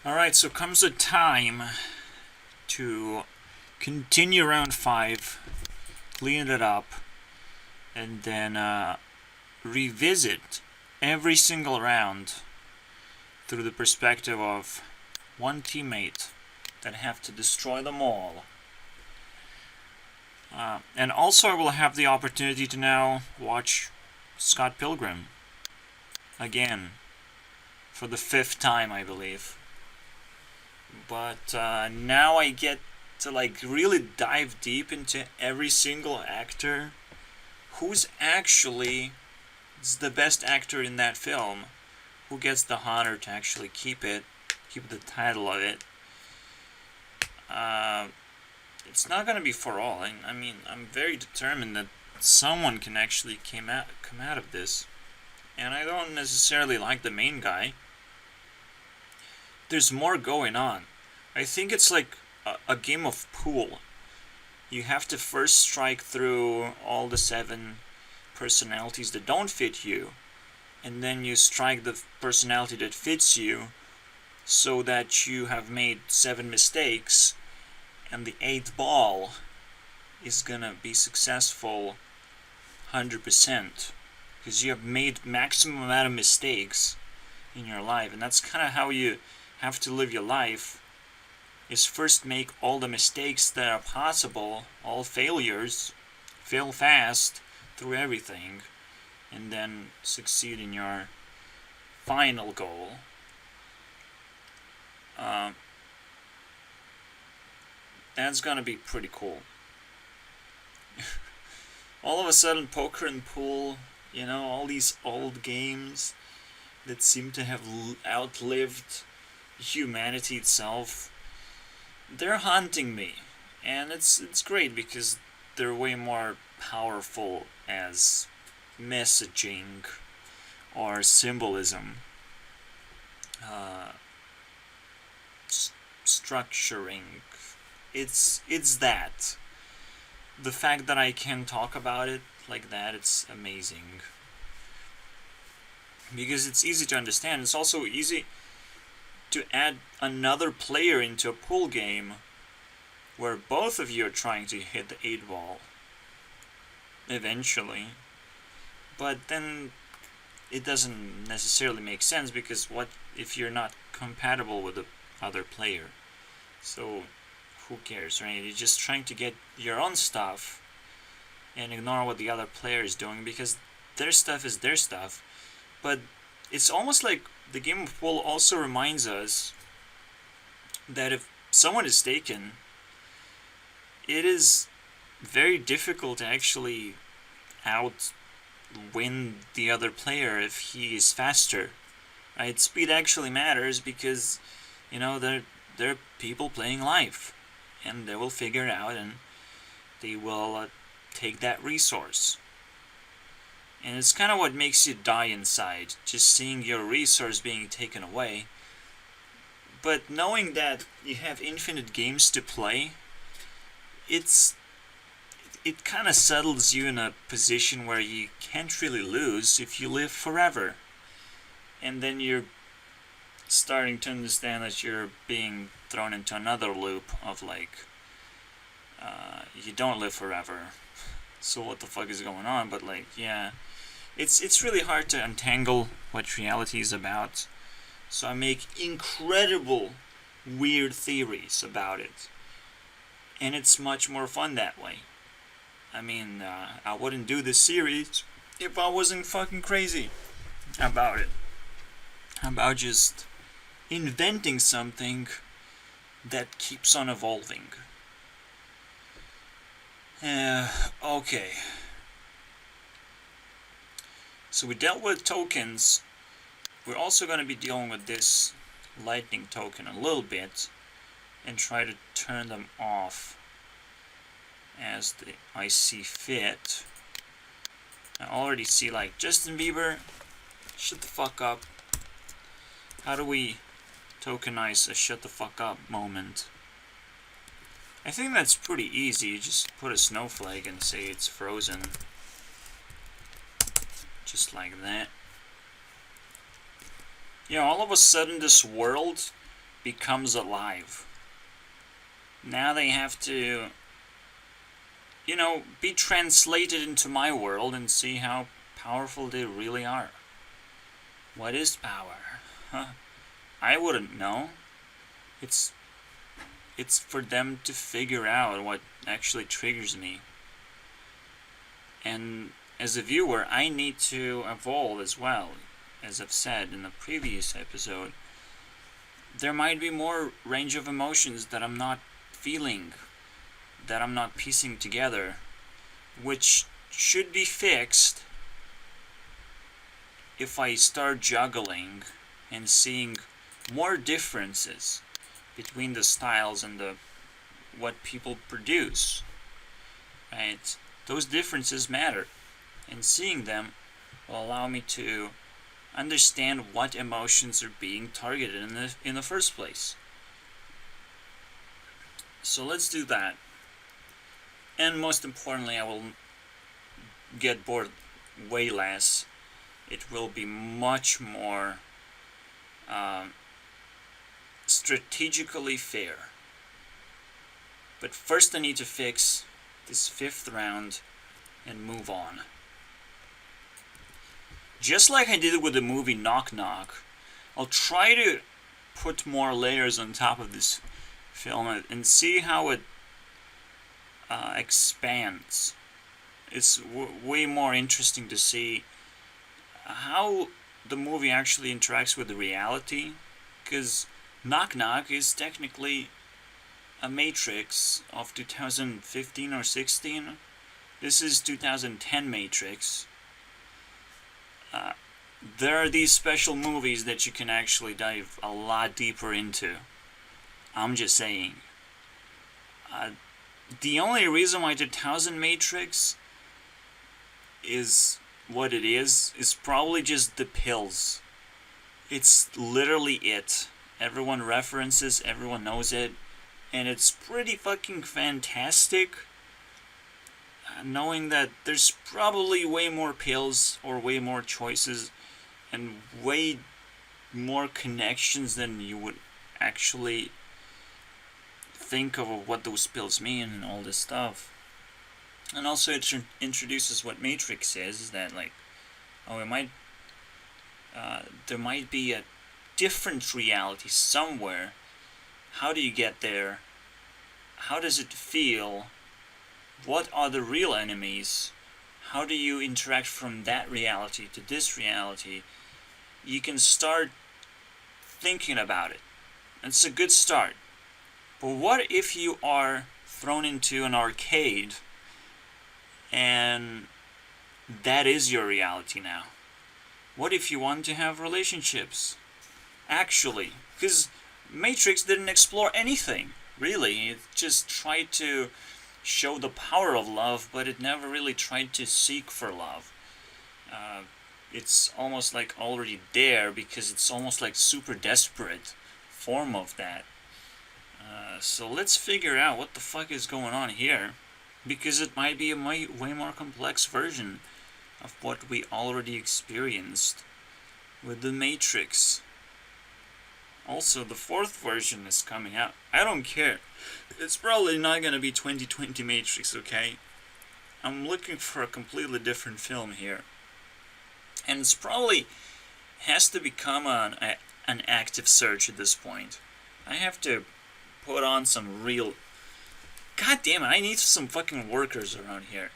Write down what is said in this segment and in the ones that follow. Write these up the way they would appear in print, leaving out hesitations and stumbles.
Alright, so comes the time to continue round 5, clean it up, and then revisit every single round through the perspective of one teammate that have to destroy them all. And also I will have the opportunity to now watch Scott Pilgrim again for the 5th time, I believe. But now I get to really dive deep into every single actor who's actually the best actor in that film, who gets the honor to actually keep the title of it. It's not gonna be for all. I mean, I'm very determined that someone can actually come out of this, and I don't necessarily like the main guy. There's more going on. I think it's like a game of pool. You have to first strike through all the 7 personalities that don't fit you, and then you strike the personality that fits you, so that you have made 7 mistakes, and the 8th ball is gonna be successful 100%, because you have made maximum amount of mistakes in your life. And that's kind of how you have to live your life, is first make all the mistakes that are possible, all failures, fail fast through everything, and then succeed in your final goal. That's gonna be pretty cool. All of a sudden, poker and pool, all these old games that seem to have outlived humanity itself, they're haunting me. And it's great because they're way more powerful as messaging or symbolism, structuring. It's that. The fact that I can talk about it like that, it's amazing. Because it's easy to understand. It's also easy to add another player into a pool game where both of you are trying to hit the 8 ball eventually. But then it doesn't necessarily make sense, because what if you're not compatible with the other player? So who cares, right? You're just trying to get your own stuff and ignore what the other player is doing, because their stuff is their stuff. But it's almost like the game of pool also reminds us that if someone is taken, it is very difficult to actually outwin the other player if he is faster. Right? Speed actually matters, because they're people playing life, and they will figure it out, and they will take that resource. And it's kind of what makes you die inside, just seeing your resource being taken away. But knowing that you have infinite games to play, it kind of settles you in a position where you can't really lose if you live forever. And then you're starting to understand that you're being thrown into another loop of you don't live forever, so what the fuck is going on? But it's really hard to untangle what reality is about, so I make incredible weird theories about it, and it's much more fun that way. I mean, I wouldn't do this series if I wasn't fucking crazy about it, about just inventing something that keeps on evolving. Okay. So we dealt with tokens. We're also going to be dealing with this lightning token a little bit, and try to turn them off as I see fit. I already see Justin Bieber, shut the fuck up. How do we tokenize a shut the fuck up moment? I think that's pretty easy. You just put a snowflake and say it's frozen. Just like that. All of a sudden this world becomes alive. Now they have to, be translated into my world and see how powerful they really are. What is power? Huh? I wouldn't know. It's for them to figure out what actually triggers me. And as a viewer, I need to evolve as well. As I've said in the previous episode, there might be more range of emotions that I'm not feeling, that I'm not piecing together, which should be fixed if I start juggling and seeing more differences between the styles and what people produce. Right? Those differences matter, and seeing them will allow me to understand what emotions are being targeted in the first place. So let's do that. And most importantly, I will get bored way less. It will be much more strategically fair. But first I need to fix this 5th round and move on. Just like I did with the movie Knock Knock, I'll try to put more layers on top of this film and see how it expands. It's way more interesting to see how the movie actually interacts with the reality, because Knock Knock is technically a Matrix of 2015 or 16. This is 2010 Matrix. There are these special movies that you can actually dive a lot deeper into. I'm just saying. The only reason why 2000 Matrix is what it is probably just the pills. It's literally it. Everyone references, everyone knows it, and it's pretty fucking fantastic knowing that there's probably way more pills or way more choices and way more connections than you would actually think of what those pills mean and all this stuff. And also it introduces what Matrix is that there might be a different reality somewhere. How do you get there? How does it feel? What are the real enemies? How do you interact from that reality to this reality? You can start thinking about it. It's a good start. But what if you are thrown into an arcade and that is your reality now? What if you want to have relationships? Actually, because Matrix didn't explore anything, really. It just tried to show the power of love, but it never really tried to seek for love. It's almost like already there because it's almost like super desperate form of that. So let's figure out what the fuck is going on here, because it might be a way more complex version of what we already experienced with the Matrix. Also, the 4th version is coming out. I don't care. It's probably not gonna be 2020 Matrix, okay? I'm looking for a completely different film here. And it's probably has to become an active search at this point. I have to put on some real... God damn it, I need some fucking workers around here.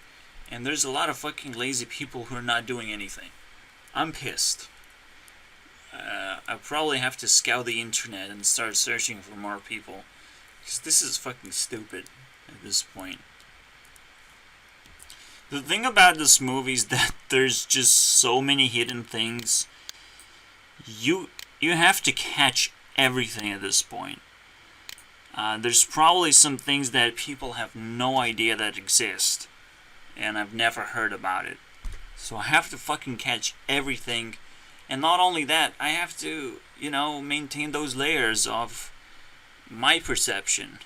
And there's a lot of fucking lazy people who are not doing anything. I'm pissed. I probably have to scout the internet and start searching for more people. Because this is fucking stupid at this point. The thing about this movie is that there's just so many hidden things. You have to catch everything at this point. There's probably some things that people have no idea that exist. And I've never heard about it. So I have to fucking catch everything. And not only that, I have to, maintain those layers of my perception.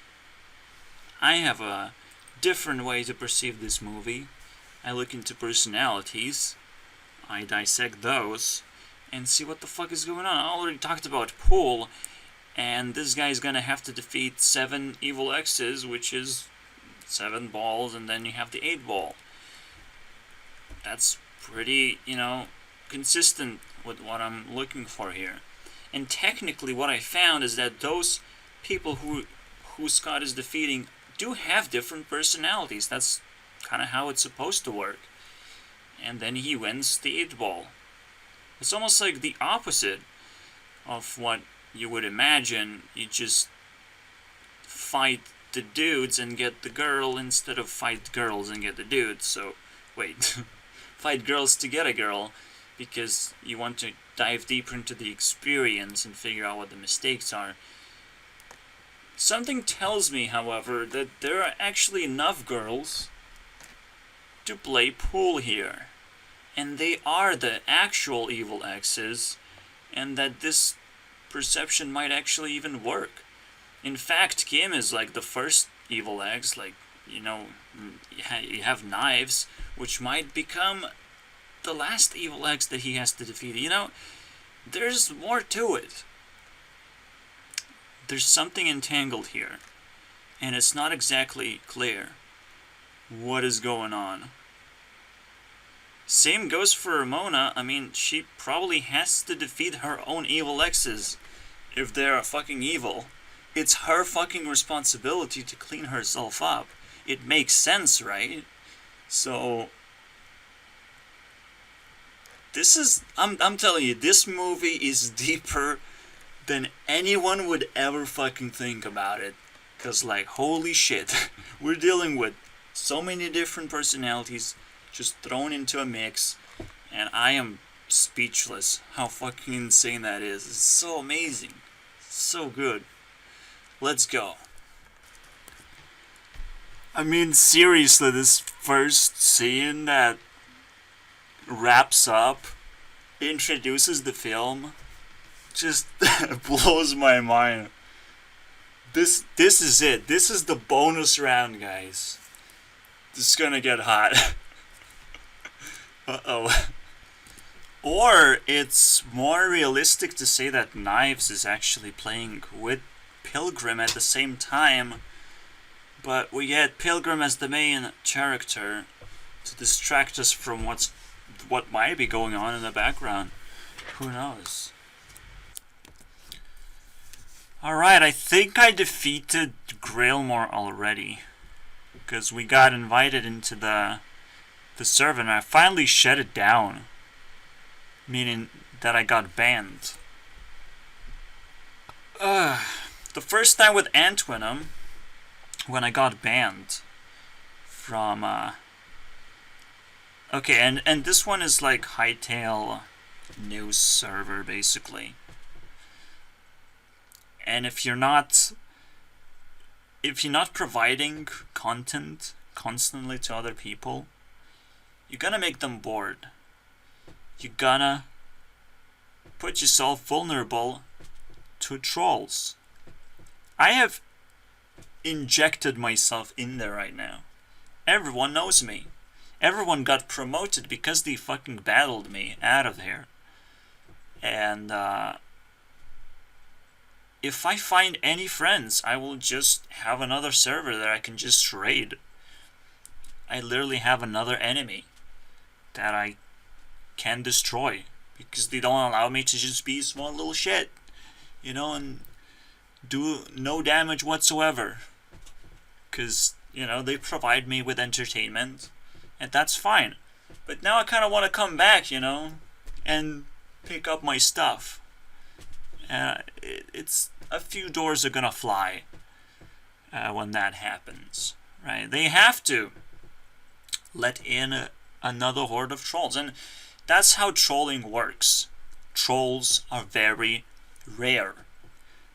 I have a different way to perceive this movie. I look into personalities, I dissect those, and see what the fuck is going on. I already talked about Pool, and this guy's gonna have to defeat 7 evil X's, which is 7 balls, and then you have the 8 ball. That's pretty, consistent with what I'm looking for here. And technically what I found is that those people who Scott is defeating do have different personalities. That's kind of how it's supposed to work. And then he wins the 8 ball. It's almost like the opposite of what you would imagine. You just fight the dudes and get the girl instead of fight girls and get the dudes. So, wait. Fight girls to get a girl because you want to dive deeper into the experience and figure out what the mistakes are. Something tells me, however, that there are actually enough girls to play pool here. And they are the actual evil X's, and that this perception might actually even work. In fact, Kim is like the first evil X, like, you have knives, which might become the last evil X that he has to defeat. There's more to it. There's something entangled here, and it's not exactly clear what is going on. Same goes for Ramona. I mean, she probably has to defeat her own evil X's if they're fucking evil. It's her fucking responsibility to clean herself up. It makes sense, right? So this is, I'm telling you, this movie is deeper than anyone would ever fucking think about it. 'Cause like, holy shit, we're dealing with so many different personalities just thrown into a mix, and I am speechless how fucking insane that is. It's so amazing. So good. Let's go. I mean, seriously, this first scene that wraps up, introduces the film, just blows my mind. This is it. This is the bonus round, guys. This is gonna get hot. Uh-oh. Or it's more realistic to say that Knives is actually playing with Pilgrim at the same time, but we get Pilgrim as the main character to distract us from what might be going on in the background. Who knows? Alright, I think I defeated Grailmore already, because we got invited into the server and I finally shut it down, meaning that I got banned. The first time with Antwinum, when I got banned from okay, and this one is like Hightail news server basically. And if you're not providing content constantly to other people, you're gonna make them bored. You're gonna put yourself vulnerable to trolls. I have injected myself in there right now. Everyone knows me. Everyone got promoted because they fucking battled me out of there. And if I find any friends, I will just have another server that I can just raid. I literally have another enemy that I can destroy because they don't allow me to just be small little shit, and do no damage whatsoever. Because, they provide me with entertainment, and that's fine. But now I kind of want to come back, and pick up my stuff. It's a few doors are gonna fly when that happens, right? They have to let in another horde of trolls, and that's how trolling works. Trolls are very rare.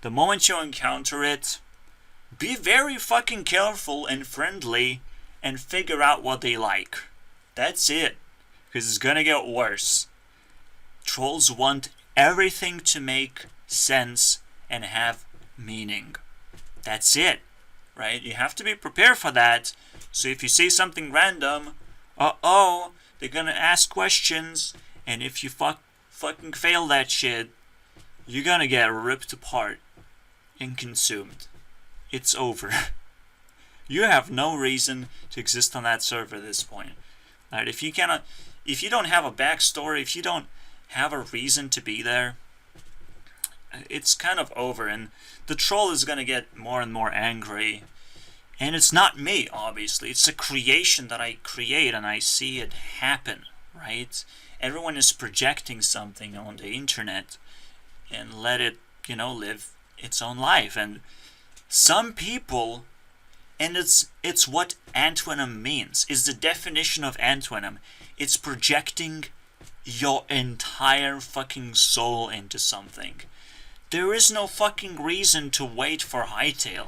The moment you encounter it, be very fucking careful and friendly and figure out what they like. That's it, because it's gonna get worse. Trolls want everything to make sense and have meaning. That's it, right? You have to be prepared for that. So if you say something random, they're gonna ask questions, and if you fucking fail that shit, you're gonna get ripped apart. and consumed. It's over. You have no reason to exist on that server at this point. Right? If you don't have a backstory, if you don't have a reason to be there, it's kind of over, and the troll is gonna get more and more angry. And it's not me, obviously. It's a creation that I create, and I see it happen, right? Everyone is projecting something on the internet and let it, live its own life. And some people, and it's what antonym means. It's the definition of antonym. It's projecting your entire fucking soul into something. There is no fucking reason to wait for Hytale.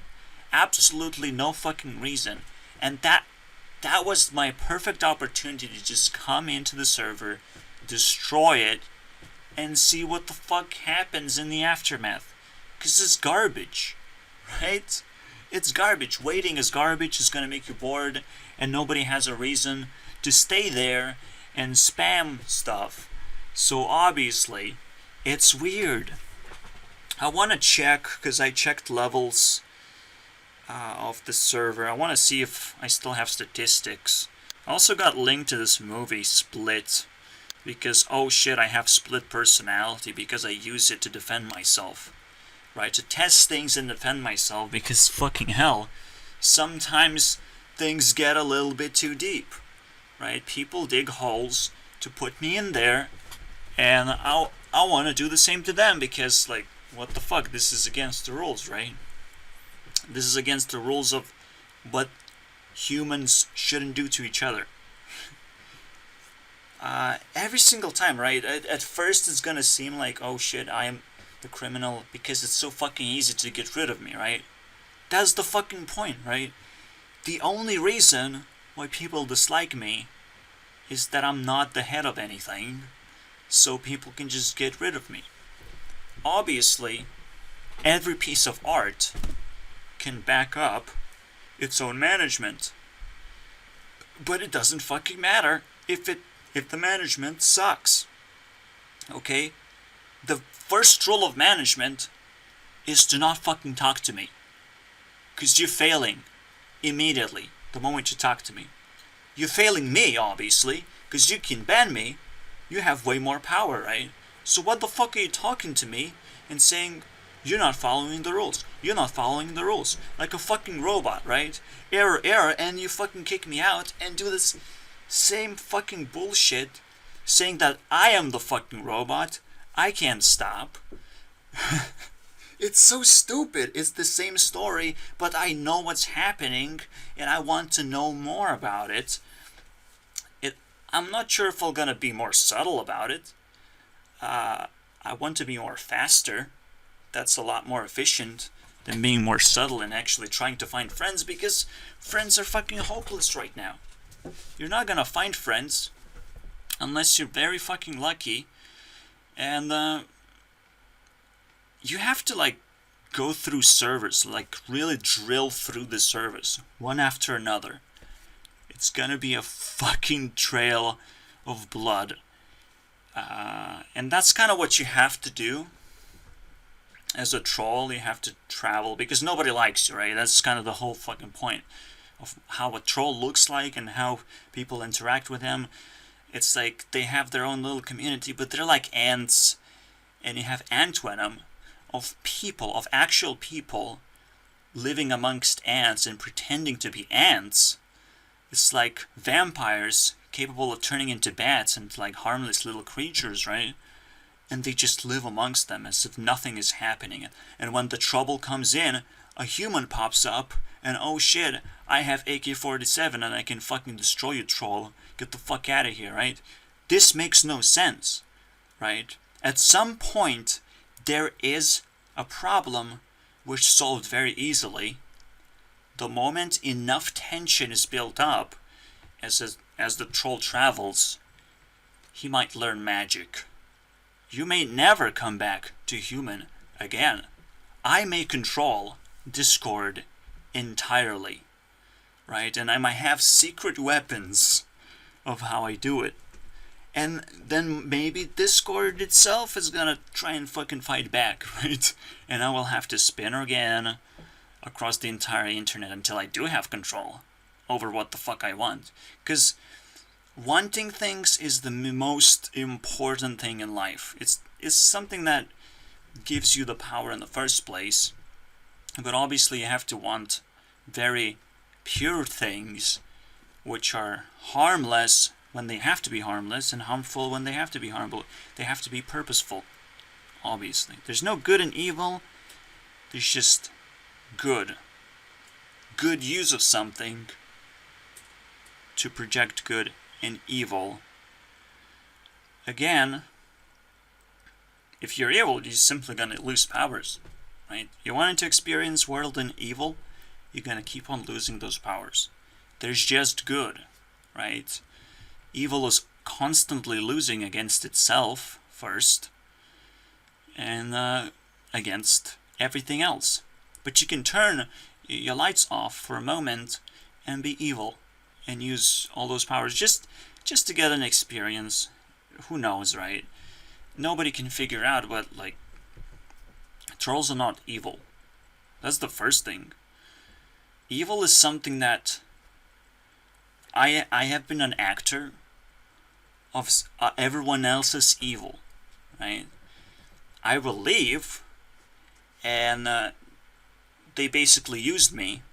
Absolutely no fucking reason. And that was my perfect opportunity to just come into the server, destroy it, and see what the fuck happens in the aftermath. Because it's garbage, right? It's garbage. Waiting is garbage. It's gonna make you bored, and nobody has a reason to stay there and spam stuff. So obviously, it's weird. I want to check, because I checked levels of the server. I want to see if I still have statistics. I also got linked to this movie, Split, because, oh shit, I have split personality because I use it to defend myself. Right, to test things and defend myself, because fucking hell, sometimes things get a little bit too deep. Right, people dig holes to put me in there, and I want to do the same to them, because, like, what the fuck, this is against the rules, right? This is against the rules of what humans shouldn't do to each other. Every single time, right? At first it's gonna seem like, oh shit, I am the criminal because it's so fucking easy to get rid of me, right? That's the fucking point, right? The only reason why people dislike me is that I'm not the head of anything, so people can just get rid of me. Obviously, every piece of art can back up its own management, but it doesn't fucking matter if the management sucks. Okay? The first rule of management is to not fucking talk to me, because you're failing immediately the moment you talk to me. You're failing me, obviously, because you can ban me. You have way more power, right? So what the fuck are you talking to me and saying, you're not following the rules. You're not following the rules. Like a fucking robot, right? Error, error, and you fucking kick me out and do this same fucking bullshit saying that I am the fucking robot. I can't stop. It's so stupid. It's the same story, but I know what's happening and I want to know more about it. I'm not sure if I'm gonna be more subtle about it. I want to be more faster. That's a lot more efficient than being more subtle and actually trying to find friends, because friends are fucking hopeless right now. You're not gonna find friends unless you're very fucking lucky, and you have to like go through servers, like really drill through the servers one after another. It's gonna be a fucking trail of blood, and that's kind of what you have to do. As a troll, you have to travel, because nobody likes you, right? That's kind of the whole fucking point of how a troll looks like and how people interact with him. It's like they have their own little community, but they're like ants, and you have antvenom of people, of actual people living amongst ants and pretending to be ants. It's like vampires capable of turning into bats and like harmless little creatures, right? And they just live amongst them as if nothing is happening. And when the trouble comes in, a human pops up, and oh shit, I have AK-47 and I can fucking destroy you, troll. Get the fuck out of here, right? This makes no sense, right? At some point, there is a problem which solved very easily. The moment enough tension is built up, as the troll travels, he might learn magic. You may never come back to human again. I may control Discord entirely, right? And I might have secret weapons of how I do it. And then maybe Discord itself is gonna try and fucking fight back, right? And I will have to spin again across the entire internet until I do have control over what the fuck I want. Because wanting things is the most important thing in life. It's something that gives you the power in the first place. But obviously you have to want very pure things, which are harmless when they have to be harmless, and harmful when they have to be harmful. They have to be purposeful, obviously. There's no good and evil. There's just good. Good use of something to project good and evil. Again, if you're evil, you're simply gonna lose powers, right? You wanted to experience world and evil, you're gonna keep on losing those powers. There's just good, right? Evil is constantly losing against itself first, and against everything else. But you can turn your lights off for a moment and be evil and use all those powers just to get an experience. Who knows, right? Nobody can figure out what, like, trolls are not evil. That's the first thing. Evil is something that I have been an actor of everyone else's evil, right? I will leave, and they basically used me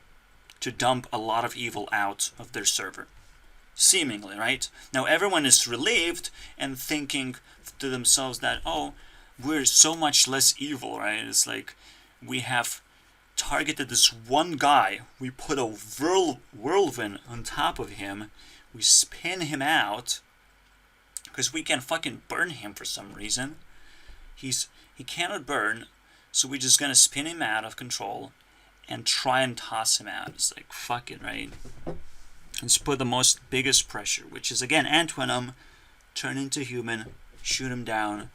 to dump a lot of evil out of their server. Seemingly, right? Now everyone is relieved and thinking to themselves that, oh, we're so much less evil, right? It's like we have targeted this one guy, we put a whirlwind on top of him, we spin him out, because we can fucking burn him for some reason. He cannot burn, so we're just gonna spin him out of control and try and toss him out. It's like, fuck it, right? Let's put the biggest pressure, which is again Antoinem, turn into human, shoot him down,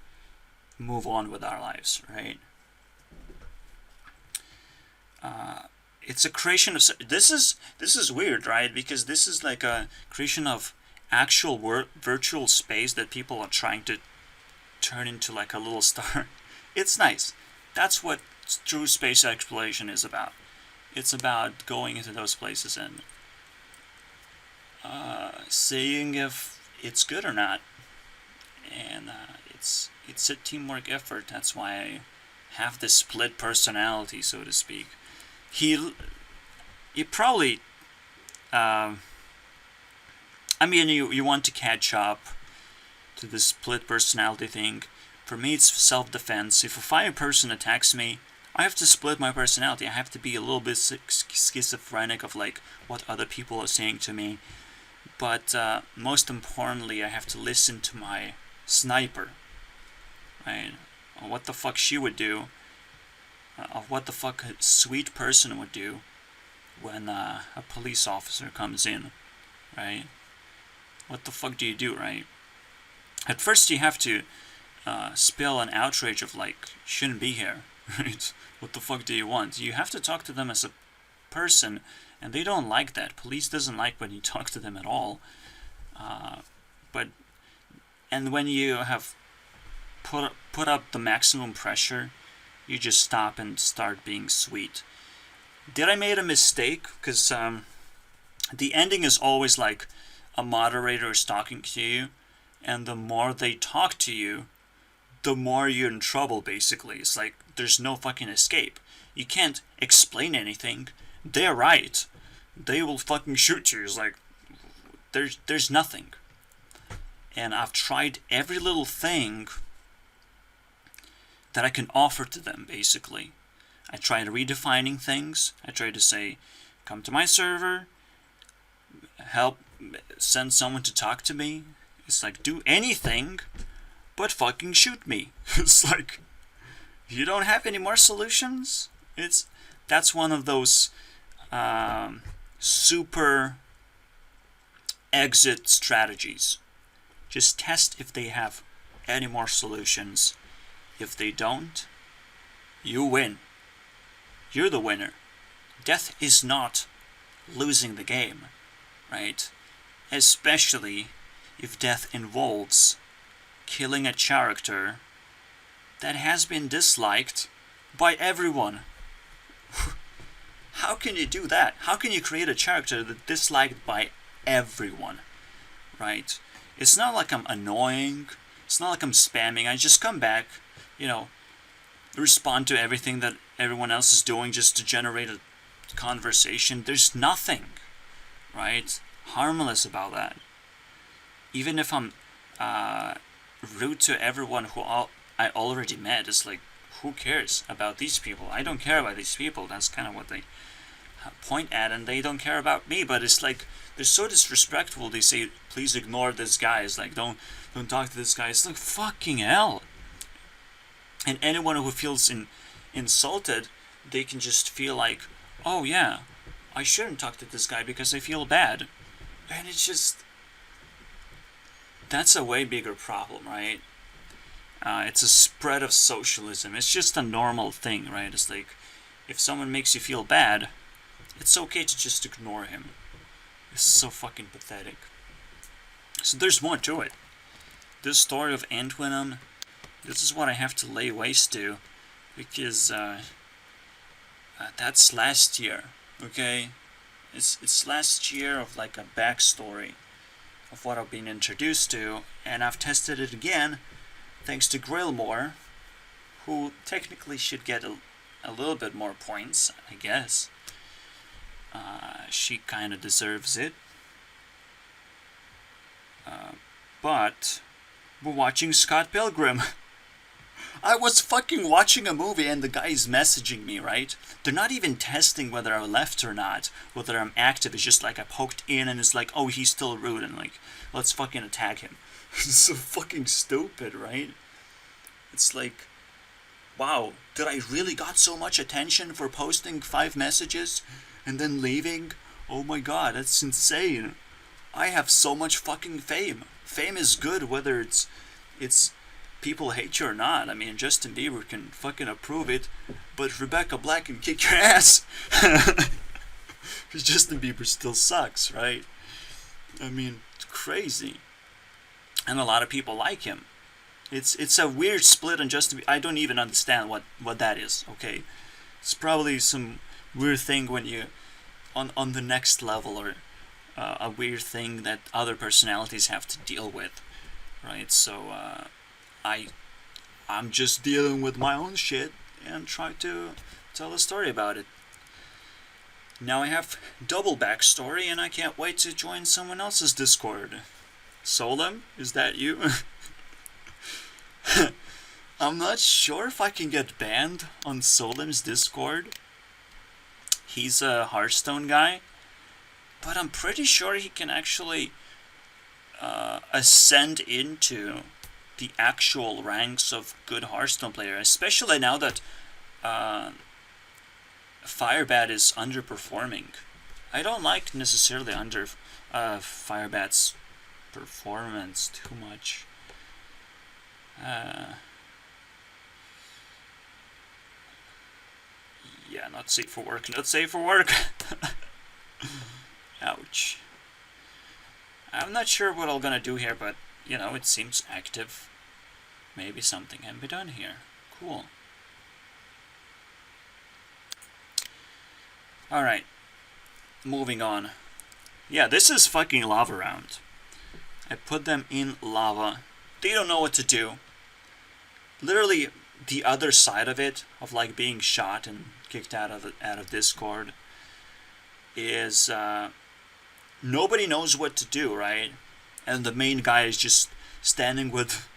move on with our lives, right? It's a creation of... This is weird, right? Because this is like a creation of actual virtual space that people are trying to turn into like a little star. It's nice. That's what true space exploration is about. It's about going into those places and seeing if it's good or not. And it's a teamwork effort. That's why I have this split personality, so to speak. You probably, I mean, you want to catch up to the split personality thing. For me, it's self-defense. If a fire person attacks me, I have to split my personality. I have to be a little bit schizophrenic of like what other people are saying to me. But most importantly, I have to listen to my sniper, right? What the fuck she would do, of what the fuck a sweet person would do when a police officer comes in, right? What the fuck do you do, right? At first you have to spill an outrage of like, shouldn't be here, right? What the fuck do you want? You have to talk to them as a person, and they don't like that. Police doesn't like when you talk to them at all. And when you have put up the maximum pressure, you just stop and start being sweet. Did I make a mistake? Because the ending is always like a moderator is talking to you, and the more they talk to you, the more you're in trouble, basically. It's like there's no fucking escape. You can't explain anything. They're right. They will fucking shoot you. It's like there's nothing. And I've tried every little thing that I can offer to them, basically. I tried redefining things. I tried to say, come to my server, help, send someone to talk to me. It's like, do anything but fucking shoot me. It's like, you don't have any more solutions? That's one of those super exit strategies. Just test if they have any more solutions. If they don't, you win. You're the winner. Death is not losing the game, right? Especially if death involves killing a character that has been disliked by everyone. How can you do that? How can you create a character that's disliked by everyone? Right? It's not like I'm annoying. It's not like I'm spamming. I just come back, respond to everything that everyone else is doing just to generate a conversation. There's nothing, right, harmless about that. Even if I'm rude to everyone who I already met, it's like, who cares about these people? I don't care about these people. That's kind of what they point at, and they don't care about me. But it's like, they're so disrespectful. They say, please ignore this guy. It's like, don't talk to this guy. It's like, fucking hell. And anyone who feels insulted, they can just feel like, oh yeah, I shouldn't talk to this guy because I feel bad. And it's just, that's a way bigger problem, right? It's a spread of socialism. It's just a normal thing, right? It's like, if someone makes you feel bad, it's okay to just ignore him. It's so fucking pathetic. So there's more to it. This story of Antwinum, this is what I have to lay waste to, because that's last year, okay? It's last year of like a backstory of what I've been introduced to, and I've tested it again thanks to Grillmore, who technically should get a little bit more points, I guess. She kind of deserves it. But we're watching Scott Pilgrim. I was fucking watching a movie and the guy's messaging me, right? They're not even testing whether I left or not, whether I'm active. It's just like I poked in and it's like, oh, he's still rude, and like, let's fucking attack him. It's so fucking stupid, right? It's like, wow, did I really got so much attention for posting 5 messages and then leaving? Oh my god, that's insane. I have so much fucking fame. Fame is good whether it's people hate you or not. I mean, Justin Bieber can fucking approve it, but Rebecca Black can kick your ass. Because Justin Bieber still sucks, right? I mean, it's crazy. And a lot of people like him. It's a weird split on Justin Bieber. I don't even understand what that is, okay? It's probably some weird thing when you on the next level, or a weird thing that other personalities have to deal with, right? So I'm just dealing with my own shit and try to tell a story about it. Now I have double backstory, and I can't wait to join someone else's Discord. Solem, is that you? I'm not sure if I can get banned on Solem's Discord. He's a Hearthstone guy, but I'm pretty sure he can actually ascend into the actual ranks of good Hearthstone player, especially now that Firebat is underperforming. I don't like necessarily Firebat's performance too much. Yeah, not safe for work. Not safe for work. Ouch. I'm not sure what I'm gonna do here, but it seems active. Maybe something can be done here. Cool. Alright. Moving on. Yeah, this is fucking lava round. I put them in lava. They don't know what to do. Literally, the other side of it, of like being shot and kicked out of Discord, is nobody knows what to do, right? And the main guy is just standing with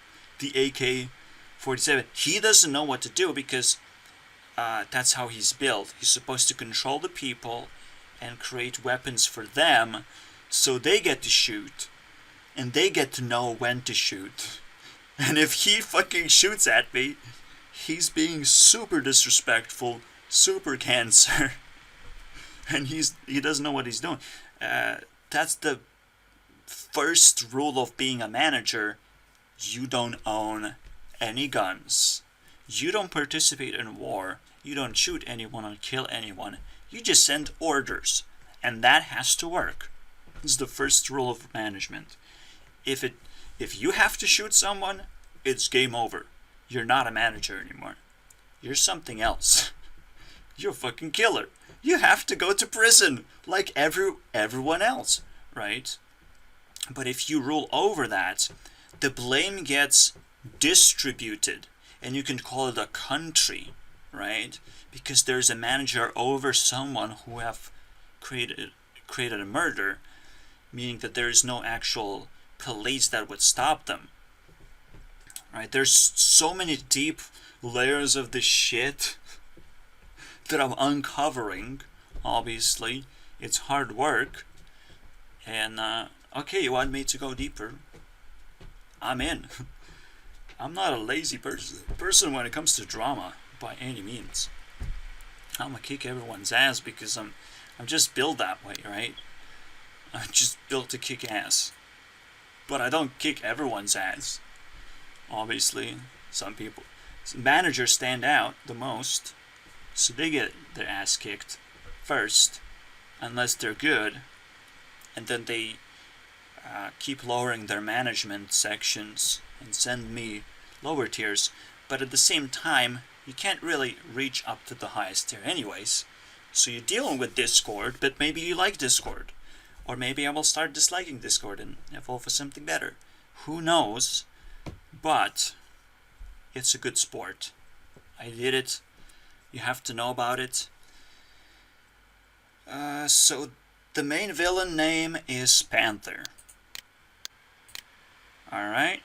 the AK-47. He doesn't know what to do because that's how he's built. He's supposed to control the people and create weapons for them, so they get to shoot and they get to know when to shoot. And if he fucking shoots at me, he's being super disrespectful, super cancer, and he doesn't know what he's doing. That's the first rule of being a manager. You don't own any guns. You don't participate in war. You don't shoot anyone or kill anyone. You just send orders, and that has to work. It's the first rule of management. If it if you have to shoot someone, it's game over. You're not a manager anymore. You're something else. You're a fucking killer. You have to go to prison like everyone else, right? But if you rule over that, the blame gets distributed, and you can call it a country, right? Because there's a manager over someone who have created a murder, meaning that there is no actual police that would stop them. Right? There's so many deep layers of this shit that I'm uncovering. Obviously, it's hard work. And okay, you want me to go deeper? I'm in. I'm not a lazy person when it comes to drama by any means. I'm gonna kick everyone's ass because I'm just built that way, right? I'm just built to kick ass. But I don't kick everyone's ass. Obviously, some managers stand out the most, so they get their ass kicked first, unless they're good, and then they keep lowering their management sections and send me lower tiers. But at the same time, you can't really reach up to the highest tier anyways. So you're dealing with Discord, but maybe you like Discord. Or maybe I will start disliking Discord and evolve for something better. Who knows? But it's a good sport. I did it. You have to know about it. So the main villain name is Panther. Alright.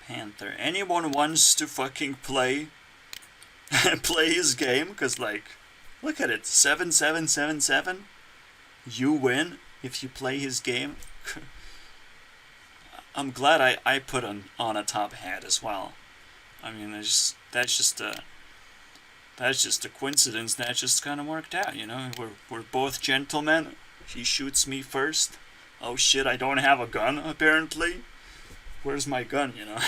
Panther. Anyone wants to fucking play his game? Because, like, look at it. 7-7-7-7. You win if you play his game. I'm glad I put on a top hat as well. I mean, that's just a coincidence that just kind of worked out, you know. We're both gentlemen. He shoots me first. Oh shit, I don't have a gun apparently. Where's my gun, you know?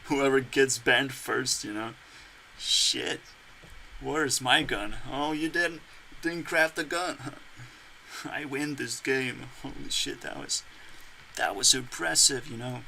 Whoever gets banned first, you know. Shit. Where's my gun? Oh, you didn't craft a gun. I win this game. Holy shit, that was impressive, you know.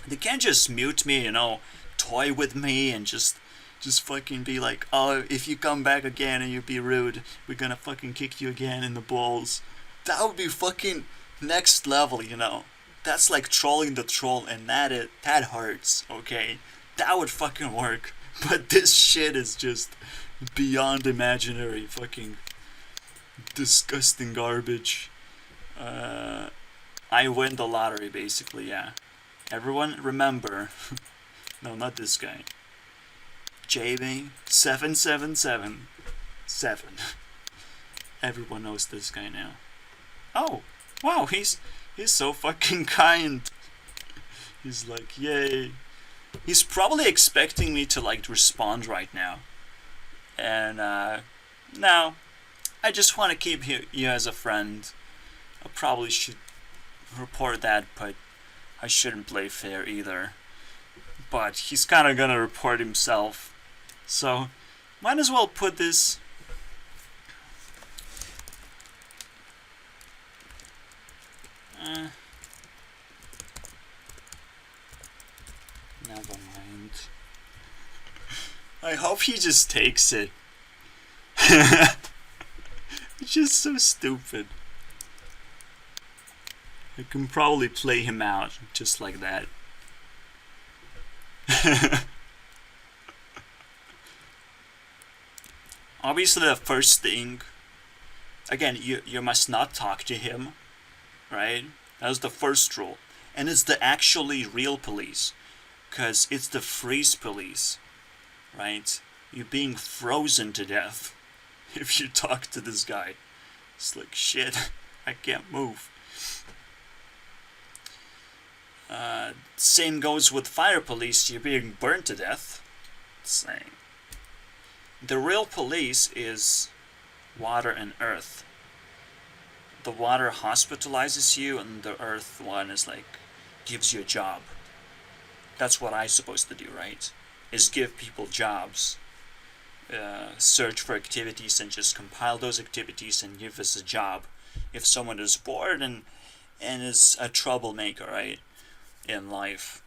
They can't just mute me, you know, toy with me and just fucking be like, oh, if you come back again and you be rude, we're gonna fucking kick you again in the balls. That would be fucking next level, you know. That's like trolling the troll, and that hurts, okay? That would fucking work. But this shit is just beyond imaginary, fucking disgusting garbage. I win the lottery, basically, yeah. Everyone remember. No, not this guy. JB 7777. Everyone knows this guy now. Oh, wow, he's so fucking kind. He's like, yay. He's probably expecting me to like respond right now. And no, I just want to keep you as a friend. I probably should report that, but I shouldn't play fair either. But he's kind of gonna report himself. So, might as well put this... never mind. I hope he just takes it. It's just so stupid. I can probably play him out just like that. Obviously, the first thing, again, you must not talk to him, right? That's the first rule. And it's the actually real police, because it's the freeze police, right? You're being frozen to death if you talk to this guy. It's like, shit, I can't move. Same goes with fire police. You're being burned to death. Same. The real police is water and earth. The water hospitalizes you, and the earth one is like gives you a job. That's what I'm supposed to do, right? Is give people jobs. Search for activities and just compile those activities and give us a job if someone is bored and is a troublemaker, right, in life.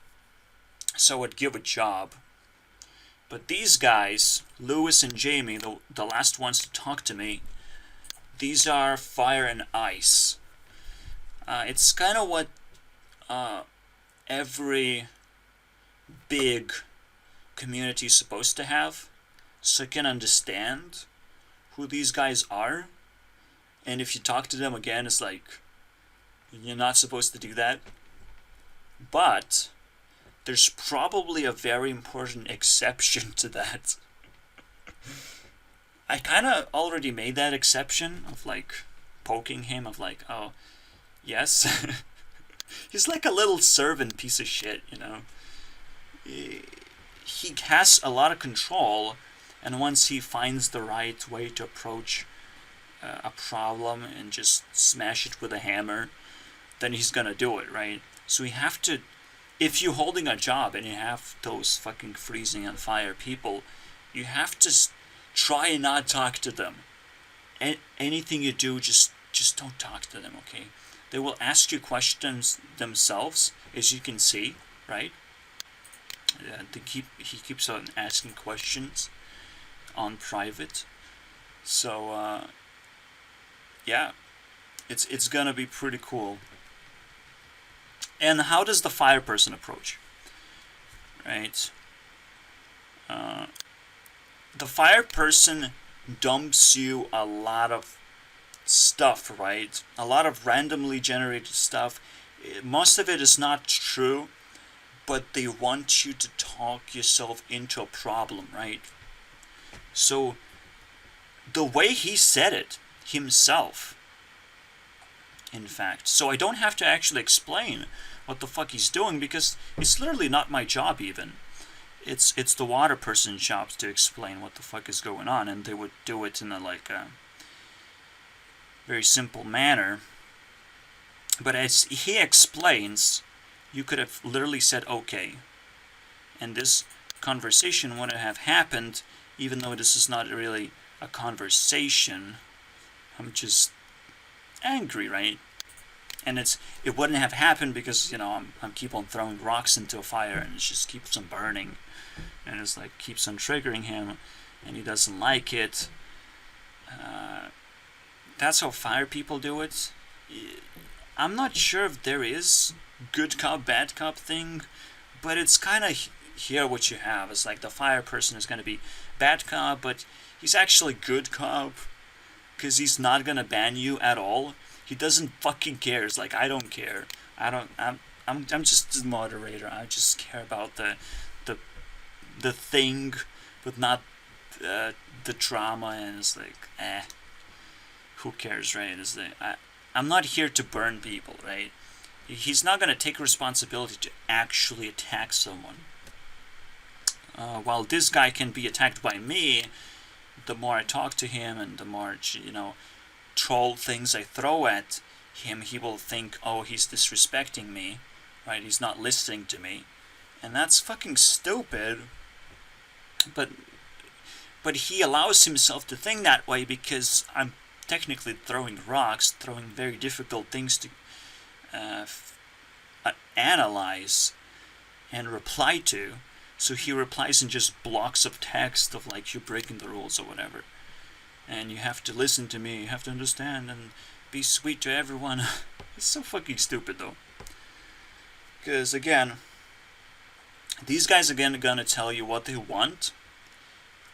So I would give a job. But these guys, Lewis and Jamie, the last ones to talk to me, these are fire and ice. It's kind of what every big community is supposed to have, so you can understand who these guys are. And if you talk to them again, it's like, you're not supposed to do that. But there's probably a very important exception to that. I kind of already made that exception of like poking him, of like, oh, yes. He's like a little servant piece of shit, you know. He has a lot of control, and once he finds the right way to approach a problem and just smash it with a hammer, then he's gonna do it, right? So we have to, if you're holding a job and you have those fucking freezing on fire people, you have to try and not talk to them. Anything you do, just don't talk to them, okay? They will ask you questions themselves, as you can see, right? He keeps on asking questions on private. So yeah, it's gonna be pretty cool. And how does the fire person approach? Right? The fire person dumps you a lot of stuff, right? A lot of randomly generated stuff. Most of it is not true, but they want you to talk yourself into a problem, right? So the way he said it himself, in fact, so I don't have to actually explain what the fuck he's doing, because it's literally not my job even. It's the water person's job to explain what the fuck is going on, and they would do it in a very simple manner. But as he explains, you could have literally said okay, and this conversation wouldn't have happened, even though this is not really a conversation. I'm just angry, right? And it wouldn't have happened because, you know, I'm keep on throwing rocks into a fire, and it just keeps on burning, and it's like keeps on triggering him, and he doesn't like it. That's how fire people do it. I'm not sure if there is good cop, bad cop thing, but it's kind of here what you have. It's like the fire person is going to be bad cop, but he's actually good cop, because he's not going to ban you at all. He doesn't fucking care. It's like, I don't care. I'm just the moderator. I just care about the thing, but not the drama. And it's like, who cares, right? It's like, I'm not here to burn people, right? He's not gonna take responsibility to actually attack someone. While this guy can be attacked by me, the more I talk to him and the more, you know, troll things I throw at him, he will think, oh, he's disrespecting me, right? He's not listening to me, and that's fucking stupid. But he allows himself to think that way because I'm technically throwing rocks, throwing very difficult things to analyze and reply to. So he replies in just blocks of text of like, you're breaking the rules or whatever. And you have to listen to me, you have to understand and be sweet to everyone. It's so fucking stupid though. Because again, these guys again are gonna tell you what they want.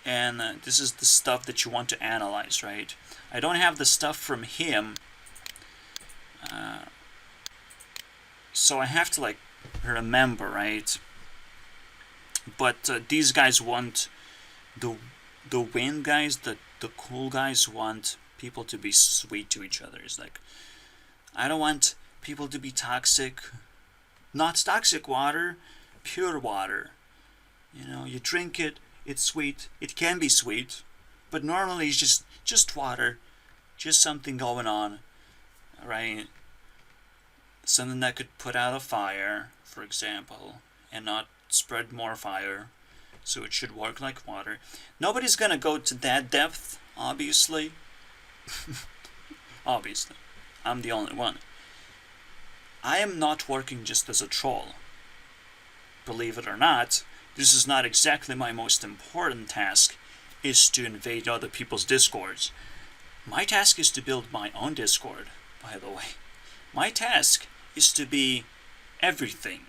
And this is the stuff that you want to analyze, right? I don't have the stuff from him. So I have to like remember, right? But these guys want the win guys, the cool guys want people to be sweet to each other. It's like, I don't want people to be toxic. Not toxic water, pure water. You know, you drink it, it's sweet. It can be sweet, but normally it's just water, just something going on, right? Something that could put out a fire, for example, and not spread more fire. So it should work like water. Nobody's gonna go to that depth, obviously. Obviously. I'm the only one. I am not working just as a troll. Believe it or not, this is not exactly my most important task, is to invade other people's discords. My task is to build my own discord, by the way. My task is to be everything.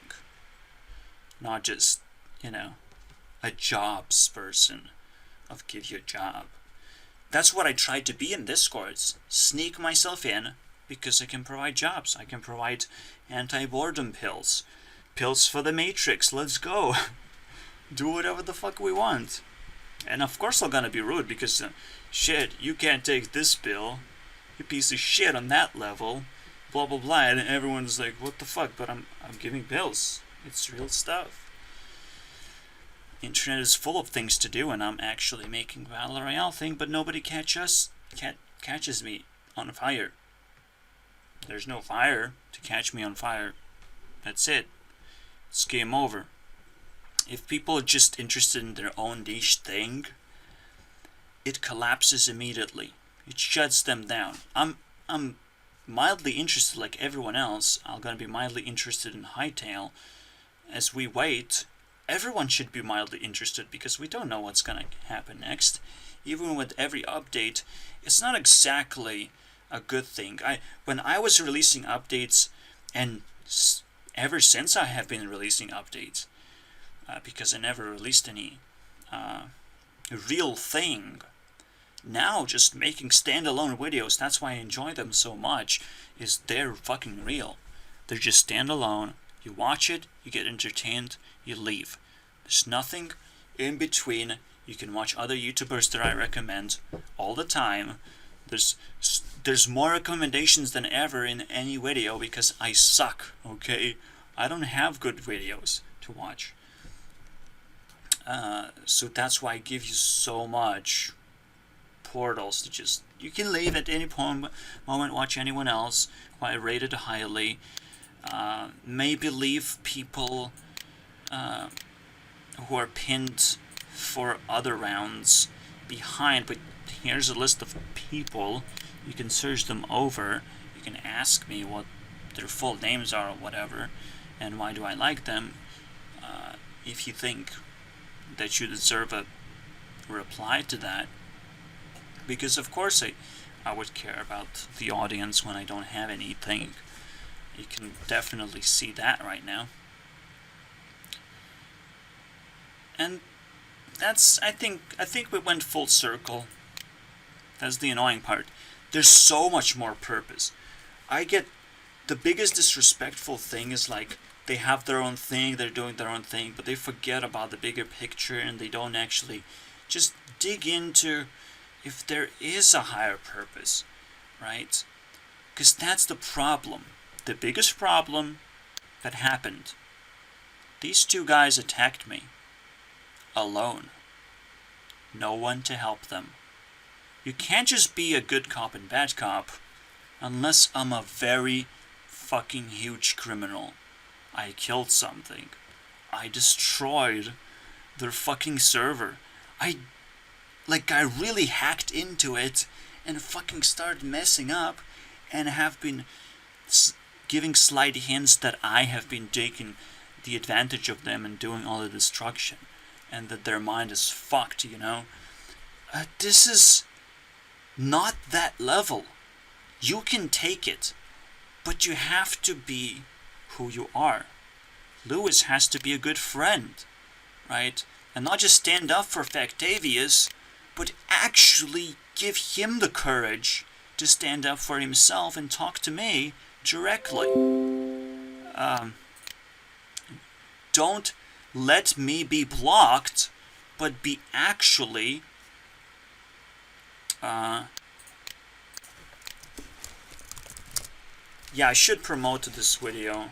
Not just, a jobs person. I'll give you a job. That's what I tried to be in discords. Sneak myself in, because I can provide jobs. I can provide anti-boredom pills. Pills for the Matrix. Let's go. Do whatever the fuck we want. And of course I'm gonna be rude because, shit, you can't take this pill. You piece of shit on that level. Blah blah blah. And everyone's like, what the fuck? But I'm giving pills. It's real stuff. Internet is full of things to do, and I'm actually making Battle Royale thing, but nobody catches me on fire. There's no fire to catch me on fire. That's it. It's game over. If people are just interested in their own niche thing, it collapses immediately. It shuts them down. I'm mildly interested like everyone else. I'm gonna be mildly interested in Hightail. As we wait, everyone should be mildly interested because we don't know what's gonna happen next. Even with every update, it's not exactly a good thing. When I was releasing updates, and ever since I have been releasing updates, because I never released any real thing. Now just making standalone videos, that's why I enjoy them so much, is they're fucking real. They're just standalone. You watch it, you get entertained, you leave. There's nothing in between. You can watch other YouTubers that I recommend all the time. There's more recommendations than ever in any video because I suck, okay? I don't have good videos to watch. So that's why I give you so much portals to just, you can leave at any moment, watch anyone else, who I rated highly. Maybe leave people who are pinned for other rounds behind, but here's a list of people. You can search them over. You can ask me what their full names are or whatever, and why do I like them, if you think that you deserve a reply to that. Because of course I would care about the audience when I don't have anything. You can definitely see that right now. And that's, I think we went full circle. That's the annoying part. There's so much more purpose. I get the biggest disrespectful thing is like, they have their own thing, they're doing their own thing, but they forget about the bigger picture and they don't actually just dig into if there is a higher purpose, right? Because that's the problem. The biggest problem that happened. These two guys attacked me. Alone. No one to help them. You can't just be a good cop and bad cop unless I'm a very fucking huge criminal. I killed something. I destroyed their fucking server. I really hacked into it and fucking started messing up and have been giving slight hints that I have been taking the advantage of them and doing all the destruction and that their mind is fucked, This is not that level. You can take it, but you have to be who you are. Lewis has to be a good friend, right? And not just stand up for Factavius, but actually give him the courage to stand up for himself and talk to me directly. Don't let me be blocked, but be actually yeah, I should promote this video.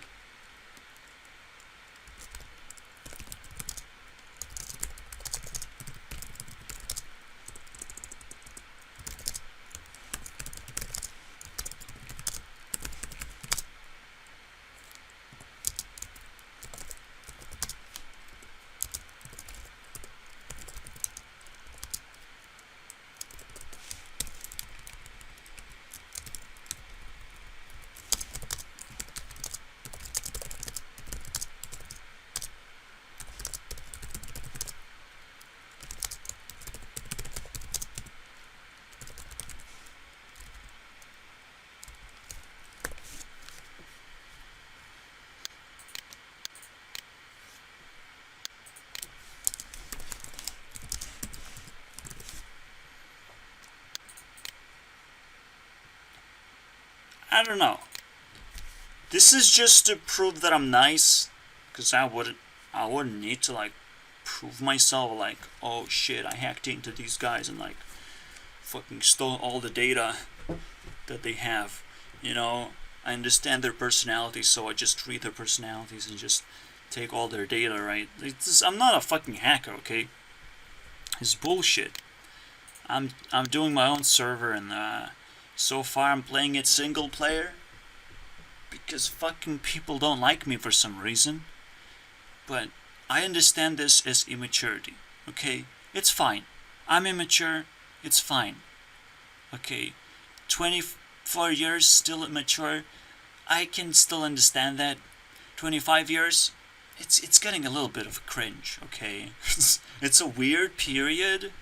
I don't know. This is just to prove that I'm nice, because I wouldn't need to like prove myself like, oh shit, I hacked into these guys and like fucking stole all the data that they have. You know, I understand their personalities, so I just read their personalities and just take all their data, right? I'm not a fucking hacker, okay? It's bullshit. I'm doing my own server, and so far I'm playing it single player because fucking people don't like me for some reason. But I understand this as immaturity, okay? It's fine. I'm immature, it's fine. Okay, 24 years, still immature, I can still understand that. 25 years, it's getting a little bit of cringe, okay? It's a weird period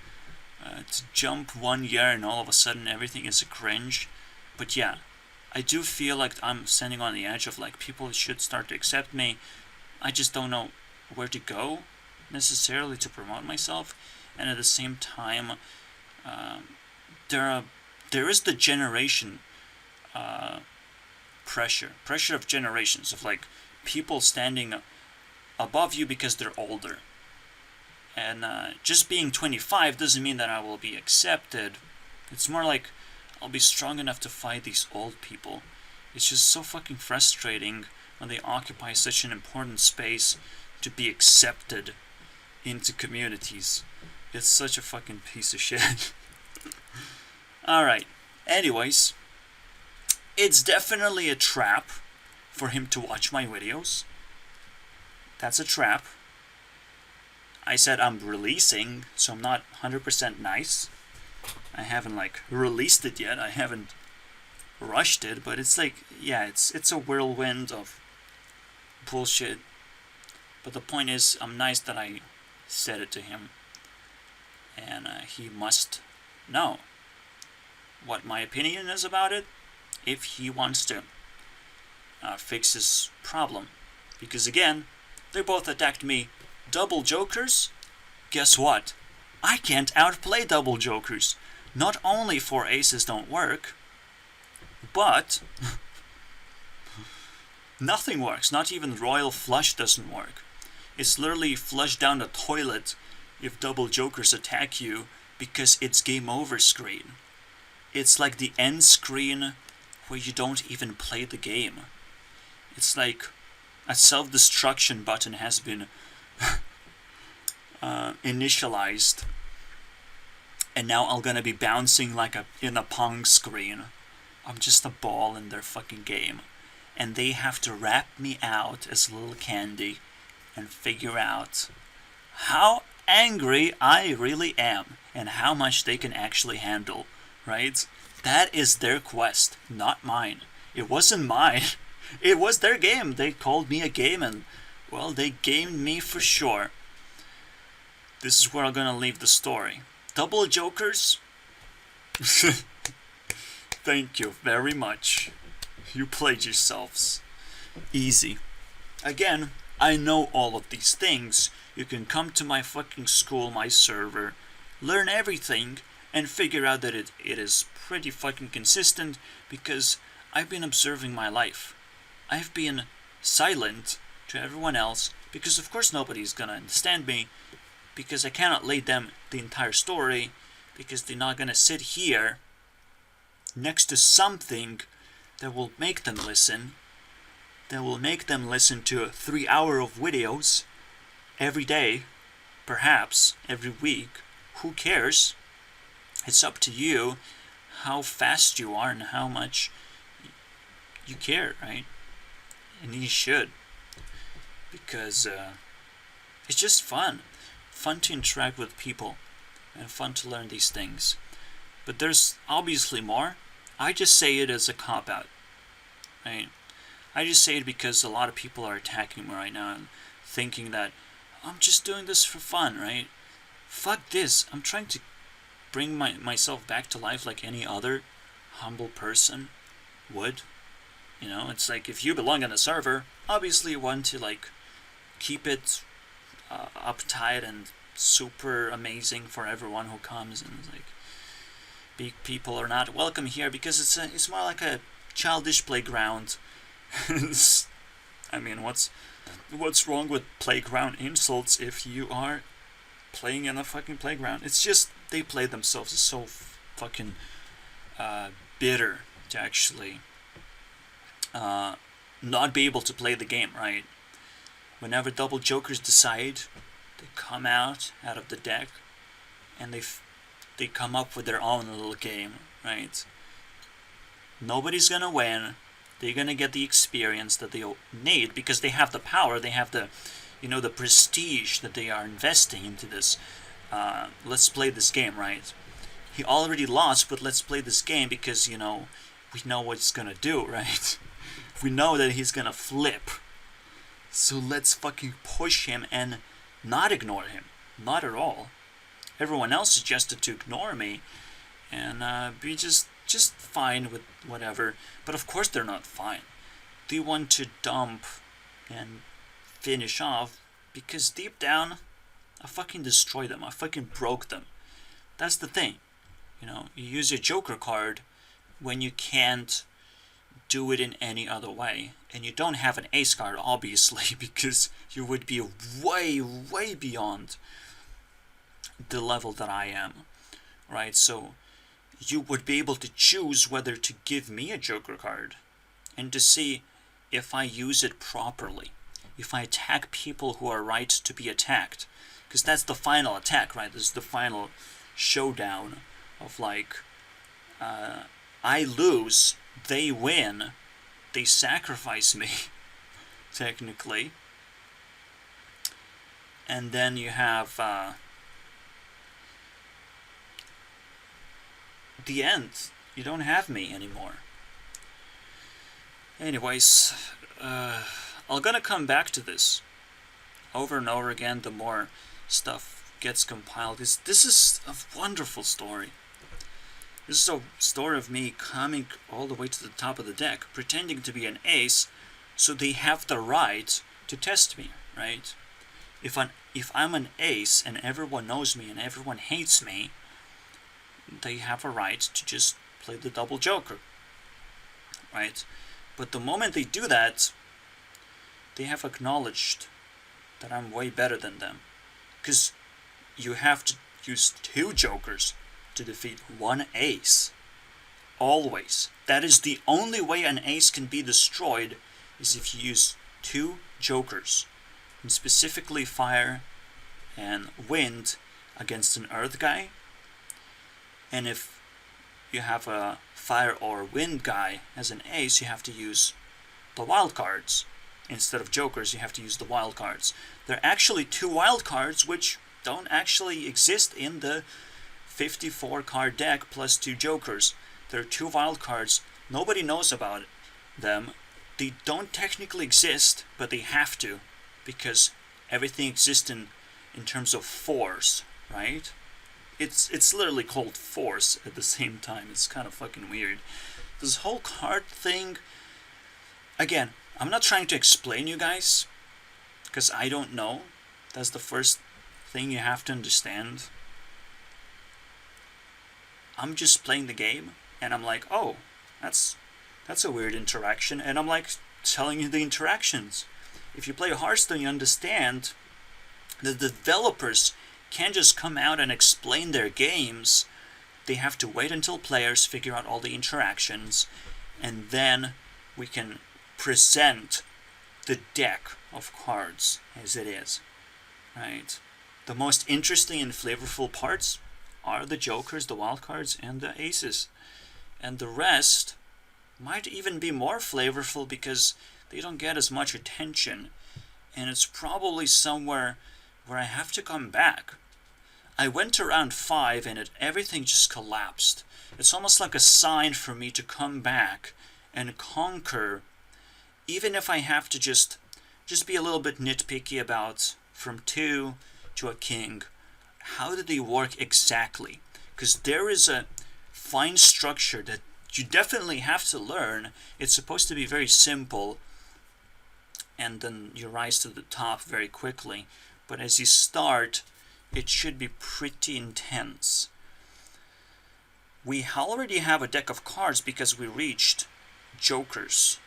to jump 1 year and all of a sudden everything is a cringe. But yeah, I do feel like I'm standing on the edge of like people should start to accept me. I just don't know where to go necessarily to promote myself, and at the same time, there is the generation pressure of generations of like people standing above you because they're older, and just being 25 doesn't mean that I will be accepted. It's more like I'll be strong enough to fight these old people. It's just so fucking frustrating when they occupy such an important space to be accepted into communities. It's such a fucking piece of shit. Alright, anyways, it's definitely a trap for him to watch my videos. That's a trap. I said I'm releasing, so I'm not 100% nice. I haven't like released it yet. I haven't rushed it, but it's like, yeah, it's a whirlwind of bullshit. But the point is, I'm nice that I said it to him, and he must know what my opinion is about it if he wants to fix his problem. Because again, they both attacked me. Double jokers? Guess what? I can't outplay double jokers. Not only 4 aces don't work, but nothing works. Not even Royal flush doesn't work. It's literally flush down the toilet if double jokers attack you, because it's game over screen. It's like the end screen where you don't even play the game. It's like a self-destruction button has been initialized, and now I'm gonna be bouncing like in a Pong screen. I'm just a ball in their fucking game, and they have to wrap me out as little candy and figure out how angry I really am and how much they can actually handle, right? That is their quest, not mine. It wasn't mine. It was their game. They called me a game, and, well, they gamed me for sure. This is where I'm gonna leave the story. Double jokers? Thank you very much. You played yourselves. Easy. Again, I know all of these things. You can come to my fucking school, my server, learn everything, and figure out that it is pretty fucking consistent, because I've been observing my life. I've been silent to everyone else, because of course nobody's gonna understand me, because I cannot lay them the entire story, because they're not gonna sit here next to something that will make them listen, that will make them listen to 3 hours of videos every day, perhaps every week. Who cares? It's up to you how fast you are and how much you care, right? And you should, because it's just fun to interact with people and fun to learn these things. But there's obviously more. I just say it as a cop-out, right? I just say it because a lot of people are attacking me right now and thinking that I'm just doing this for fun, right? Fuck this. I'm trying to bring myself back to life like any other humble person would. You know, it's like if you belong on a server, obviously you want to like keep it uptight and super amazing for everyone who comes, and like people are not welcome here because it's more like a childish playground. I mean, what's wrong with playground insults if you are playing in a fucking playground? It's just they play themselves so fucking bitter to actually not be able to play the game right. Whenever double jokers decide, they come out of the deck, and they come up with their own little game, right? Nobody's gonna win. They're gonna get the experience that they need because they have the power. They have the, the prestige that they are investing into this. Let's play this game, right? He already lost, but let's play this game because we know what he's gonna do, right? We know that he's gonna flip. So let's fucking push him and not ignore him. Not at all. Everyone else suggested to ignore me and be just fine with whatever. But of course they're not fine. They want to dump and finish off because deep down, I fucking destroyed them. I fucking broke them. That's the thing. You use your Joker card when you can't do it in any other way. And you don't have an ace card, obviously, because you would be way, way beyond the level that I am, right? So you would be able to choose whether to give me a Joker card and to see if I use it properly, if I attack people who are right to be attacked, because that's the final attack, right? This is the final showdown of I lose, they win, they sacrifice me, technically. And then you have the end. You don't have me anymore. Anyways, I'm gonna come back to this over and over again the more stuff gets compiled. This is a wonderful story. This is a story of me coming all the way to the top of the deck, pretending to be an ace, so they have the right to test me, right? If I'm an ace and everyone knows me and everyone hates me, they have a right to just play the double joker, right? But the moment they do that, they have acknowledged that I'm way better than them, because you have to use 2 jokers to defeat 1 ace. Always. That is the only way an ace can be destroyed, is if you use 2 jokers, and specifically fire and wind against an earth guy. And if you have a fire or wind guy as an ace, you have to use the wild cards. Instead of jokers, you have to use the wild cards. There are actually 2 wild cards which don't actually exist in the 54 card deck plus 2 jokers. There are 2 wild cards. Nobody knows about them. They don't technically exist, but they have to, because everything exists in terms of force, right? It's literally called force at the same time. It's kind of fucking weird. This whole card thing, again, I'm not trying to explain you guys, because I don't know. That's the first thing you have to understand. I'm just playing the game, and I'm like, oh, that's a weird interaction, and I'm like telling you the interactions. If you play Hearthstone, you understand the developers can't just come out and explain their games. They have to wait until players figure out all the interactions, and then we can present the deck of cards as it is, right? The most interesting and flavorful parts are the jokers, the wild cards, and the aces. And the rest might even be more flavorful because they don't get as much attention. And it's probably somewhere where I have to come back. I went to round 5 and everything just collapsed. It's almost like a sign for me to come back and conquer, even if I have to just be a little bit nitpicky about from 2 to a king. How do they work exactly? Because there is a fine structure that you definitely have to learn. It's supposed to be very simple, and then you rise to the top very quickly. But as you start, it should be pretty intense. We already have a deck of cards because we reached jokers.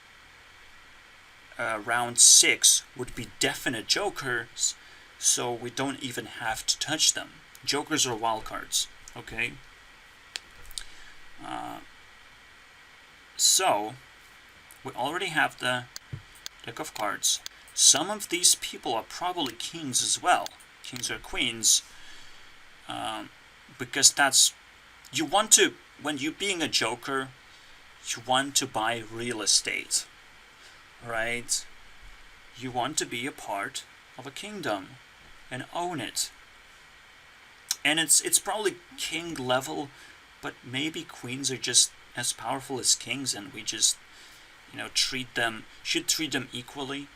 Round 6 would be definite jokers, so we don't even have to touch them. Jokers are wildcards, okay? So, we already have the deck of cards. Some of these people are probably kings as well. Kings or queens. Because that's... You want to... When you're being a joker, you want to buy real estate. Right? You want to be a part of a kingdom and own it. And it's probably king level, but maybe queens are just as powerful as kings, and we just, you know, should treat them equally.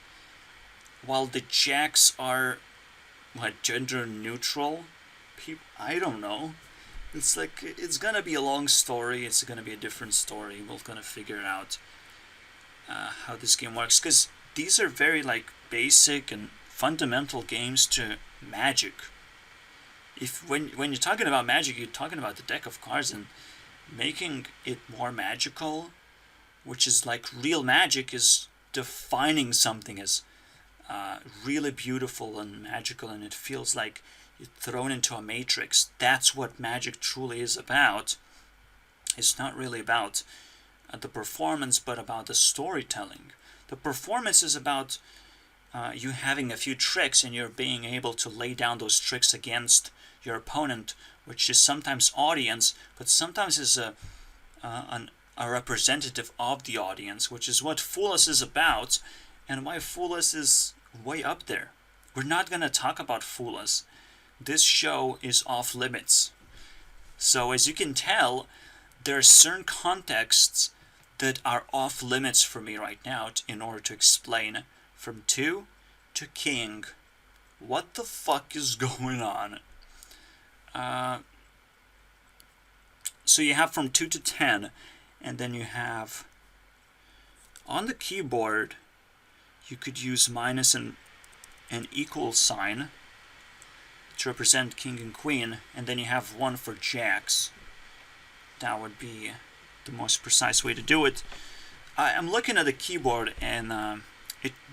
While the jacks are, what, gender neutral? I don't know. It's like, it's gonna be a long story. It's gonna be a different story. We're gonna figure out how this game works, because these are very like basic and fundamental games to Magic. When you're talking about Magic, you're talking about the deck of cards and making it more magical, which is like real magic is defining something as really beautiful and magical, and it feels like you're thrown into a matrix. That's what Magic truly is about. It's not really about the performance, but about the storytelling. The performance is about you having a few tricks and you're being able to lay down those tricks against your opponent, which is sometimes audience, but sometimes is a representative of the audience, which is what Fool Us is about, and why Fool Us is way up there. We're not going to talk about Fool Us. This show is off limits. So as you can tell, there are certain contexts that are off limits for me right now in order to explain from 2 to king. What the fuck is going on? So you have from 2 to 10, and then you have on the keyboard you could use minus and an equal sign to represent king and queen, and then you have 1 for jacks. That would be the most precise way to do it. I'm looking at the keyboard, and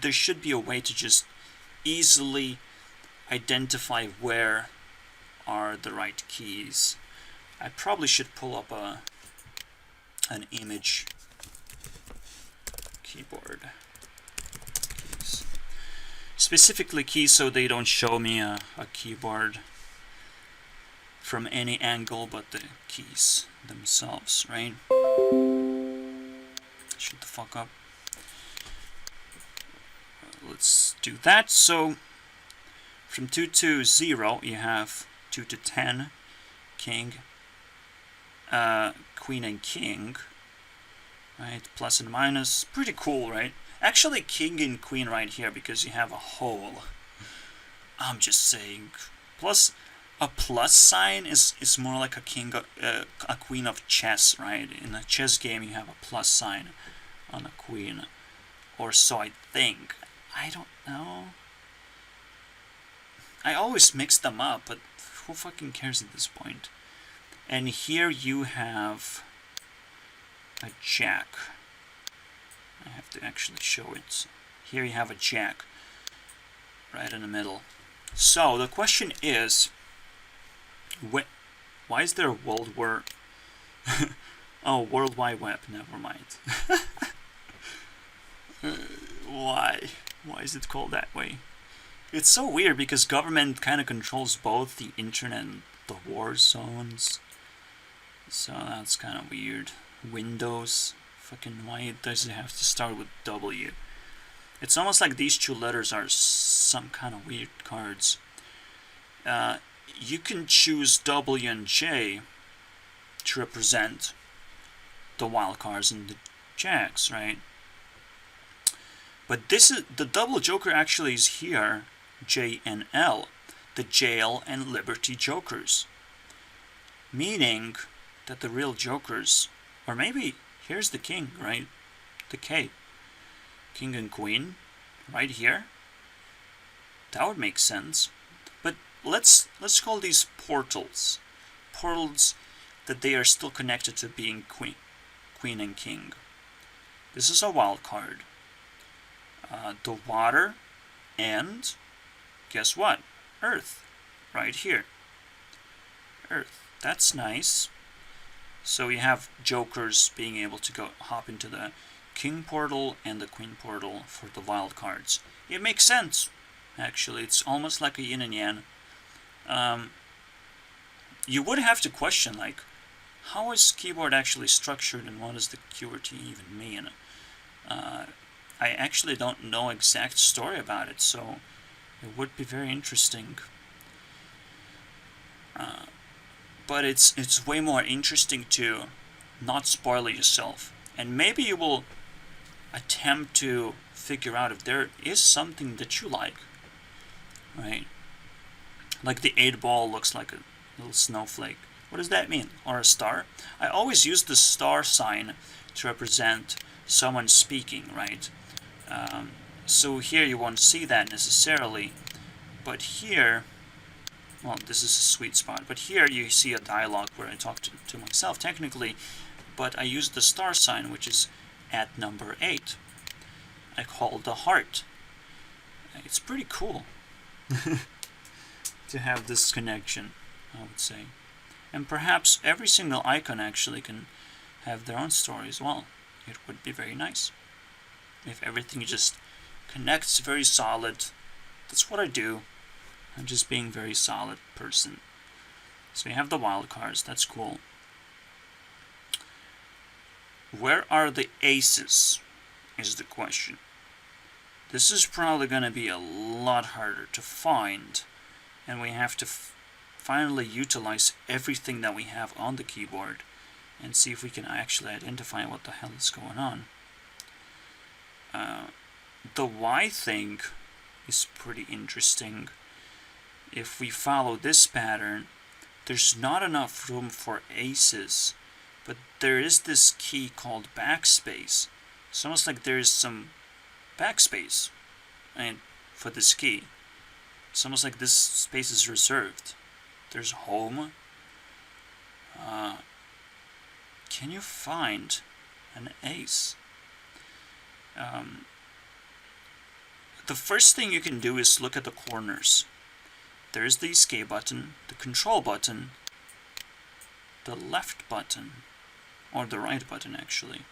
there should be a way to just easily identify where are the right keys. I probably should pull up an image keyboard keys. Specifically keys so they don't show me a keyboard from any angle but the keys themselves, right? Shut the fuck up. Let's do that. So from 2 to 0 you have 2 to 10 king, queen and king, right? Plus and minus, pretty cool, right? Actually king and queen right here because you have a hole. I'm just saying. Plus a plus sign is more like a queen of chess, right? In a chess game you have a plus sign on a queen, or so I think. I don't know. I always mix them up, but who fucking cares at this point? And here you have a jack. I have to actually show it. Here you have a jack right in the middle. So the question is, why is there a World War? Oh, World Wide Web. Never mind. Why? Why is it called that way? It's so weird because government kind of controls both the internet and the war zones. So that's kind of weird. Windows. Fucking why does it have to start with W? It's almost like these 2 letters are some kind of weird cards. You can choose W and J to represent the wild cards and the jacks, right? But this is the double joker actually is here, J and L, the jail and liberty jokers. Meaning that the real jokers, or maybe here's the king, right? The K. King and queen, right here. That would make sense. But let's call these portals. Portals that they are still connected to being queen and king. This is a wild card. The water and guess what? Earth. Right here. Earth. That's nice. So you have jokers being able to hop into the king portal and the queen portal for the wild cards. It makes sense, actually. It's almost like a yin and yang. You would have to question, like, how is keyboard actually structured and what does the QWERTY even mean? I actually don't know exact story about it, so it would be very interesting. But it's way more interesting to not spoil it yourself. And maybe you will attempt to figure out if there is something that you like, right? Like the 8-ball looks like a little snowflake. What does that mean? Or a star? I always use the star sign to represent someone speaking, right? So here you won't see that necessarily, but here, well, this is a sweet spot, but here you see a dialogue where I talk to myself technically, but I use the star sign, which is at number 8. I call the heart. It's pretty cool to have this connection, I would say. And perhaps every single icon actually can have their own story as well. It would be very nice if everything just connects very solid. That's what I do. I'm just being a very solid person. So you have the wild cards. That's cool. Where are the aces is the question. This is probably going to be a lot harder to find, and we have to finally utilize everything that we have on the keyboard and see if we can actually identify what the hell is going on. The Y thing is pretty interesting. If we follow this pattern, there's not enough room for aces, but there is this key called backspace. It's almost like there is some backspace for this key. It's almost like this space is reserved. There's home. Can you find an ace? The first thing you can do is look at the corners. There's the escape button, the control button, the left button, or the right button actually.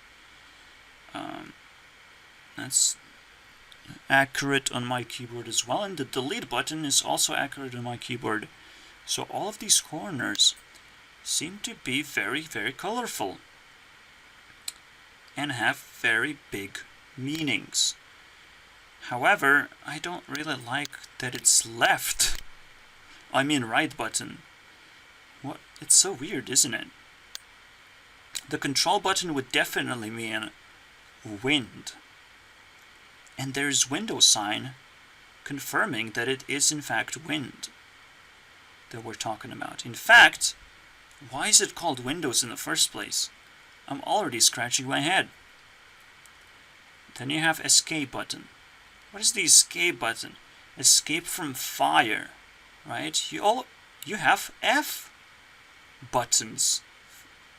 That's accurate on my keyboard as well, and the delete button is also accurate on my keyboard. So all of these corners seem to be very, very colorful and have very big meanings. However, I don't really like that it's left. I mean right button. What? It's so weird, isn't it? The control button would definitely mean wind. And there's window sign confirming that it is in fact wind that we're talking about. In fact, why is it called Windows in the first place? I'm already scratching my head. Then you have escape button. What is the escape button? Escape from fire, right? You have F buttons,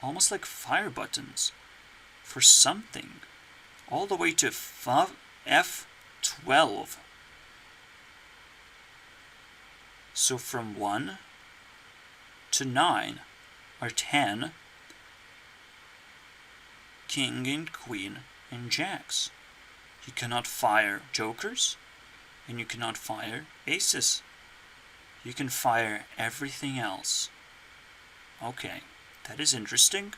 almost like fire buttons, for something, all the way to F12. So from 1 to 9 are 10 king and queen and jacks. You cannot fire jokers, and you cannot fire aces. You can fire everything else. Okay, that is interesting.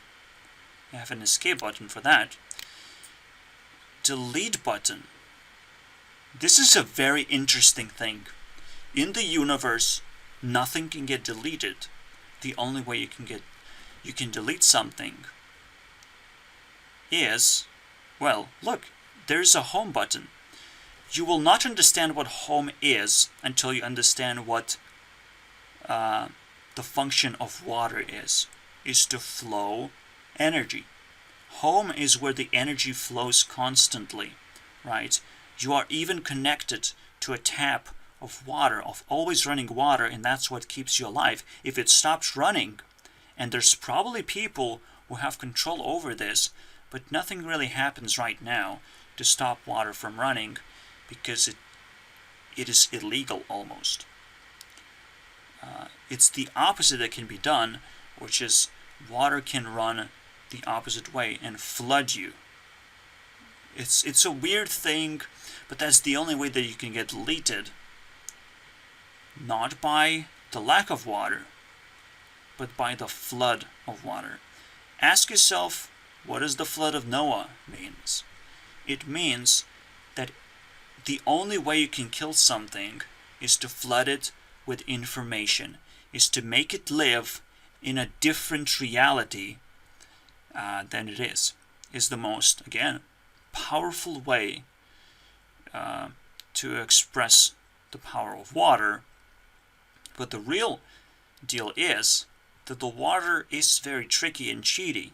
You have an escape button for that. Delete button. This is a very interesting thing. In the universe, nothing can get deleted. The only way you can delete something is, well, look, there's a home button. You will not understand what home is until you understand what the function of water is to flow energy. Home is where the energy flows constantly, right? You are even connected to a tap of water, of always running water, and that's what keeps you alive. If it stops running, and there's probably people who have control over this, but nothing really happens right now to stop water from running because it is illegal almost. It's the opposite that can be done, which is water can run the opposite way and flood you. It's a weird thing, but that's the only way that you can get deleted. Not by the lack of water, but by the flood of water. Ask yourself, what does the flood of Noah means? It means that the only way you can kill something is to flood it with information, is to make it live in a different reality than it is the most, again, powerful way to express the power of water. But the real deal is that the water is very tricky and cheaty,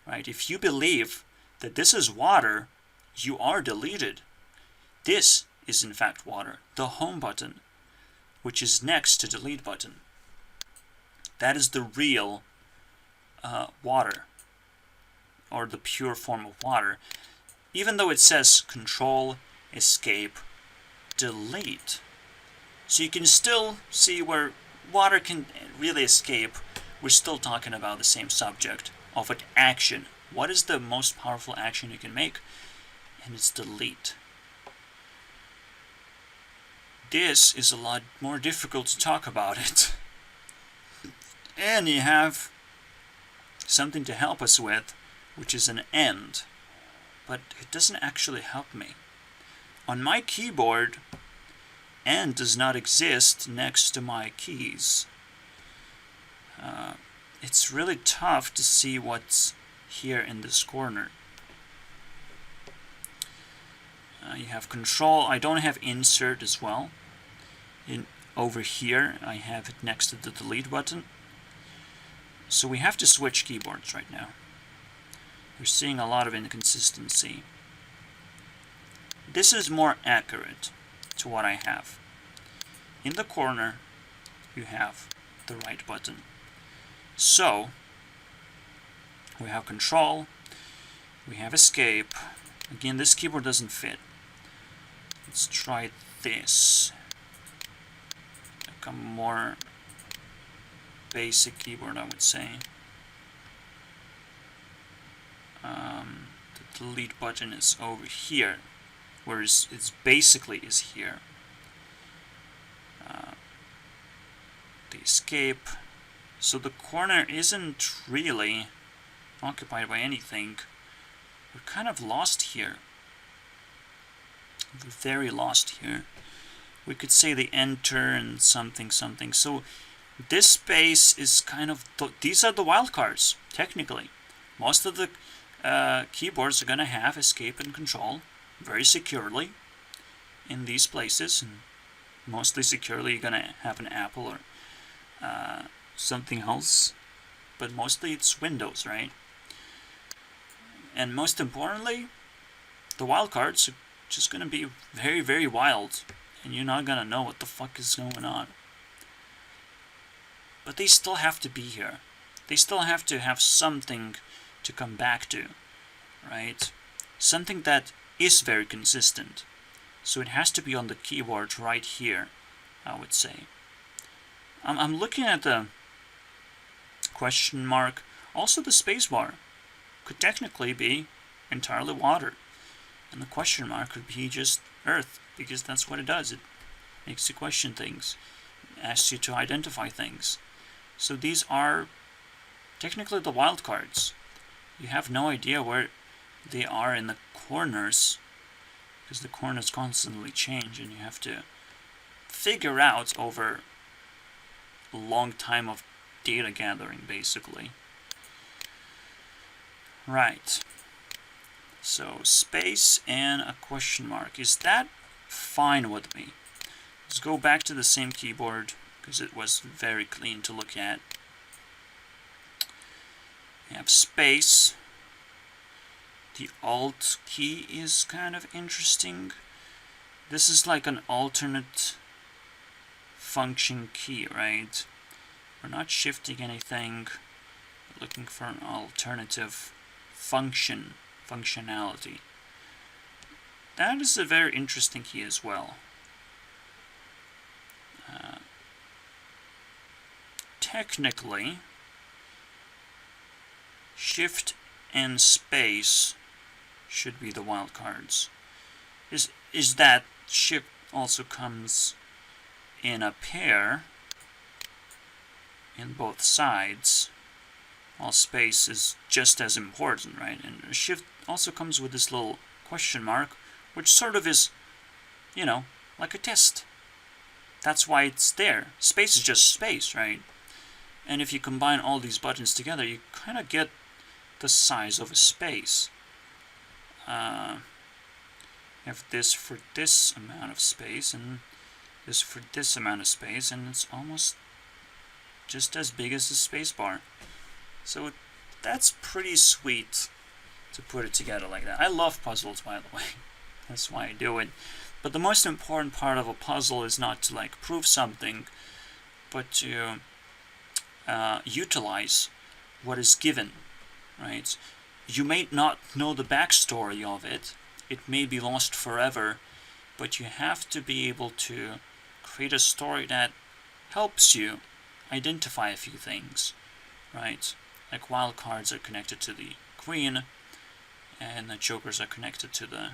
right? If you believe that this is water, you are deleted. This is in fact water, the home button, which is next to delete button. That is the real water, or the pure form of water. Even though it says control, escape, delete. So you can still see where water can really escape. We're still talking about the same subject of an action. What is the most powerful action you can make? And it's delete. This is a lot more difficult to talk about it. And you have something to help us with, which is an end. But it doesn't actually help me. On my keyboard, end does not exist next to my keys. It's really tough to see what's here in this corner. You have control. I don't have insert as well. Over here, I have it next to the delete button. So we have to switch keyboards right now. We're seeing a lot of inconsistency. This is more accurate to what I have. In the corner, you have the right button. So, we have control, we have escape. Again, this keyboard doesn't fit. Let's try this. Like a more basic keyboard, I would say. The delete button is over here, whereas it's basically is here. The escape. So the corner isn't really occupied by anything. We're kind of lost here. We're very lost here. We could say the enter and something something. So this space is kind of these are the wildcards technically. Most of the keyboards are gonna have escape and control very securely in these places, and mostly securely you're gonna have an Apple or something else, but mostly it's Windows, right? And most importantly, the wildcards are just gonna be very, very wild, and you're not gonna know what the fuck is going on. But they still have to be here. They still have to have something to come back to, right? Something that is very consistent. So it has to be on the keyboard right here, I would say. I'm looking at the question mark. Also the spacebar could technically be entirely water. And the question mark could be just Earth, because that's what it does. It makes you question things, asks you to identify things. So these are technically the wildcards. You have no idea where they are in the corners, because the corners constantly change, and you have to figure out over a long time of data gathering, basically. Right. So space and a question mark. Is that fine with me? Let's go back to the same keyboard, because it was very clean to look at. We have space. The Alt key is kind of interesting. This is like an alternate function key, right? We're not shifting anything. We're looking for an alternative functionality. That is a very interesting key as well. Technically, shift and space should be the wildcards. Is that shift also comes in a pair in both sides, while space is just as important, right? And shift also comes with this little question mark, which sort of is, you know, like a test. That's why it's there. Space is just space, right? And if you combine all these buttons together, you kind of get the size of a space. Have this for this amount of space, and this for this amount of space, and it's almost just as big as the space bar. So that's pretty sweet to put it together like that. I love puzzles, by the way. That's why I do it. But the most important part of a puzzle is not to like prove something, but to utilize what is given, right? You may not know the backstory of it. It may be lost forever, but you have to be able to create a story that helps you identify a few things, right? Like wild cards are connected to the queen, and the jokers are connected to the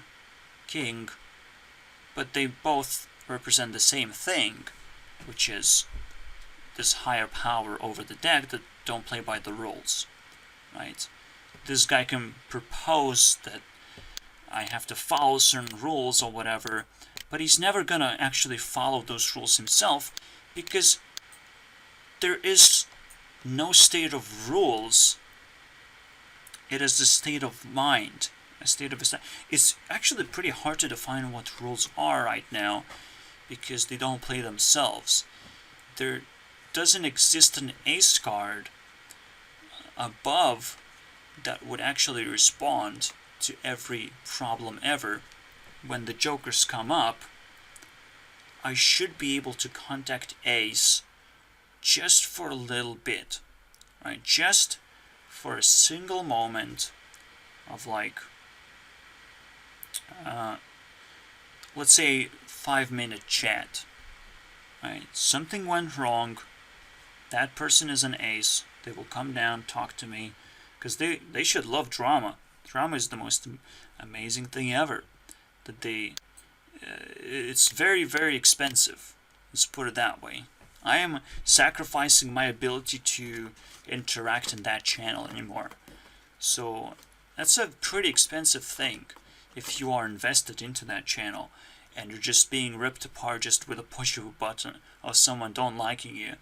king, but they both represent the same thing, which is this higher power over the deck that don't play by the rules, right? This guy can propose that I have to follow certain rules or whatever, but he's never gonna actually follow those rules himself, because there is no state of rules. It is the state of mind, a state of a. It's actually pretty hard to define what rules are right now, because they don't play themselves. There doesn't exist an ace card above that would actually respond to every problem ever. When the jokers come up, I should be able to contact ace just for a little bit, right? Just for a single moment of like, let's say 5-minute chat, right? Something went wrong. That person is an ace. They will come down, talk to me, because they should love drama. Drama is the most amazing thing ever. That it's very, very expensive. Let's put it that way. I am sacrificing my ability to interact in that channel anymore. So that's a pretty expensive thing if you are invested into that channel and you're just being ripped apart just with a push of a button of someone don't liking you.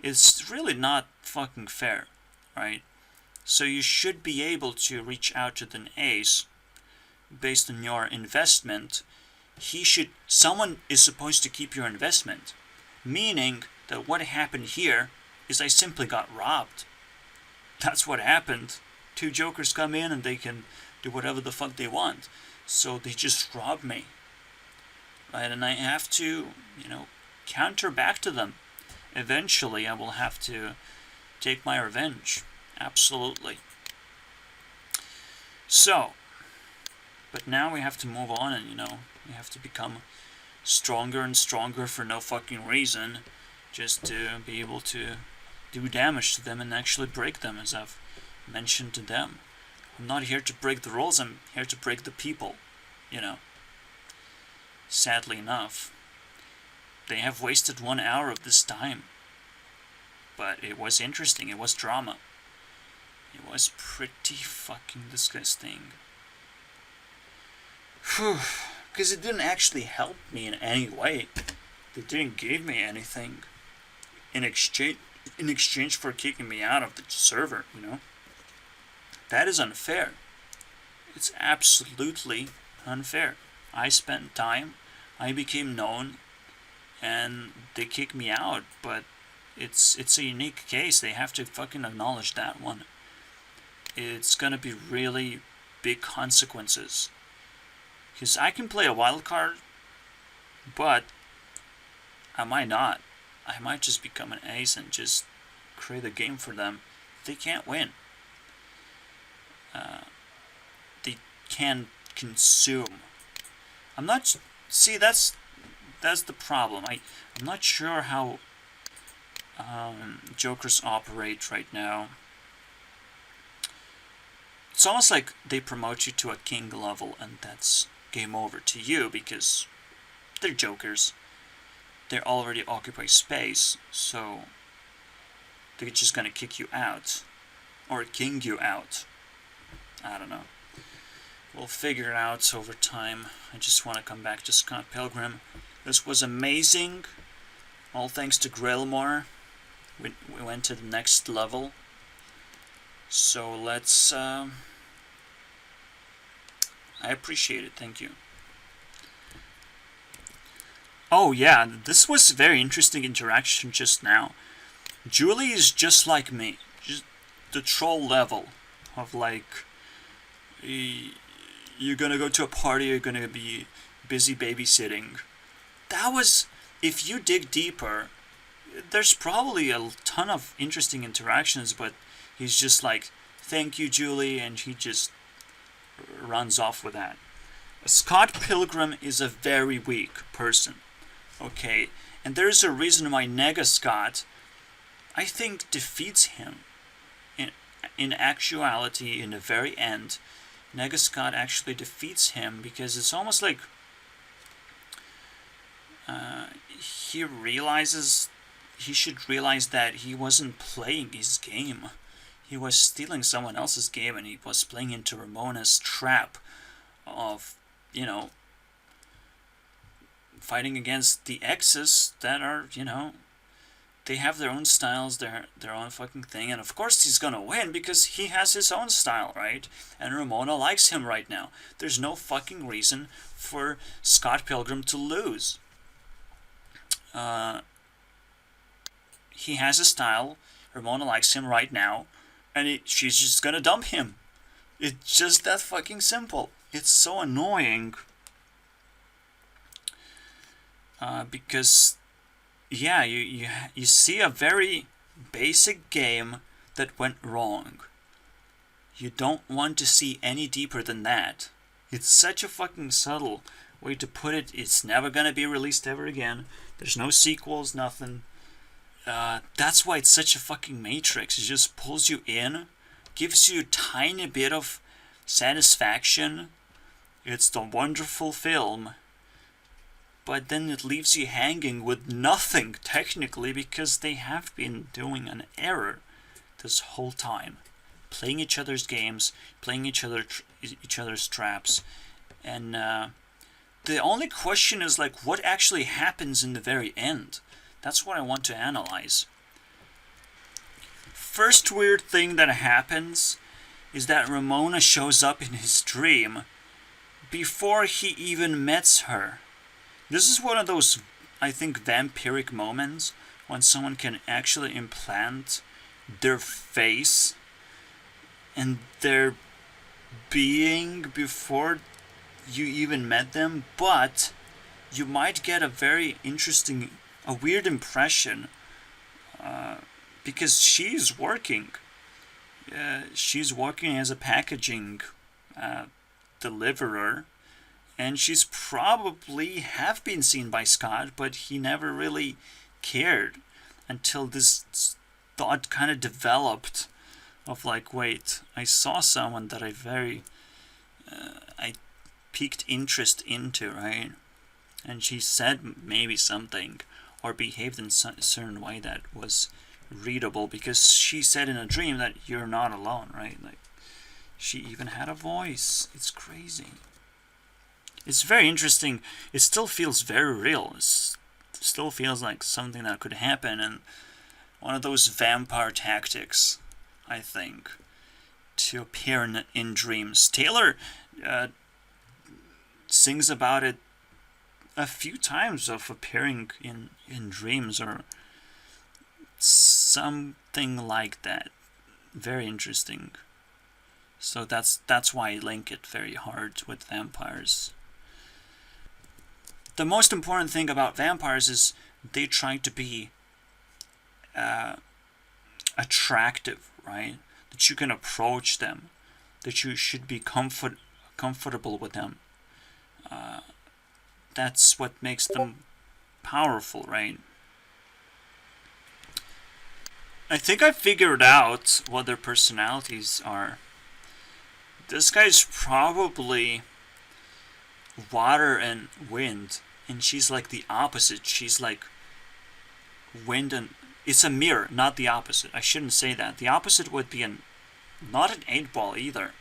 It's really not fucking fair, right? So you should be able to reach out to the ace based on your investment. Someone is supposed to keep your investment, meaning that what happened here is I simply got robbed. That's what happened. 2 jokers come in and they can do whatever the fuck they want. So they just robbed me, right? And I have to, counter back to them. Eventually I will have to take my revenge. Absolutely. So, but now we have to move on, and we have to become stronger and stronger for no fucking reason, just to be able to do damage to them and actually break them, as I've mentioned to them. I'm not here to break the rules, I'm here to break the people, Sadly enough, they have wasted 1 hour of this time. But it was interesting, it was drama. It was pretty fucking disgusting. Because it didn't actually help me in any way. They didn't give me anything in exchange for kicking me out of the server, That is unfair. It's absolutely unfair. I spent time, I became known, and they kicked me out, but it's a unique case. They have to fucking acknowledge that one. It's gonna be really big consequences. Because I can play a wild card, but I might not. I might just become an ace and just create a game for them. They can't win. can consume. I'm not... See, that's the problem. I'm not sure how Jokers operate right now. It's almost like they promote you to a king level, and that's game over to you, because they're Jokers. They already occupy space, so they're just gonna kick you out. Or king you out. I don't know. We'll figure it out over time. I just want to come back to Scott Pilgrim. This was amazing. All thanks to Grillmore. We went to the next level. So let's... I appreciate it. Thank you. Oh yeah, this was a very interesting interaction just now. Julie is just like me. Just the troll level of like... You're gonna go to a party, you're gonna be busy babysitting. That was... If you dig deeper, there's probably a ton of interesting interactions, but he's just like, thank you, Julie, and he just runs off with that. Scott Pilgrim is a very weak person. Okay, and there's a reason why Nega Scott, I think, defeats him. In actuality, in the very end, Nega Scott actually defeats him, because it's almost like he realizes he should realize that he wasn't playing his game. He was stealing someone else's game, and he was playing into Ramona's trap of, you know, fighting against the exes that are, you know, they have their own styles, their own fucking thing, and of course he's gonna win because he has his own style, right? And Ramona likes him right now. There's no fucking reason for Scott Pilgrim to lose. He has a style, Ramona likes him right now, and she's just gonna dump him. It's just that fucking simple. It's so annoying. Because... yeah, you see a very basic game that went wrong. You don't want to see any deeper than that. It's such a fucking subtle way to put it. It's never gonna be released ever again. There's no sequels, nothing. That's why it's such a fucking matrix. It just pulls you in, gives you a tiny bit of satisfaction. It's the wonderful film. But then it leaves you hanging with nothing, technically, because they have been doing an error this whole time. Playing each other's games, playing each other's traps. And the only question is, like, what actually happens in the very end? That's what I want to analyze. First weird thing that happens is that Ramona shows up in his dream before he even meets her. This is one of those, I think, vampiric moments when someone can actually implant their face and their being before you even met them, but you might get a very interesting, a weird impression, because she's working. She's working as a packaging deliverer. And she's probably have been seen by Scott, but he never really cared until this thought kind of developed of like, wait, I saw someone that I piqued interest into, right? And she said maybe something or behaved in a certain way that was readable, because she said in a dream that you're not alone, right? Like, she even had a voice. It's crazy. It's very interesting. It still feels very real. It still feels like something that could happen, and one of those vampire tactics, I think, to appear in dreams. Taylor sings about it a few times, of appearing in dreams or something like that. Very interesting. So that's why I link it very hard with vampires. The most important thing about vampires is they try to be attractive, right? That you can approach them, that you should be comfortable with them. That's what makes them powerful, right? I think I figured out what their personalities are. This guy's probably water and wind, and she's like the opposite. She's like wind and... It's a mirror, not the opposite. I shouldn't say that. The opposite would be not an 8-ball either.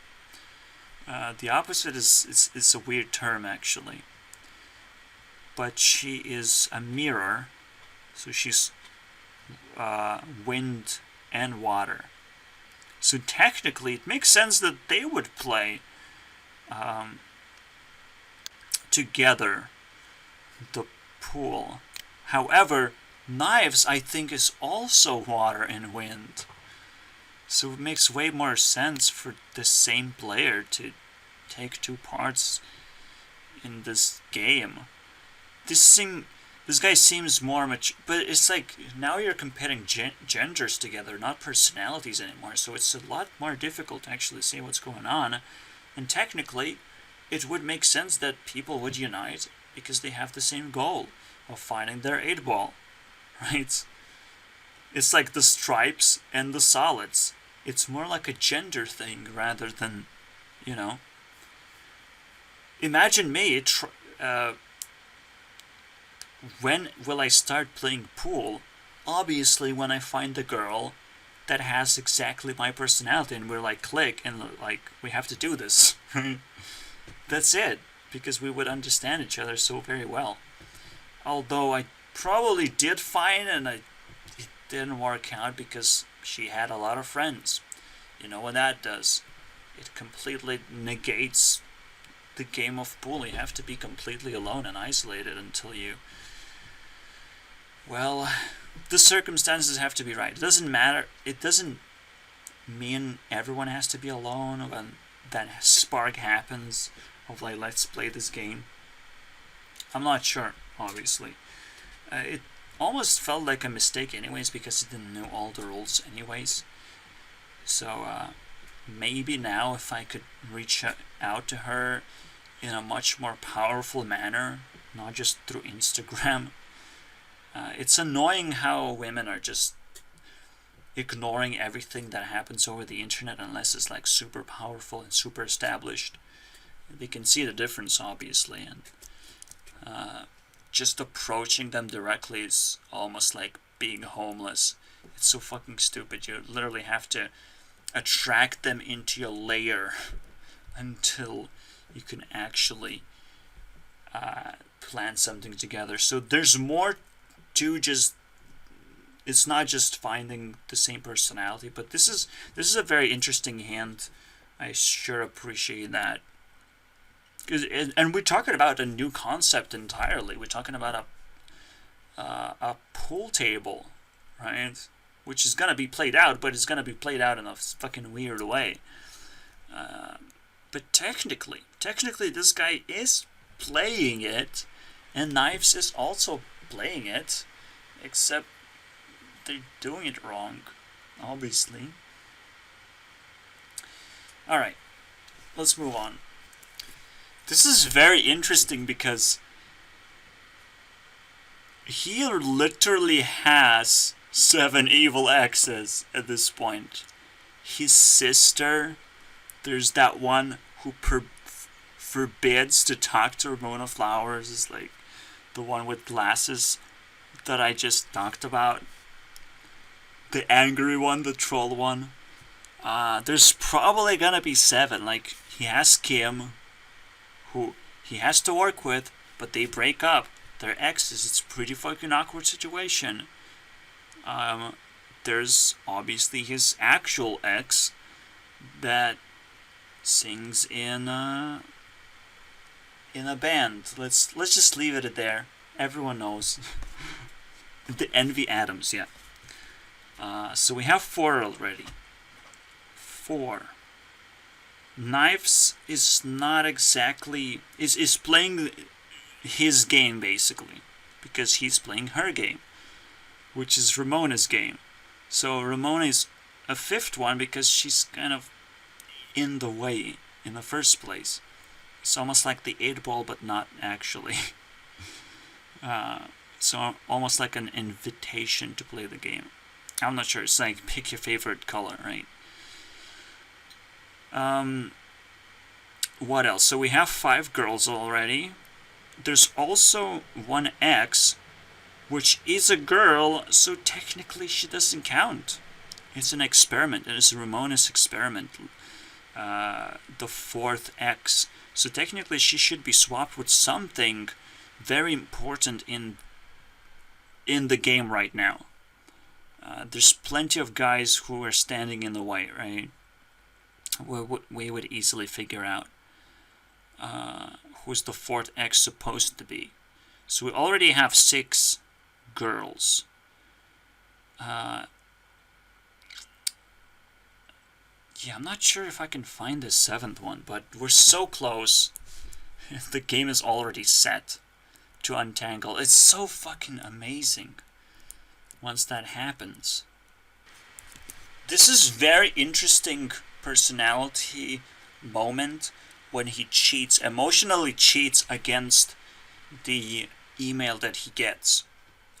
The opposite is a weird term, actually. But she is a mirror, so she's wind and water. So technically, it makes sense that they would play together the pool. However, Knives, I think, is also water and wind. So it makes way more sense for the same player to take two parts in this game. This guy seems more mature, but it's like now you're comparing genders together, not personalities anymore. So it's a lot more difficult to actually see what's going on. And technically, it would make sense that people would unite because they have the same goal of finding their 8-ball, right? It's like the stripes and the solids. It's more like a gender thing rather than, Imagine me. When will I start playing pool? Obviously, when I find the girl that has exactly my personality, and we're like click, and like we have to do this. That's it, because we would understand each other so very well. Although I probably did find, and it didn't work out because she had a lot of friends. You know what that does? It completely negates the game of pool. You have to be completely alone and isolated until you... Well, the circumstances have to be right. It doesn't matter. It doesn't mean everyone has to be alone when that spark happens of like, let's play this game. I'm not sure, obviously. It almost felt like a mistake anyways because it didn't know all the rules anyways. So maybe now if I could reach out to her in a much more powerful manner, not just through Instagram. It's annoying how women are just ignoring everything that happens over the internet unless it's like super powerful and super established. They can see the difference, obviously, and just approaching them directly is almost like being homeless. It's so fucking stupid. You literally have to attract them into your lair until you can actually plan something together. So there's more to just... It's not just finding the same personality, but this is a very interesting hint. I sure appreciate that. And we're talking about a new concept entirely. We're talking about a pool table, right? Which is gonna be played out, but it's gonna be played out in a fucking weird way. But technically, this guy is playing it, and Knives is also playing it, except they're doing it wrong, obviously. Alright, let's move on. This is very interesting because he literally has 7 evil exes at this point. His sister, there's that one who forbids to talk to Ramona Flowers, is like the one with glasses that I just talked about. The angry one, the troll one. There's probably gonna be 7. Like, he has Kim, who he has to work with, but they break up. They're exes. It's a pretty fucking awkward situation. There's obviously his actual ex that sings in a band. Let's just leave it at there. Everyone knows. The Envy Adams, yeah. So we have 4 already. 4. Knives is not exactly... is playing his game, basically. Because he's playing her game. Which is Ramona's game. So Ramona is a 5th one because she's kind of in the way in the first place. It's almost like the 8-ball, but not actually. So almost like an invitation to play the game. I'm not sure. It's like pick your favorite color, right? What else? So we have 5 girls already. There's also one X, which is a girl, so technically she doesn't count. It's an experiment. It is a Ramona's experiment. The 4th X. So technically she should be swapped with something very important in the game right now. There's plenty of guys who are standing in the way, right? We would easily figure out who's the 4th X supposed to be. So we already have 6 girls. Yeah, I'm not sure if I can find the 7th one, but we're so close. The game is already set to untangle. It's so fucking amazing once that happens. This is very interesting personality moment when he cheats, emotionally cheats against the email that he gets.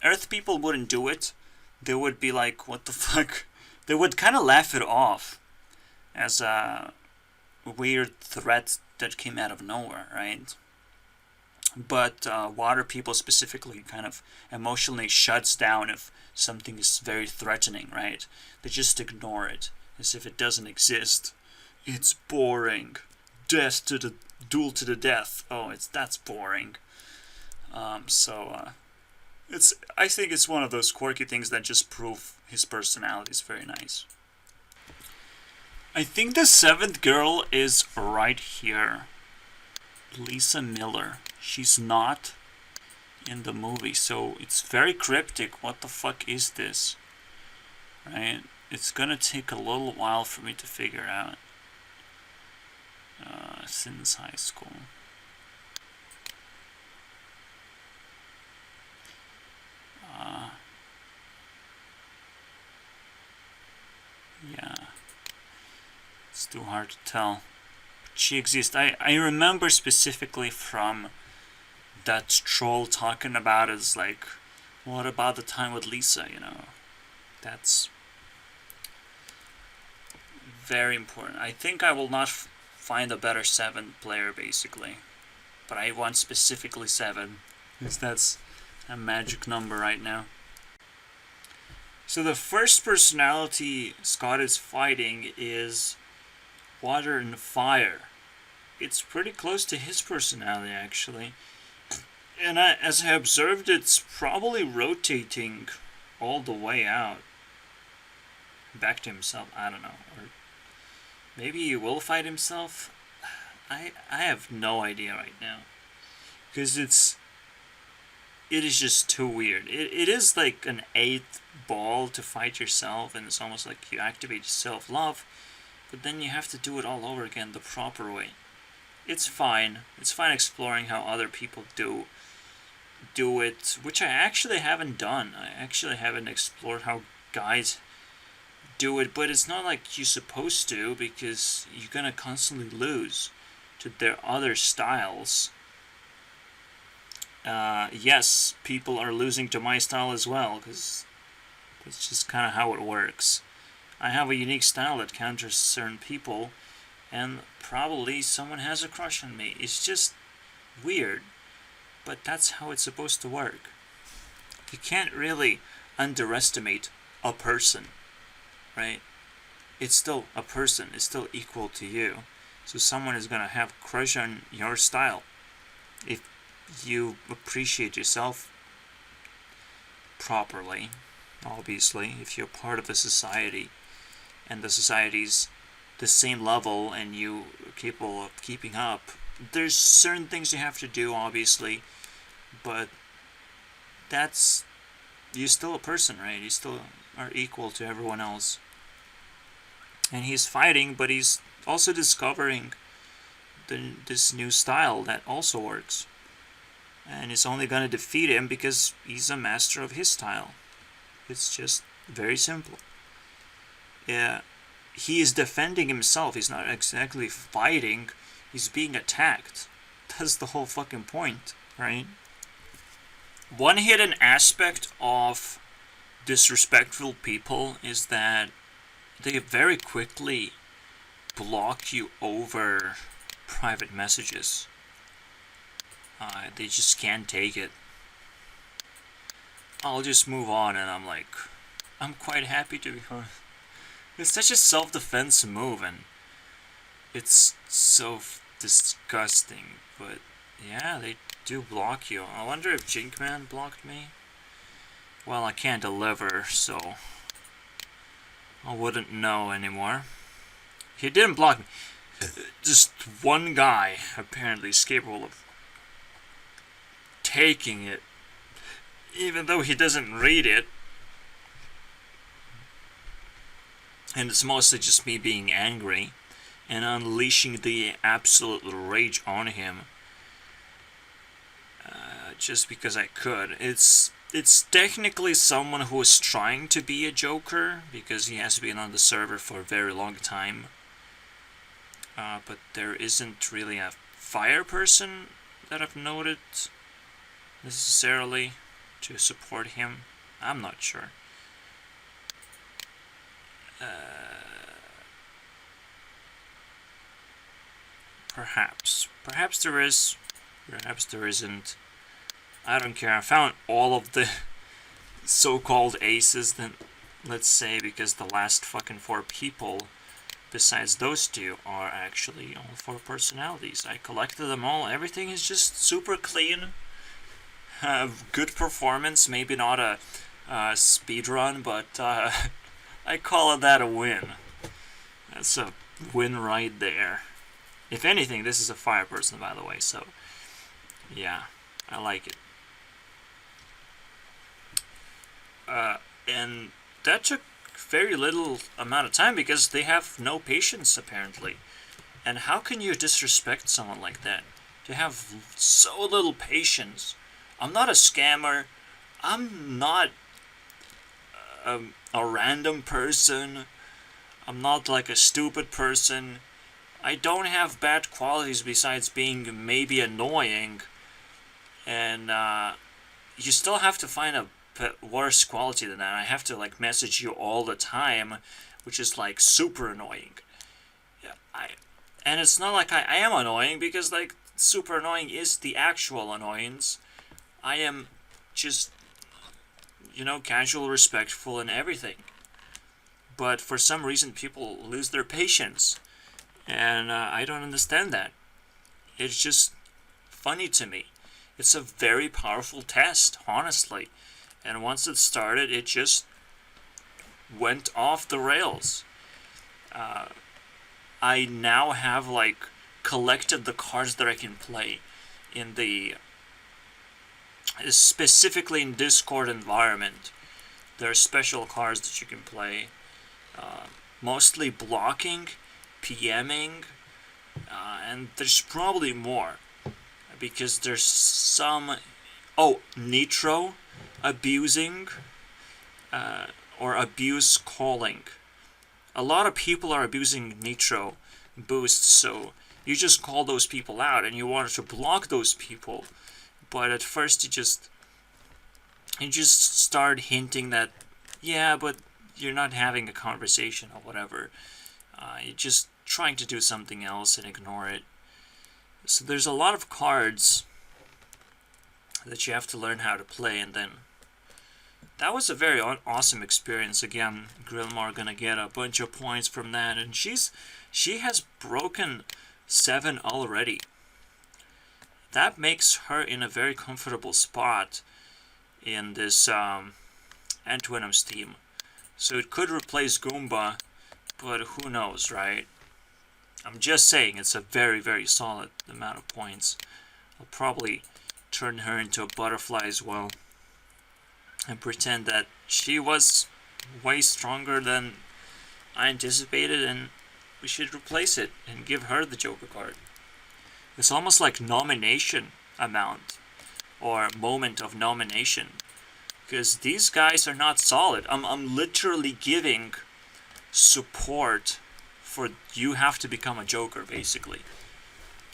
Earth people wouldn't do it. They would be like, what the fuck? They would kind of laugh it off as a weird threat that came out of nowhere, right? But water people specifically kind of emotionally shuts down if something is very threatening, right? They just ignore it as if it doesn't exist. It's boring. Death to the duel to the death. Oh, that's boring. I think it's one of those quirky things that just prove his personality is very nice. I think the 7th girl is right here. Lisa Miller. She's not in the movie, so it's very cryptic. What the fuck is this? Right? It's gonna take a little while for me to figure out. Since high school. Yeah. It's too hard to tell. She exists. I remember specifically from that troll talking about is like, what about the time with Lisa, you know? That's very important. I think I will not find a better 7 player, basically. But I want specifically 7, because that's a magic number right now. So the first personality Scott is fighting is Water and Fire. It's pretty close to his personality, actually. And as I observed, it's probably rotating all the way out. Back to himself, I don't know. Or maybe he will fight himself? I have no idea right now. Because it is just too weird. It is like an 8th ball to fight yourself, and it's almost like you activate self-love, but then you have to do it all over again the proper way. It's fine. It's fine exploring how other people do it, which I actually haven't done. I actually haven't explored how guys do it, but it's not like you're supposed to, because you're gonna constantly lose to their other styles. Yes, people are losing to my style as well, because it's just kind of how it works. I have a unique style that counters certain people, and probably someone has a crush on me. It's just weird, but that's how it's supposed to work. You can't really underestimate a person, right? It's still a person. It's still equal to you. So someone is going to have a crush on your style. If you appreciate yourself properly, obviously, if you're part of the society and the society's the same level and you are capable of keeping up, there's certain things you have to do, obviously, but you're still a person, right? You still are equal to everyone else. And he's fighting, but he's also discovering this new style that also works. And it's only going to defeat him because he's a master of his style. It's just very simple. Yeah, he is defending himself. He's not exactly fighting. He's being attacked. That's the whole fucking point, right? One hidden aspect of disrespectful people is that they very quickly block you over private messages. They just can't take it. I'll just move on, and I'm like, I'm quite happy to be honest. It's such a self-defense move, and it's so disgusting. But yeah, they do block you. I wonder if Jinkman blocked me. Well, I can't deliver, so I wouldn't know anymore. He didn't block me. Just one guy apparently is capable of taking it, even though he doesn't read it. And it's mostly just me being angry and unleashing the absolute rage on him. Just because I could. It's technically someone who is trying to be a Joker, because he has been on the server for a very long time. But there isn't really a fire person that I've noted necessarily to support him. I'm not sure. Perhaps there is, perhaps there isn't. I don't care. I found all of the so-called aces, then, let's say, because the last fucking 4 people besides those 2 are actually all 4 personalities. I collected them all. Everything is just super clean. Good performance. Maybe not a speed run, but I call that a win. That's a win right there. If anything, this is a fire person, by the way, so yeah, I like it. And that took very little amount of time because they have no patience, apparently. And how can you disrespect someone like that? To have so little patience. I'm not a scammer. I'm not a random person. I'm not like a stupid person. I don't have bad qualities besides being maybe annoying. And you still have to find a worse quality than that. I have to like message you all the time, which is like super annoying. Yeah, and it's not like I am annoying, because like super annoying is the actual annoyance. I am just, casual, respectful, and everything. But for some reason, people lose their patience, and I don't understand that. It's just funny to me. It's a very powerful test, honestly. And once it started, it just went off the rails. I now have like collected the cards that I can play in the specifically in Discord environment. There are special cards that you can play, mostly blocking, PMing, and there's probably more, because there's some nitro abusing, or abuse calling. A lot of people are abusing nitro boosts, so you just call those people out and you wanted to block those people, but at first you just start hinting that, yeah, but you're not having a conversation or whatever. You're just trying to do something else and ignore it. So there's a lot of cards that you have to learn how to play, and then that was a very awesome experience. Again, Grillmar gonna get a bunch of points from that, and she has broken 7 already. That makes her in a very comfortable spot in this Antwenum's team. So it could replace Goomba, but who knows, right? I'm just saying it's a very, very solid amount of points. I'll probably turn her into a butterfly as well, and pretend that she was way stronger than I anticipated, and we should replace it and give her the Joker card. It's almost like nomination amount, or moment of nomination, because these guys are not solid. I'm literally giving support for you have to become a Joker, basically.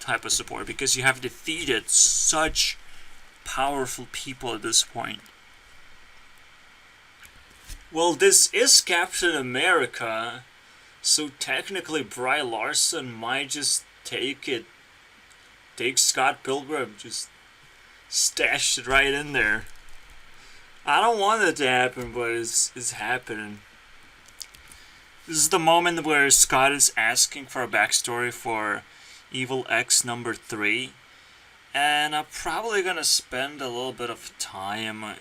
type of support because you have defeated such powerful people at this point. Well, this is Captain America, so technically Brie Larson might just take Scott Pilgrim, just stash it right in there. I don't want it to happen, but it's happening. This is the moment where Scott is asking for a backstory for Evil X number 3. And I'm probably gonna spend a little bit of time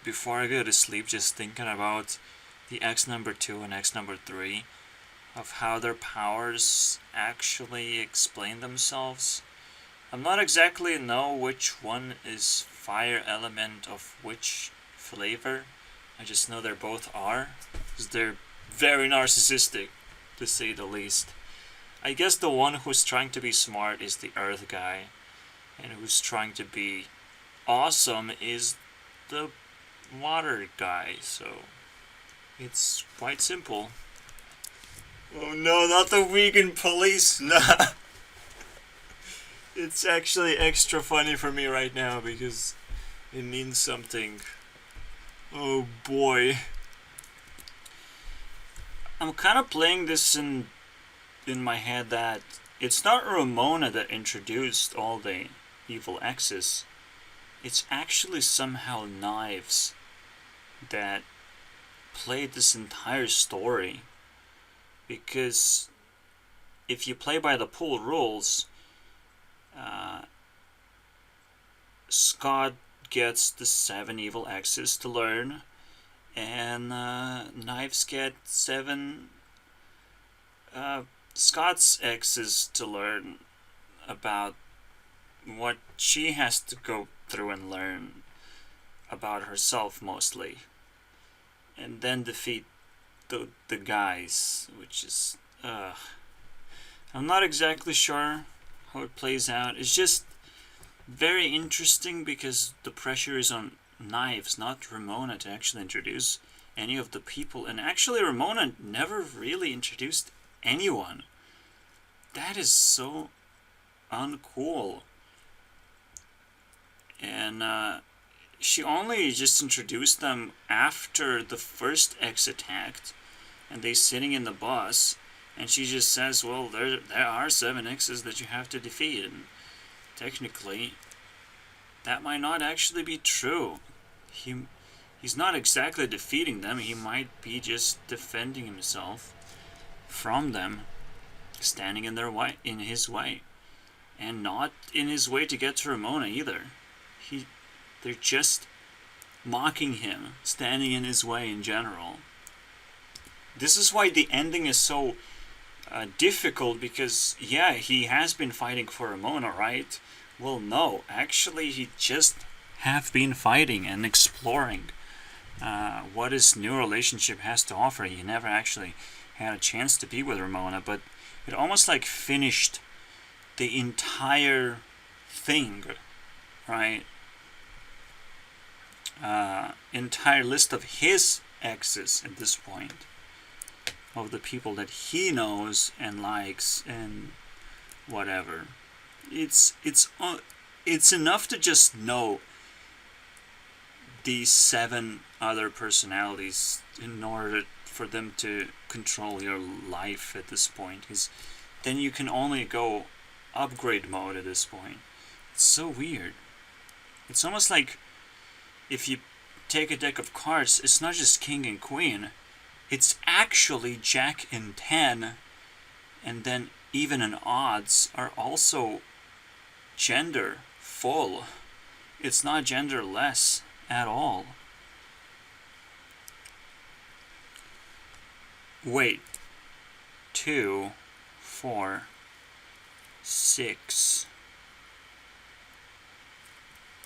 before I go to sleep just thinking about the X number 2 and X number 3, of how their powers actually explain themselves. I'm not exactly know which one is fire element of which flavor. I just know they're both are, because they're very narcissistic, to say the least. I guess the one who's trying to be smart is the Earth guy, and who's trying to be awesome is the water guy, so it's quite simple. Oh no, not the vegan police! Nah! It's actually extra funny for me right now because it means something. Oh boy. I'm kind of playing this in my head that it's not Ramona that introduced all the evil X's. It's actually somehow Knives that played this entire story. Because if you play by the pool rules, Scott gets the 7 evil X's to learn, and Knives get 7 Scott's X's to learn about what she has to go through and learn about herself mostly, and then defeat the guys, which is I'm not exactly sure how it plays out. It's just very interesting because the pressure is on Knives, not Ramona, to actually introduce any of the people. And actually Ramona never really introduced anyone. That is so uncool. And she only just introduced them after the first X attacked and they sitting in the bus, and she just says, well, there are 7 X's that you have to defeat, and technically that might not actually be true. He's not exactly defeating them, he might be just defending himself from them, standing in his way, and not in his way to get to Ramona either. They're just mocking him, standing in his way in general. This is why the ending is so difficult, because yeah, he has been fighting for Ramona, right? Well, no, actually he just have been fighting and exploring what his new relationship has to offer. He never actually had a chance to be with Ramona, but it almost like finished the entire thing, right? Entire list of his exes at this point, of the people that he knows and likes and whatever. It's enough to just know these 7 other personalities in order for them to control your life at this point. Because then you can only go upgrade mode at this point. It's so weird. It's almost like if you take a deck of cards, it's not just king and queen, it's actually jack and 10, and then even and odds are also gender full. It's not genderless at all. Wait. 2, 4, 6,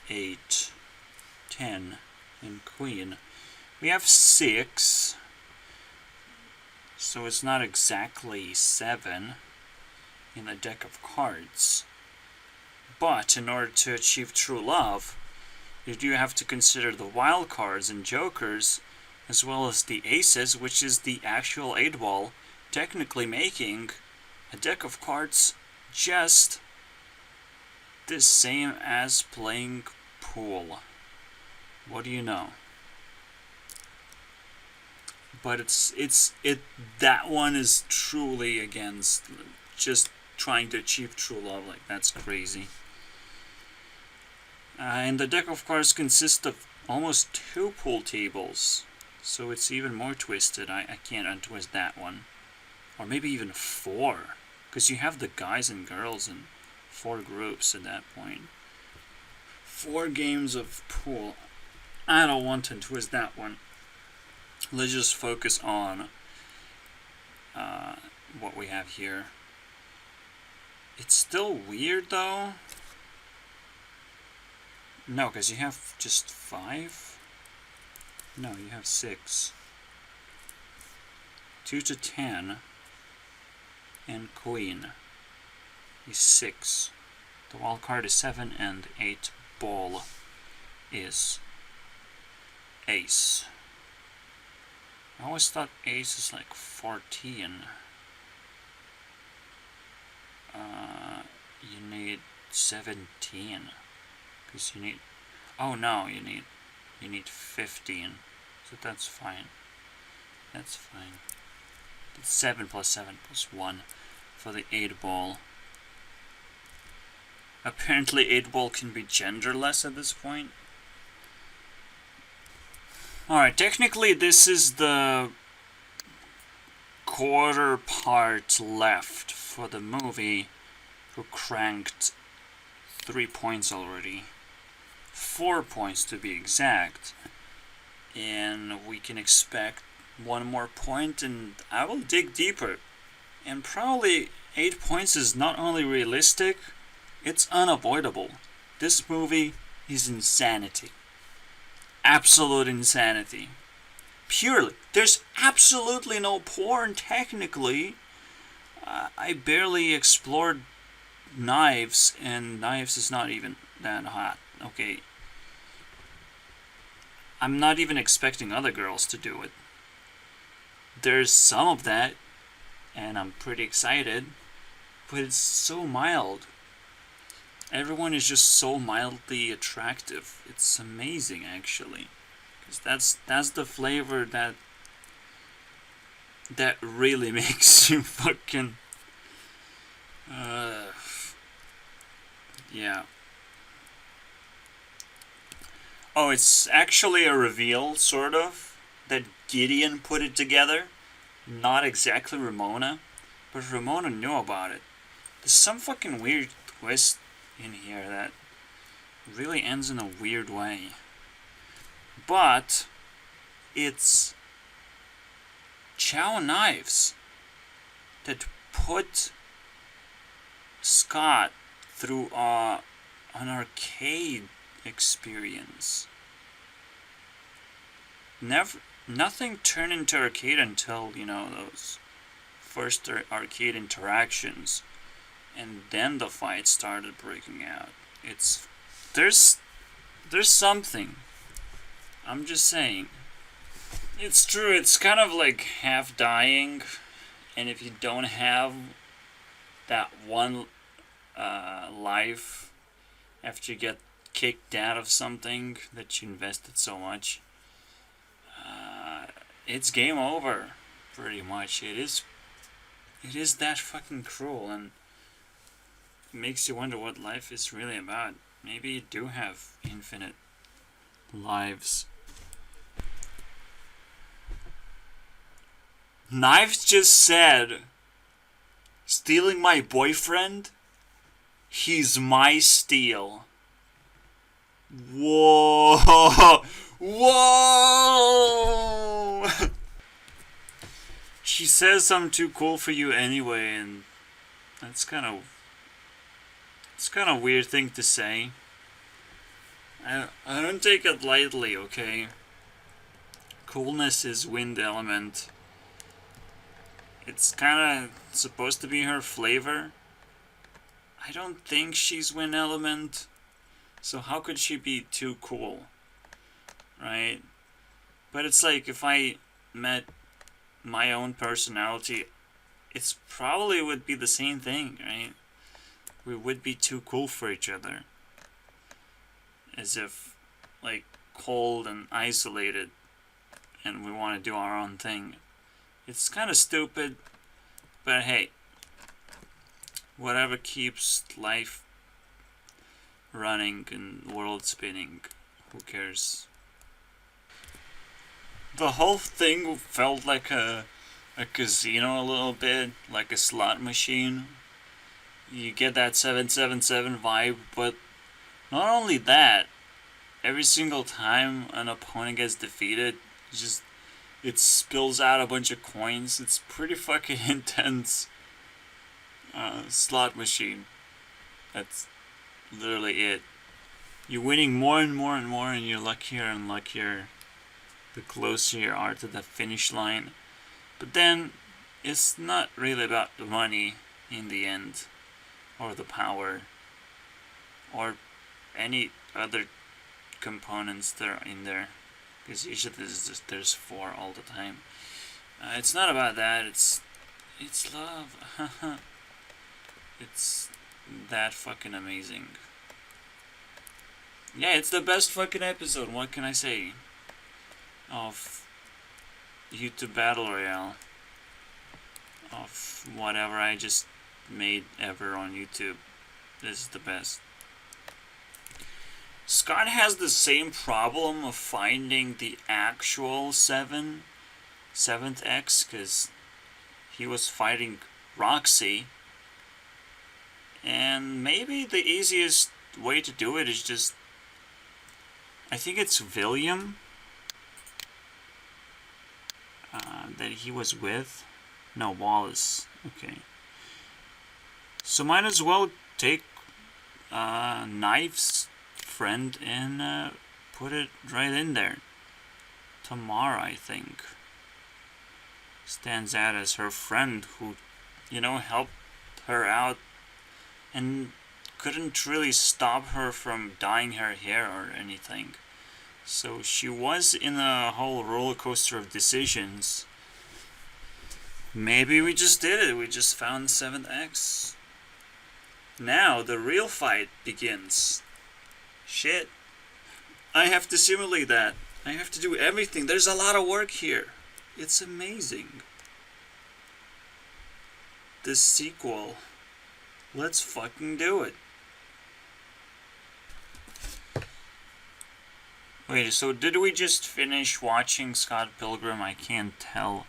8, 10, and queen. We have 6, so it's not exactly 7 in a deck of cards. But in order to achieve true love, you do have to consider the wild cards and jokers, as well as the aces, which is the actual 8-ball, technically making a deck of cards just the same as playing pool. What do you know? But that one is truly against just trying to achieve true love. Like, that's crazy. And the deck, of course, consists of almost 2 pool tables, so it's even more twisted. I can't untwist that one. Or maybe even 4, because you have the guys and girls in 4 groups at that point. 4 games of pool. I don't want to twist that one. Let's just focus on what we have here. It's still weird though. No, because you have just 5? No, you have 6. 2 to 10. And queen is 6. The wild card is 7, and 8 ball is ace. I always thought ace is like 14. You need 17. Because you need... Oh no, you need 15. So that's fine. That's fine. It's 7 plus 7 plus 1 for the 8 ball. Apparently 8 ball can be genderless at this point. Alright, technically this is the quarter part left for the movie, who cranked 3 points already. 4 points to be exact. And we can expect 1 more point, and I will dig deeper. And probably 8 points is not only realistic, it's unavoidable. This movie is insanity. Absolute insanity. Purely. There's absolutely no porn, technically. I barely explored knives, and knives is not even that hot. Okay. I'm not even expecting other girls to do it. There's some of that, and I'm pretty excited, but it's so mild. Everyone is just so mildly attractive. It's amazing, actually, because that's the flavor that really makes you fucking yeah. Oh, it's actually a reveal, sort of, that Gideon put it together. Not exactly Ramona, but Ramona knew about it. There's some fucking weird twist in here that really ends in a weird way. But it's Chow Knives that put Scott through an arcade experience. Nothing turned into arcade until, those first arcade interactions, and then the fight started breaking out. There's something. I'm just saying. It's true, it's kind of like half dying, and if you don't have that one life after you get kicked out of something that you invested so much, it's game over, pretty much. It is that fucking cruel, and it makes you wonder what life is really about. Maybe you do have infinite lives. Knives just said, stealing my boyfriend? He's my steal. Whoa! Whoa! She says I'm too cool for you anyway, and it's kind of weird thing to say. I don't take it lightly, okay? Coolness is wind element. It's kind of supposed to be her flavor. I don't think she's wind element, so how could she be too cool, right? But it's like, if I met my own personality, it's probably would be the same thing, right? we would be too cool for each other. As if, like, cold and isolated, and we want to do our own thing. It's kind of stupid, but hey, whatever keeps life running and world spinning, who cares? The whole thing felt like a casino a little bit, like a slot machine. You get that 777 vibe, but not only that, every single time an opponent gets defeated, it spills out a bunch of coins. It's pretty fucking intense. Slot machine. That's literally it. You're winning more and more and more, and you're luckier and luckier the closer you are to the finish line. But then, it's not really about the money in the end, or the power, or any other components that are in there. Because usually there's 4 all the time. It's not about that. It's love. It's that fucking amazing. Yeah, it's the best fucking episode. What can I say? Of YouTube Battle Royale. Of whatever I just made ever on YouTube. This is the best. Scott has the same problem of finding the actual 7th X, because he was fighting Roxy. And maybe the easiest way to do it is just, I think it's William that he was with. No, Wallace. Okay. So might as well take Knife's friend and put it right in there. Tamara, I think, stands out as her friend who, helped her out and couldn't really stop her from dyeing her hair or anything. So she was in a whole roller coaster of decisions. Maybe we just did it. We just found 7th X. Now the real fight begins. Shit. I have to simulate that. I have to do everything. There's a lot of work here. It's amazing. This sequel. Let's fucking do it. Wait, so did we just finish watching Scott Pilgrim? I can't tell.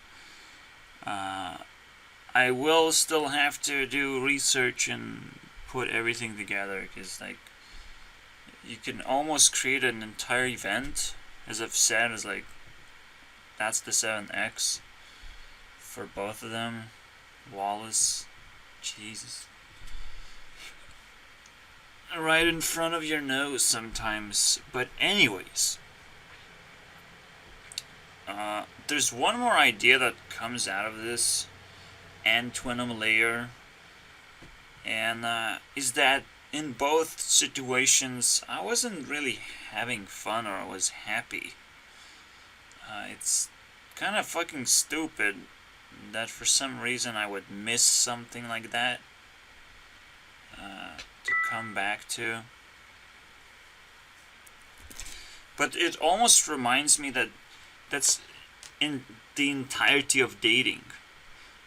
I will still have to do research and put everything together, because, like, you can almost create an entire event, as I've said, as like, that's the 7X for both of them. Wallace, Jesus. Right in front of your nose sometimes. But anyways, there's one more idea that comes out of this Antwinum layer, and is that in both situations I wasn't really having fun, or I was happy. It's kind of fucking stupid that for some reason I would miss something like that to come back to. But it almost reminds me that that's in the entirety of dating.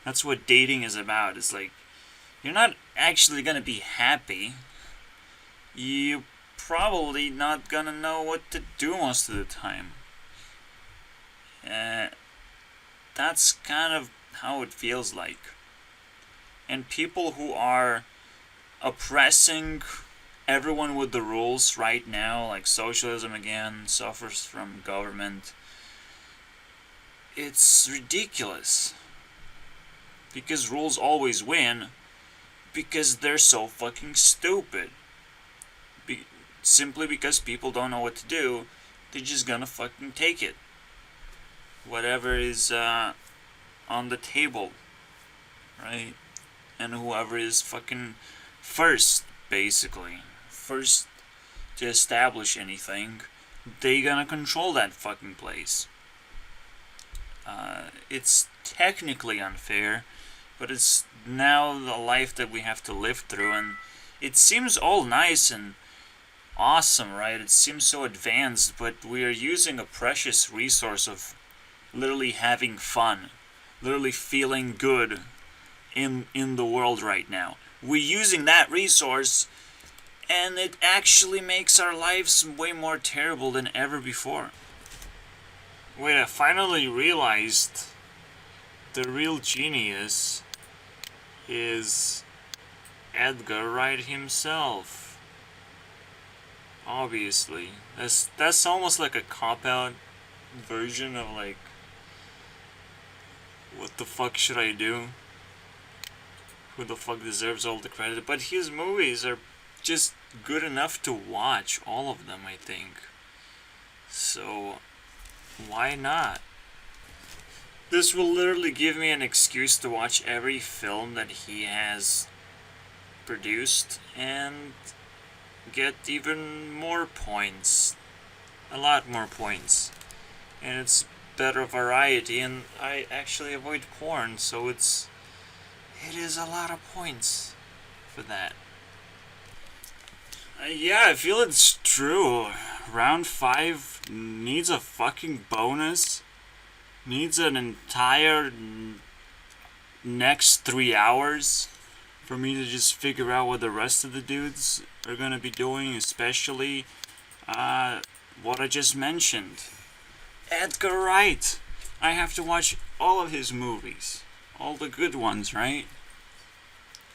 That's what dating is about. It's like, you're not actually gonna be happy. You're probably not gonna know what to do most of the time. That's kind of how it feels like. And people who are oppressing everyone with the rules right now, like socialism again, suffers from government, it's ridiculous. Because rules always win, because they're so fucking stupid. Simply because people don't know what to do, they're just gonna fucking take it. Whatever is on the table, right? And whoever is fucking first, basically. First to establish anything, they gonna control that fucking place. It's technically unfair, but it's now the life that we have to live through, and it seems all nice and awesome, right? It seems so advanced, but we are using a precious resource of literally having fun, literally feeling good in the world right now. We're using that resource, and it actually makes our lives way more terrible than ever before. Wait, I finally realized the real genius is Edgar Wright himself. Obviously. That's almost like a cop-out version of like, what the fuck should I do? Who the fuck deserves all the credit? But his movies are just good enough to watch, all of them, I think. So, why not? This will literally give me an excuse to watch every film that he has produced and get even more points. A lot more points. And it's better variety, and I actually avoid porn, so it is a lot of points for that. Yeah, I feel it's true. Round 5 needs a fucking bonus. Needs an entire next 3 hours for me to just figure out what the rest of the dudes are gonna be doing, especially what I just mentioned. Edgar Wright. I have to watch all of his movies. All the good ones, right?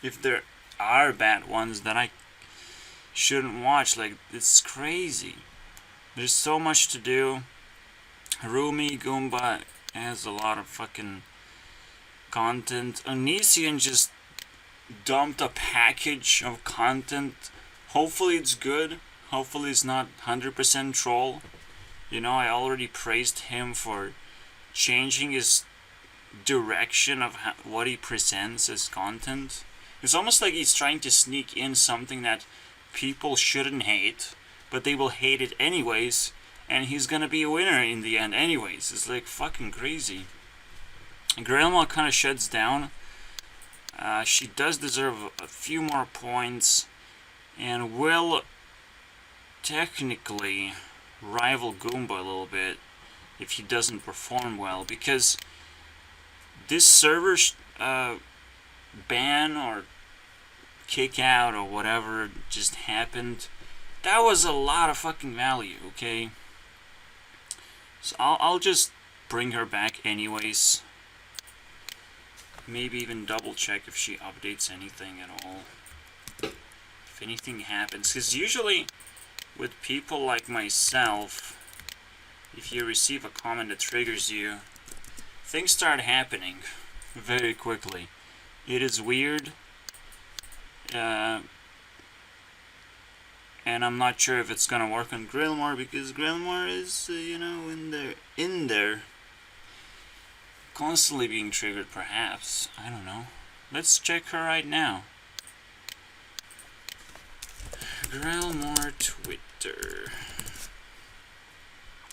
If there are bad ones that I shouldn't watch, like, it's crazy. There's so much to do. Rumi Goomba has a lot of fucking content. Onision just dumped a package of content. Hopefully it's good. Hopefully it's not 100% troll. You know, I already praised him for changing his direction of what he presents as content. It's almost like he's trying to sneak in something that people shouldn't hate, but they will hate it anyways, and he's gonna be a winner in the end anyways. It's like fucking crazy. Grandma kind of shuts down. She does deserve a few more points, and will technically rival Goomba a little bit if he doesn't perform well, because this server ban or kick out or whatever just happened. That was a lot of fucking value, okay? So I'll just bring her back anyways. Maybe even double check if she updates anything at all. If anything happens. Because usually with people like myself, if you receive a comment that triggers you, things start happening very quickly. It is weird. And I'm not sure if it's gonna work on Grillmore, because Grillmore is, in there. Constantly being triggered, perhaps. I don't know. Let's check her right now. Grillmore Twitter.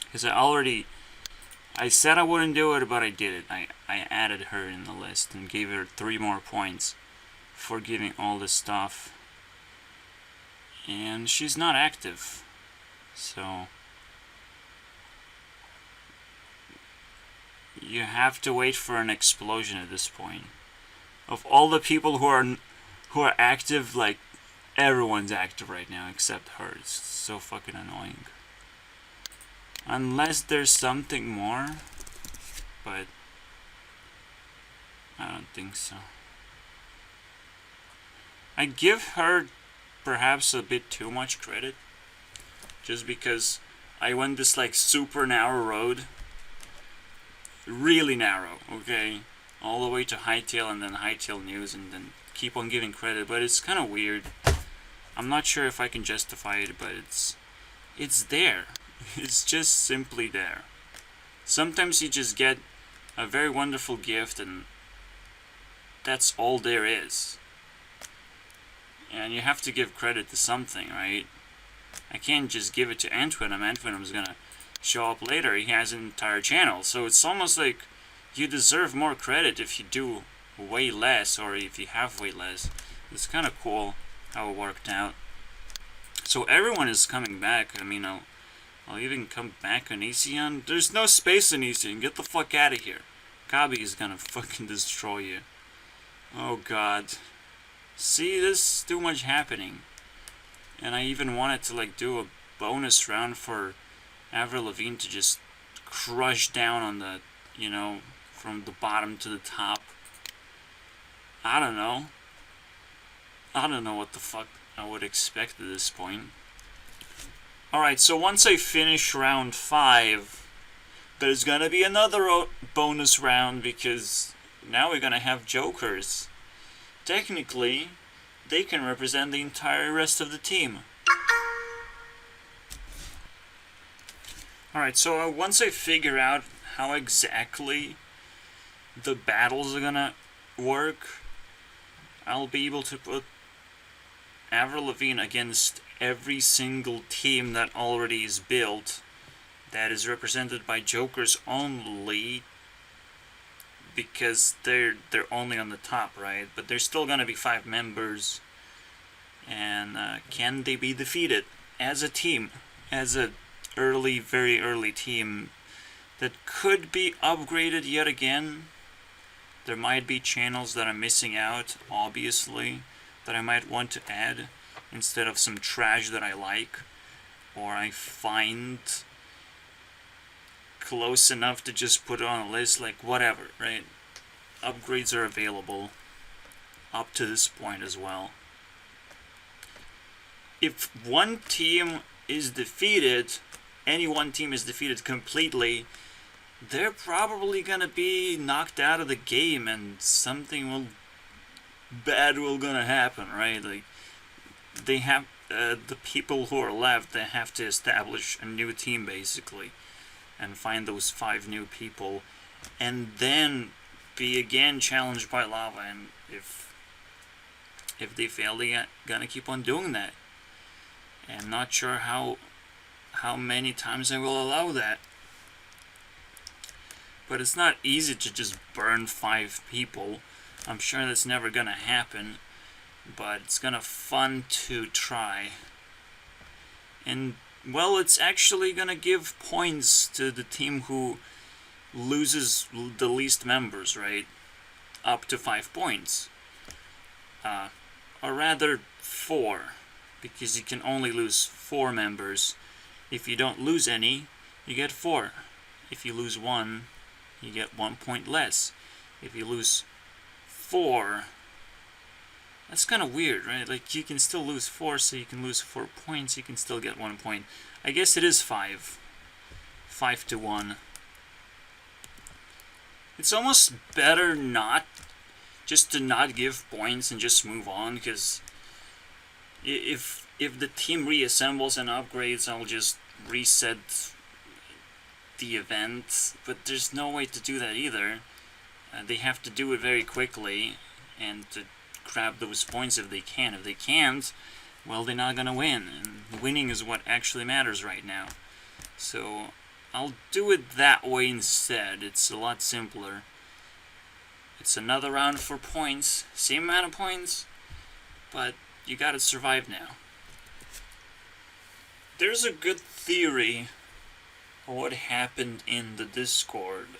Because I said I wouldn't do it, but I did it. I added her in the list and gave her 3 more points for giving all this stuff. And she's not active. So you have to wait for an explosion at this point. Of all the people who are active, like, everyone's active right now except her. It's so fucking annoying. Unless there's something more, but I don't think so. I give her perhaps a bit too much credit, just because I went this like super narrow road, really narrow, okay, all the way to Hightail and then Hightail News and then keep on giving credit, but it's kind of weird. I'm not sure if I can justify it, but it's there. It's just simply there. Sometimes you just get a very wonderful gift and that's all there is. And you have to give credit to something, right? I can't just give it to Antwinum. Antwinum's gonna show up later. He has an entire channel. So it's almost like you deserve more credit if you do way less, or if you have way less. It's kind of cool. how it worked out. So everyone is coming back. I mean, I'll even come back on Asean. There's no space in Asean. Get the fuck out of here. Kabi is gonna fucking destroy you. Oh god. See, there's too much happening. And I even wanted to like do a bonus round for Avril Lavigne to just crush down on the, you know, from the bottom to the top. I don't know. I don't know what the fuck I would expect at this point. Alright, so once I finish round 5, there's gonna be another bonus round because now we're gonna have jokers. Technically, they can represent the entire rest of the team. Alright, so once I figure out how exactly the battles are gonna work, I'll be able to put Avril Lavigne against every single team that already is built that is represented by jokers only, because they're only on the top, right? But there's still gonna be 5 members, and can they be defeated as a team, as a very early team that could be upgraded yet again? There might be channels that I'm missing out, obviously, that I might want to add instead of some trash that I like or I find close enough to just put it on a list, like whatever, right? Upgrades are available up to this point as well. If one team is defeated, any one team is defeated completely, they're probably gonna be knocked out of the game and something bad will gonna happen, right? Like, they have the people who are left, they have to establish a new team basically and find those 5 new people and then be again challenged by lava, and if they fail, they're gonna keep on doing that. And not sure how many times I will allow that. But it's not easy to just burn 5 people. I'm sure that's never gonna happen, but it's gonna fun to try. And well, it's actually gonna give points to the team who loses the least members, right? Up to 5 points. Or rather 4, because you can only lose 4 members. If you don't lose any, you get 4. If you lose 1, you get 1 point less. If you lose 4, that's kind of weird, right? Like, you can still lose 4, so you can lose 4 points, you can still get 1 point. I guess it is 5. 5 to 1. It's almost better just to not give points and just move on, because if the team reassembles and upgrades, I'll just reset the event, but there's no way to do that either. They have to do it very quickly and to grab those points if they can. If they can't, well, they're not gonna win, and winning is what actually matters right now. So I'll do it that way instead. It's a lot simpler. It's another round for points, same amount of points, but you gotta survive now. There's a good theory of what happened in the Discord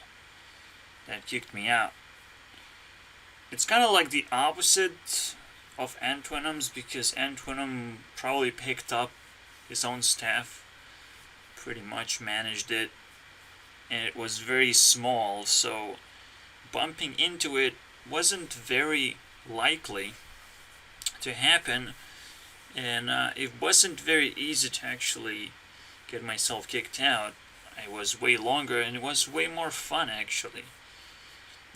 that kicked me out. It's kind of like the opposite of Antwinum's, because Antwinum probably picked up his own staff, pretty much managed it, and it was very small, so bumping into it wasn't very likely to happen, and it wasn't very easy to actually get myself kicked out. It was way longer, and it was way more fun actually.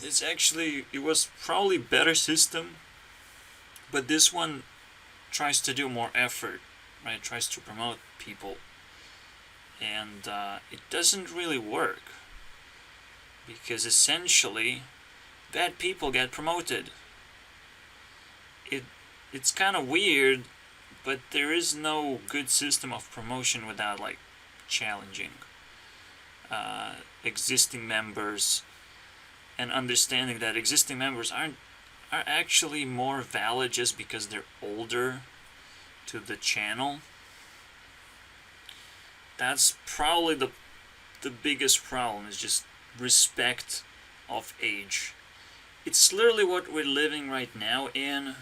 It was probably better system, but this one tries to do more effort, right? It tries to promote people, and it doesn't really work, because essentially bad people get promoted. It's kind of weird, but there is no good system of promotion without like challenging existing members and understanding that existing members are actually more valid just because they're older to the channel. That's probably the biggest problem, is just respect of age. It's literally what we're living right now in.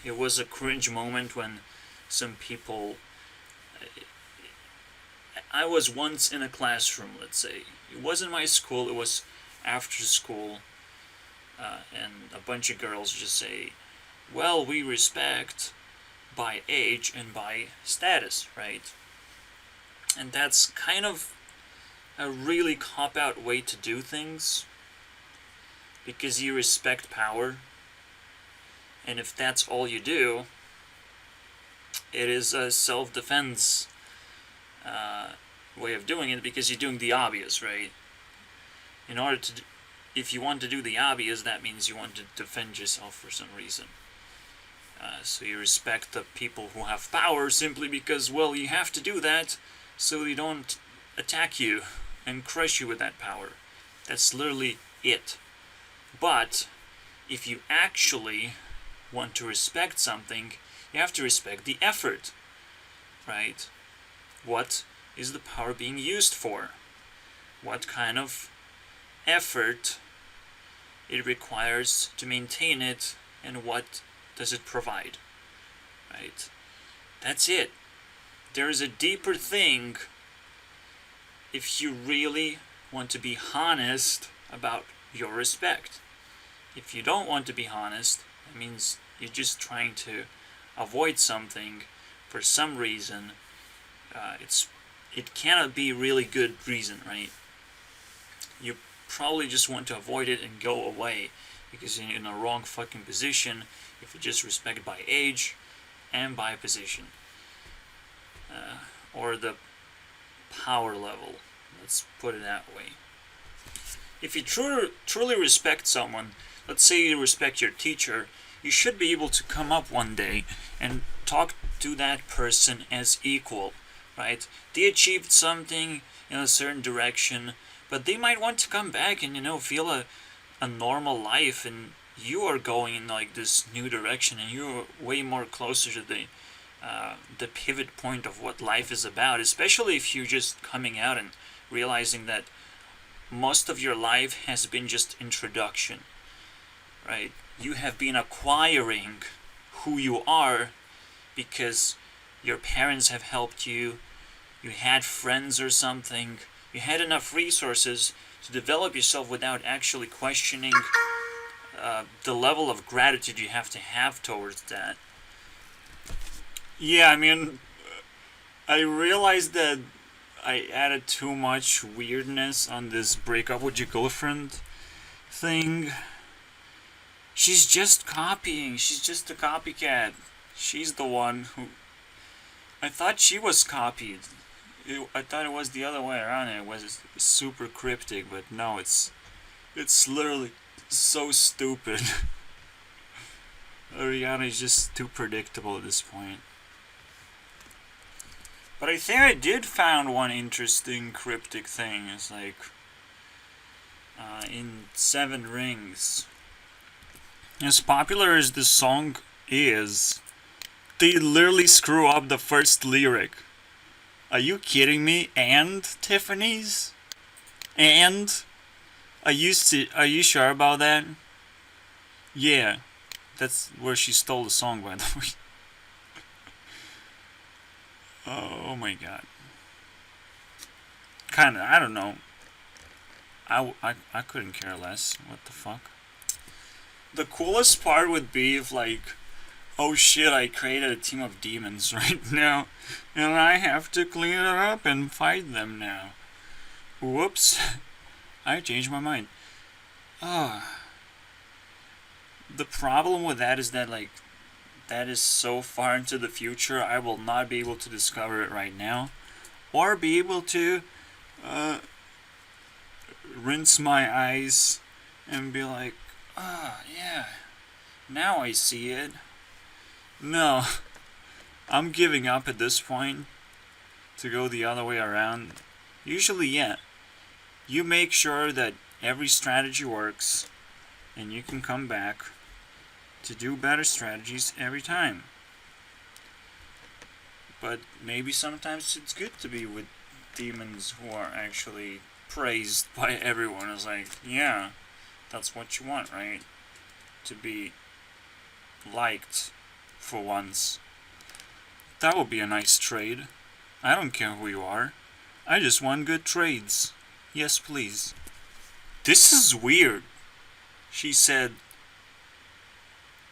It was a cringe moment when some people... I was once in a classroom, let's say. It wasn't my school, it was after school. And a bunch of girls just say, well, we respect by age and by status, right? And that's kind of a really cop-out way to do things, because you respect power, and if that's all you do, it is a self-defense way of doing it, because you're doing the obvious, right? In order to, if you want to do the obvious, that means you want to defend yourself for some reason. So you respect the people who have power simply because, well, you have to do that so they don't attack you and crush you with that power. That's literally it. But if you actually want to respect something, you have to respect the effort, right? What is the power being used for? What kind of effort it requires to maintain it, and what does it provide, right? That's it. There is a deeper thing if you really want to be honest about your respect. If you don't want to be honest, that means you're just trying to avoid something for some reason. It cannot be really good reason, right? You probably just want to avoid it and go away because you're in a wrong fucking position if you just respect by age and by position. Or the power level, let's put it that way. If you truly respect someone, let's say you respect your teacher, you should be able to come up one day and talk to that person as equal, right? They achieved something in a certain direction, but they might want to come back and, feel a normal life, and you are going in like this new direction, and you're way more closer to the pivot point of what life is about, especially if you're just coming out and realizing that most of your life has been just introduction, right? You have been acquiring who you are because your parents have helped you, you had friends or something, you had enough resources to develop yourself without actually questioning the level of gratitude you have to have towards that. Yeah, I realized that I added too much weirdness on this breakup with your girlfriend thing. She's just copying. She's just a copycat. She's the one who... I thought she was copied. I thought it was the other way around. It was super cryptic, but no, it's literally so stupid. Ariana is just too predictable at this point. But I think I did found one interesting cryptic thing. It's like in Seven Rings. As popular as this song is, they literally screw up the first lyric. Are you kidding me? And Tiffany's? And? Are you sure about that? Yeah, that's where she stole the song, by the way. Oh my god. Kinda, I don't know. I couldn't care less. What the fuck? The coolest part would be if, like, oh shit, I created a team of demons right now, and I have to clean it up and fight them now. Whoops. I changed my mind. The problem with that is that, like, that is so far into the future, I will not be able to discover it right now, or be able to rinse my eyes and be like, yeah, now I see it. No, I'm giving up at this point to go the other way around. Usually, yeah, you make sure that every strategy works, and you can come back to do better strategies every time. But maybe sometimes it's good to be with demons who are actually praised by everyone. It's like, yeah, that's what you want, right? To be liked for once. That would be a nice trade. I don't care who you are. I just want good trades. Yes, please. This is weird. She said,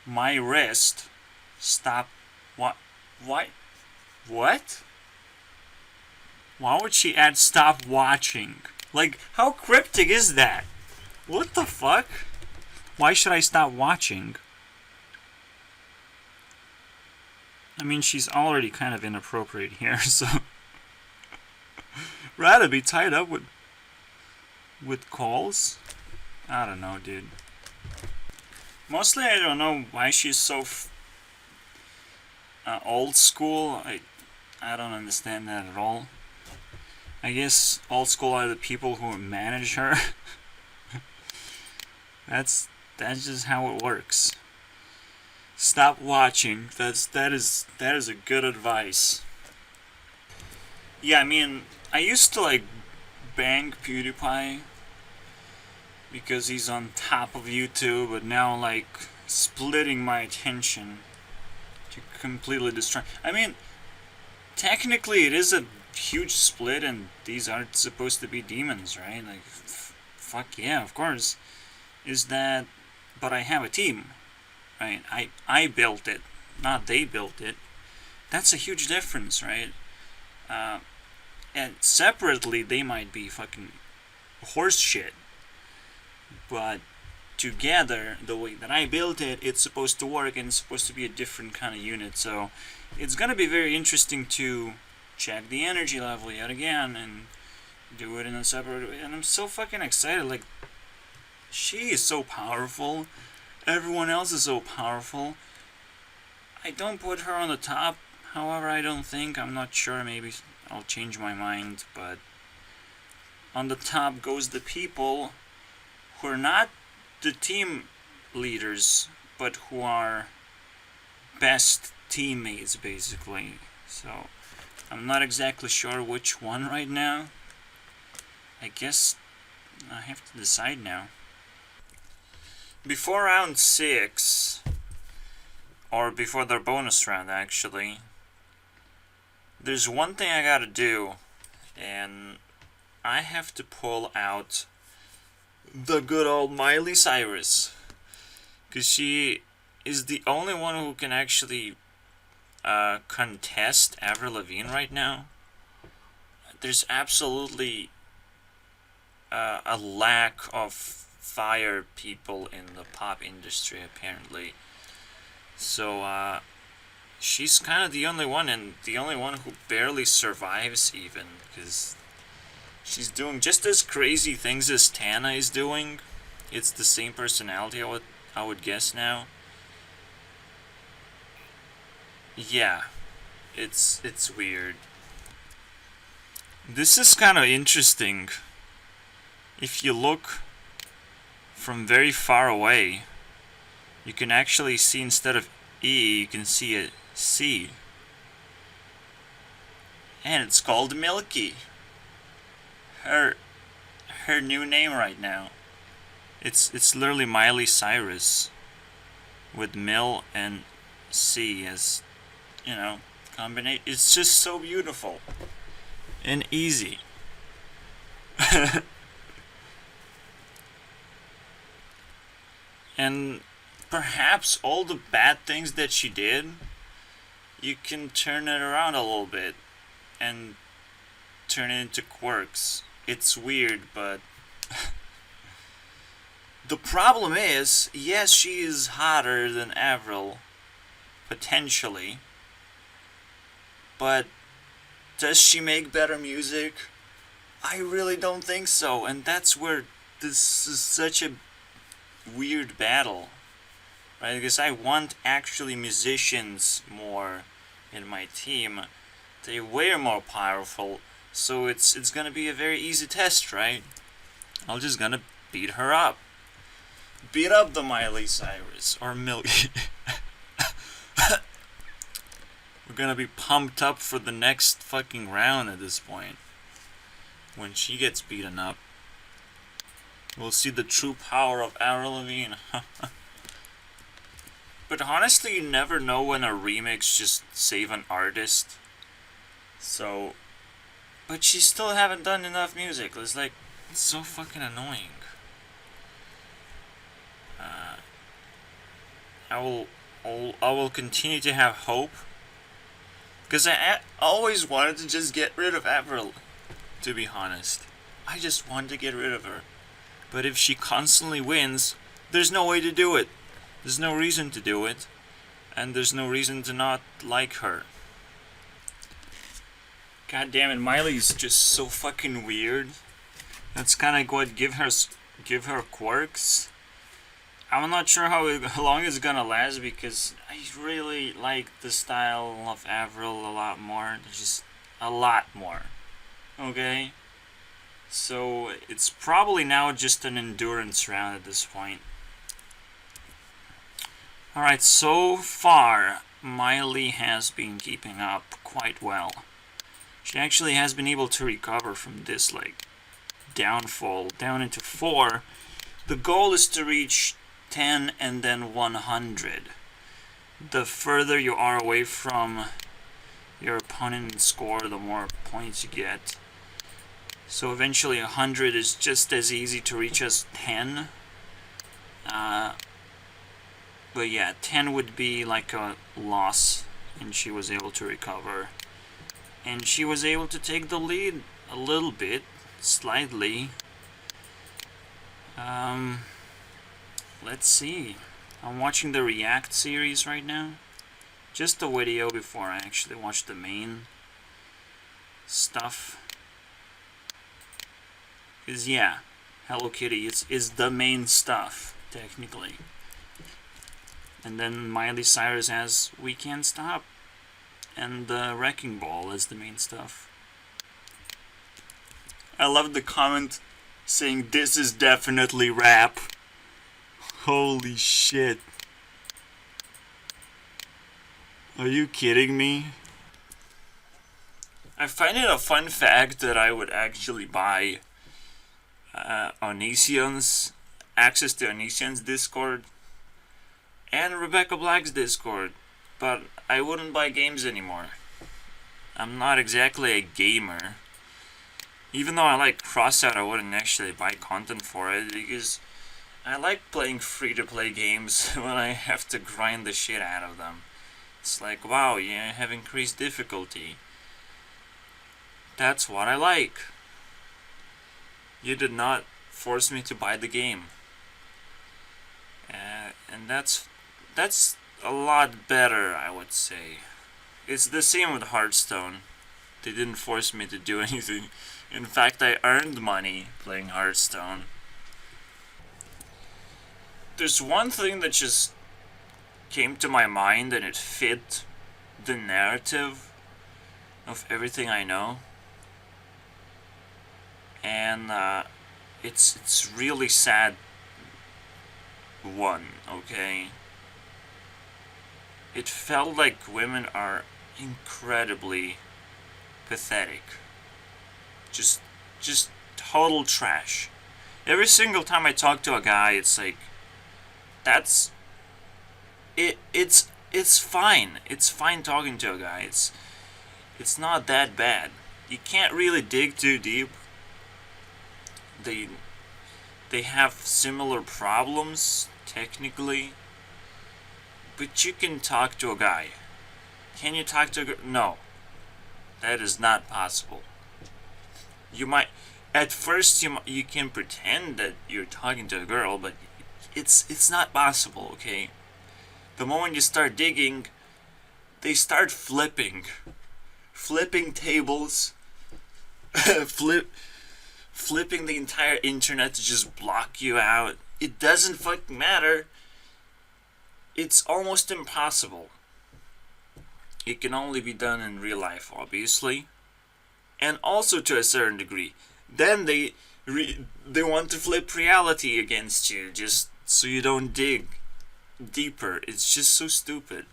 my wrist. Stop. What? What? What? Why would she add stop watching? Like, how cryptic is that? What the fuck? Why should I stop watching? I mean, she's already kind of inappropriate here, so... rather be tied up with calls? I don't know, dude. Mostly I don't know why she's so old school. I don't understand that at all. I guess old school are the people who manage her. That's just how it works. Stop watching. That is a good advice. Yeah, I mean, I used to like bang PewDiePie because he's on top of YouTube, but now like splitting my attention to completely destroy. I mean, technically it is a huge split, and these aren't supposed to be demons, right? Like, fuck yeah, of course. Is that? But I have a team, right? I built it, not they built it. That's a huge difference, right? And separately, they might be fucking horse shit. But together, the way that I built it, it's supposed to work, and it's supposed to be a different kind of unit. So it's gonna be very interesting to check the energy level yet again and do it in a separate way. And I'm so fucking excited. Like, she is so powerful. Everyone else is so powerful. I don't put her on the top. However, I'm not sure, maybe I'll change my mind, but on the top goes the people who are not the team leaders, but who are best teammates, basically. So, I'm not exactly sure which one right now. I guess I have to decide now. Before round 6, or before their bonus round actually, there's one thing I gotta do, and I have to pull out the good old Miley Cyrus, because she is the only one who can actually contest Avril Lavigne right now. There's absolutely a lack of fire people in the pop industry, apparently. So she's kind of the only one, and the only one who barely survives even, because she's doing just as crazy things as Tana is doing. It's the same personality, I would guess now. Yeah, it's weird. This is kind of interesting. If you look from very far away, you can actually see, instead of E, you can see a C. And it's called Milky. Her new name right now. It's literally Miley Cyrus with Mil and C as, combination. It's just so beautiful and easy. And perhaps all the bad things that she did, you can turn it around a little bit and turn it into quirks. It's weird, but the problem is, yes, she is hotter than Avril, potentially, but does she make better music? I really don't think so, and that's where this is such a weird battle, right? Because I want actually musicians more in my team. They're way more powerful, so it's gonna be a very easy test, right? I'm just gonna beat her up. Beat up the Miley Cyrus, or Milky. We're We're gonna be pumped up for the next fucking round at this point. When she gets beaten up, we'll see the true power of Avril Lavigne. But honestly, you never know when a remix just save an artist. So, but she still haven't done enough music. It's like, it's so fucking annoying. I will continue to have hope, because I always wanted to just get rid of Avril. To be honest, I just wanted to get rid of her. But if she constantly wins, there's no way to do it. There's no reason to do it, and there's no reason to not like her. God damn it, Miley's just so fucking weird. That's kind of what give her quirks. I'm not sure how long it's gonna last, because I really like the style of Avril a lot more. Just a lot more. Okay? So it's probably now just an endurance round at this point. Alright, so far Miley has been keeping up quite well. She actually has been able to recover from this like downfall down into 4. The goal is to reach 10 and then 100. The further you are away from your opponent in score, the more points you get. So eventually 100 is just as easy to reach as 10. But yeah, 10 would be like a loss, and she was able to recover. And she was able to take the lead a little bit, slightly. Let's see. I'm watching the React series right now. Just the video before I actually watch the main stuff. Because yeah, Hello Kitty is the main stuff, technically. And then Miley Cyrus has We Can't Stop, and the Wrecking Ball as the main stuff. I love the comment saying this is definitely rap. Holy shit. Are you kidding me? I find it a fun fact that I would actually buy Onision's access to Onision's Discord and Rebecca Black's Discord, but I wouldn't buy games anymore. I'm not exactly a gamer. Even though I like Crossout, I wouldn't actually buy content for it, because I like playing free-to-play games when I have to grind the shit out of them. It's like, wow, you have increased difficulty. That's what I like. You did not force me to buy the game. And that's a lot better, I would say. It's the same with Hearthstone. They didn't force me to do anything. In fact, I earned money playing Hearthstone. There's one thing that just came to my mind, and it fit the narrative of everything I know. And it's really sad one, okay? It felt like women are incredibly pathetic. Just total trash. Every single time I talk to a guy, it's like, it's fine. It's fine talking to a guy. It's not that bad. You can't really dig too deep. They have similar problems, technically. But you can talk to a guy. Can you talk to a girl? No. That is not possible. You might, at first you can pretend that you're talking to a girl, but it's not possible, okay? The moment you start digging, they start flipping tables, flipping the entire internet to just block you out. It doesn't fucking matter. It's almost impossible. It can only be done in real life, obviously, and also to a certain degree. Then they want to flip reality against you just so you don't dig deeper. It's just so stupid.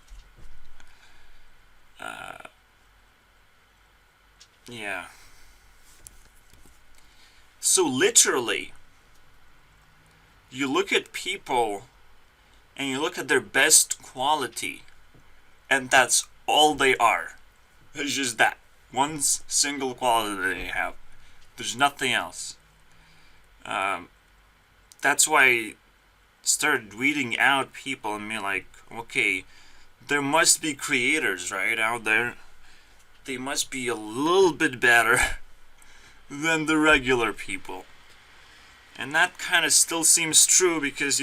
Yeah. So literally, you look at people and you look at their best quality, and that's all they are. It's just that. One single quality they have. There's nothing else. Um, that's why I started weeding out people and being like, okay, there must be creators, right, out there. They must be a little bit better than the regular people. And that kind of still seems true because,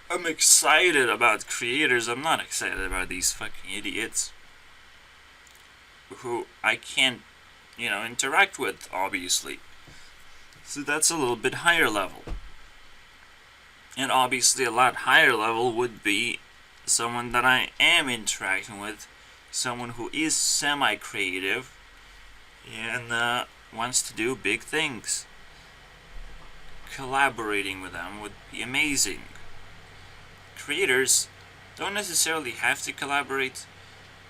I'm excited about creators. I'm not excited about these fucking idiots who I can't, interact with, obviously. So that's a little bit higher level. And obviously a lot higher level would be someone that I am interacting with, someone who is semi-creative and wants to do big things. Collaborating with them would be amazing. Creators don't necessarily have to collaborate,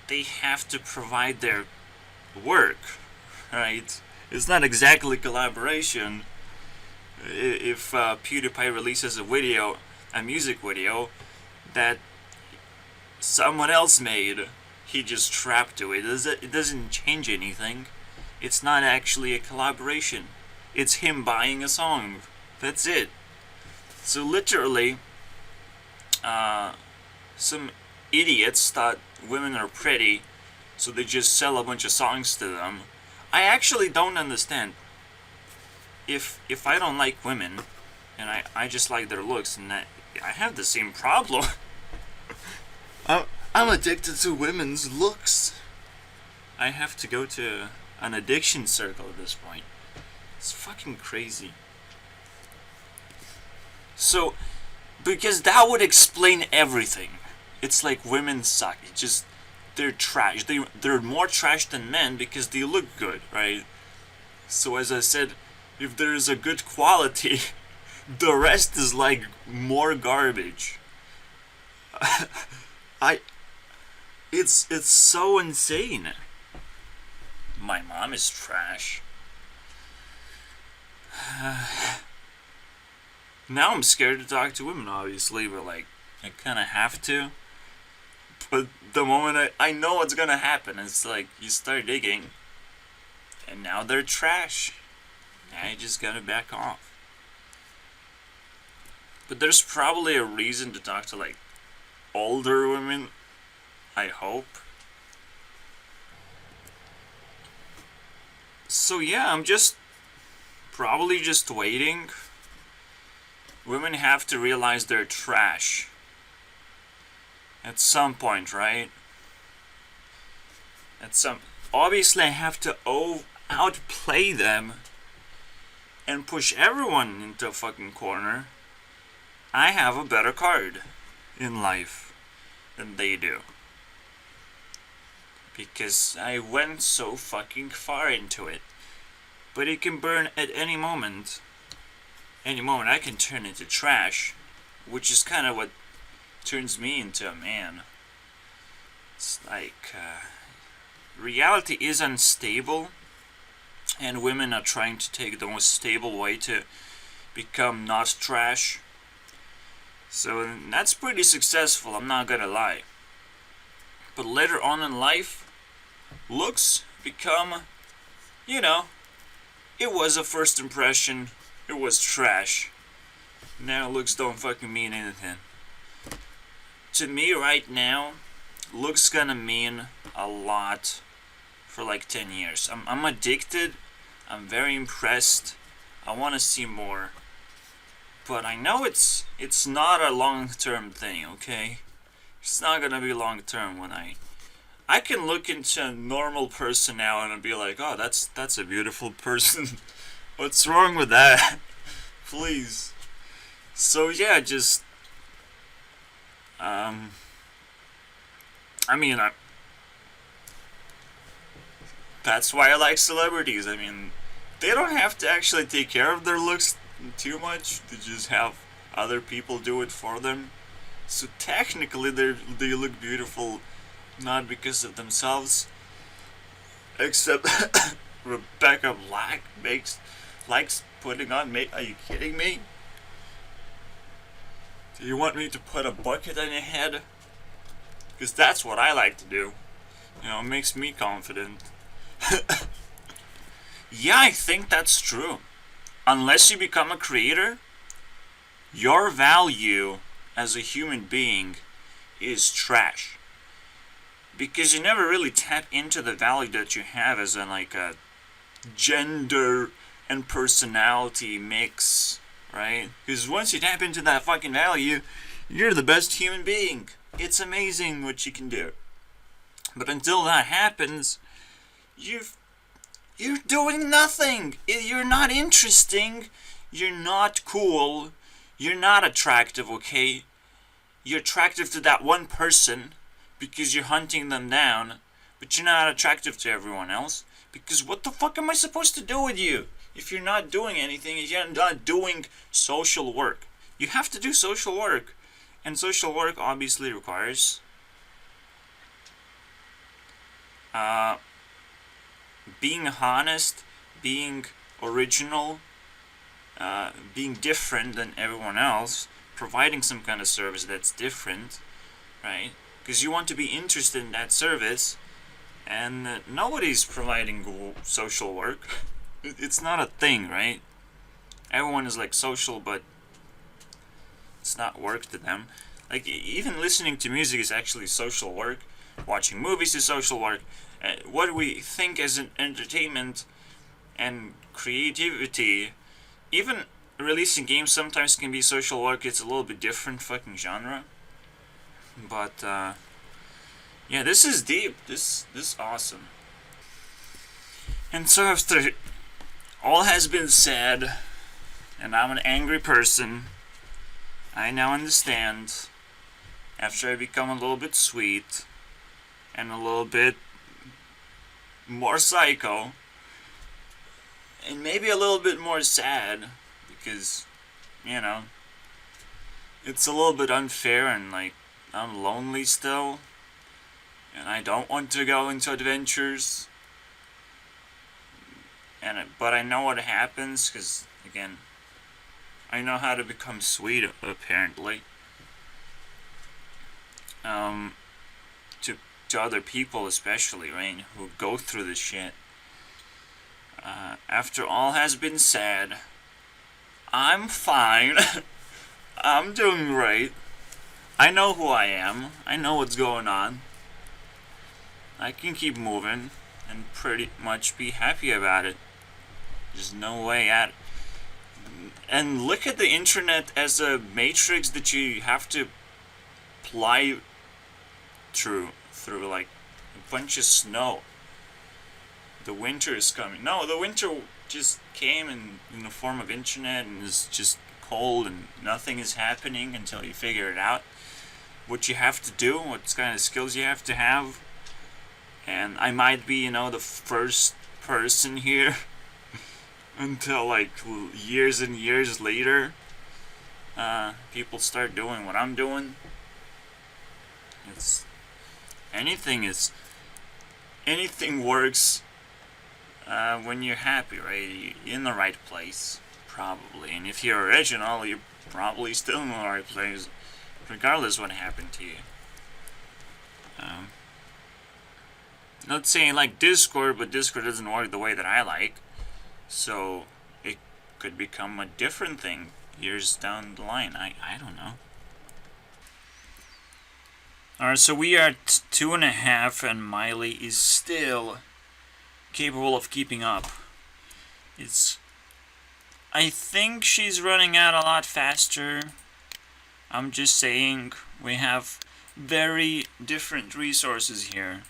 they have to provide their work, right? It's not exactly collaboration. If PewDiePie releases a music video that someone else made, he just trapped to it. It doesn't change anything. It's not actually a collaboration. It's him buying a song. That's it. So literally, some idiots thought women are pretty, so they just sell a bunch of songs to them. I actually don't understand. If I don't like women, and I just like their looks, and I have the same problem. I'm addicted to women's looks. I have to go to an addiction circle at this point. It's fucking crazy. So, because that would explain everything. It's like women suck. It's just, they're trash. They're more trash than men because they look good, right? So as I said, if there's a good quality, the rest is like more garbage. It's so insane. My mom is trash. Now I'm scared to talk to women, obviously, but like, I kind of have to. But the moment I know what's gonna happen, it's like, you start digging, and now they're trash. Now you just gotta back off. But there's probably a reason to talk to, like, older women, I hope. So yeah, I'm probably just waiting. Women have to realize they're trash. At some point, right? Obviously I have to outplay them and push everyone into a fucking corner. I have a better card in life than they do. Because I went so fucking far into it. But it can burn at any moment. Any moment I can turn into trash, which is kind of what turns me into a man. It's like, reality is unstable, and women are trying to take the most stable way to become not trash. So that's pretty successful, I'm not gonna lie. But later on in life, looks become, it was a first impression, it was trash. Now looks don't fucking mean anything. To me right now, looks gonna mean a lot for like 10 years. I'm addicted, I'm very impressed, I want to see more. But I know it's not a long-term thing, okay? It's not gonna be long-term when I can look into a normal person now and be like, oh, that's a beautiful person. What's wrong with that? Please. So yeah, just that's why I like celebrities. They don't have to actually take care of their looks too much. They just have other people do it for them. So technically, they look beautiful, not because of themselves, except Rebecca Black likes putting on makeup. Are you kidding me? Do you want me to put a bucket on your head? Because that's what I like to do. You know, it makes me confident. Yeah, I think that's true. Unless you become a creator, your value as a human being is trash. Because you never really tap into the value that you have as a gender and personality mix, right? Because once you tap into that fucking value, you're the best human being. It's amazing what you can do. But until that happens, you're doing nothing. You're not interesting. You're not cool. You're not attractive, okay? You're attractive to that one person because you're hunting them down, but you're not attractive to everyone else. Because what the fuck am I supposed to do with you if you're not doing anything, if you're not doing social work? You have to do social work. And social work obviously requires being honest, being original, being different than everyone else, providing some kind of service that's different, right? Because you want to be interested in that service, and nobody's providing social work. It's not a thing, right? Everyone is like social, but it's not work to them. Like, even listening to music is actually social work. Watching movies is social work. What we think as an entertainment and creativity, even releasing games sometimes can be social work. It's a little bit different fucking genre. But, yeah, this is deep. This is awesome. And so after all has been said, and I'm an angry person, I now understand, after I become a little bit sweet, and a little bit more psycho, and maybe a little bit more sad, because, you know, it's a little bit unfair, and like, I'm lonely still, and I don't want to go into adventures, but I know what happens, because, again, I know how to become sweet, apparently, to other people especially, right, who go through this shit. After all has been said, I'm fine. I'm doing great. I know who I am. I know what's going on. I can keep moving and pretty much be happy about it. There's no way out. And look at the internet as a matrix that you have to ply through like a bunch of snow. The winter is coming. No, the winter just came in the form of internet and is just cold and nothing is happening until you figure it out. What you have to do, what kind of skills you have to have. And I might be, the first person here until like years and years later, people start doing what I'm doing. Anything works when you're happy, right? You're in the right place, probably. And if you're original, you're probably still in the right place, regardless what happened to you. Not saying like Discord, but Discord doesn't work the way that I like. So it could become a different thing years down the line. I don't know. Alright, so we are 2.5 and Miley is still capable of keeping up. I think she's running out a lot faster. I'm just saying we have very different resources here.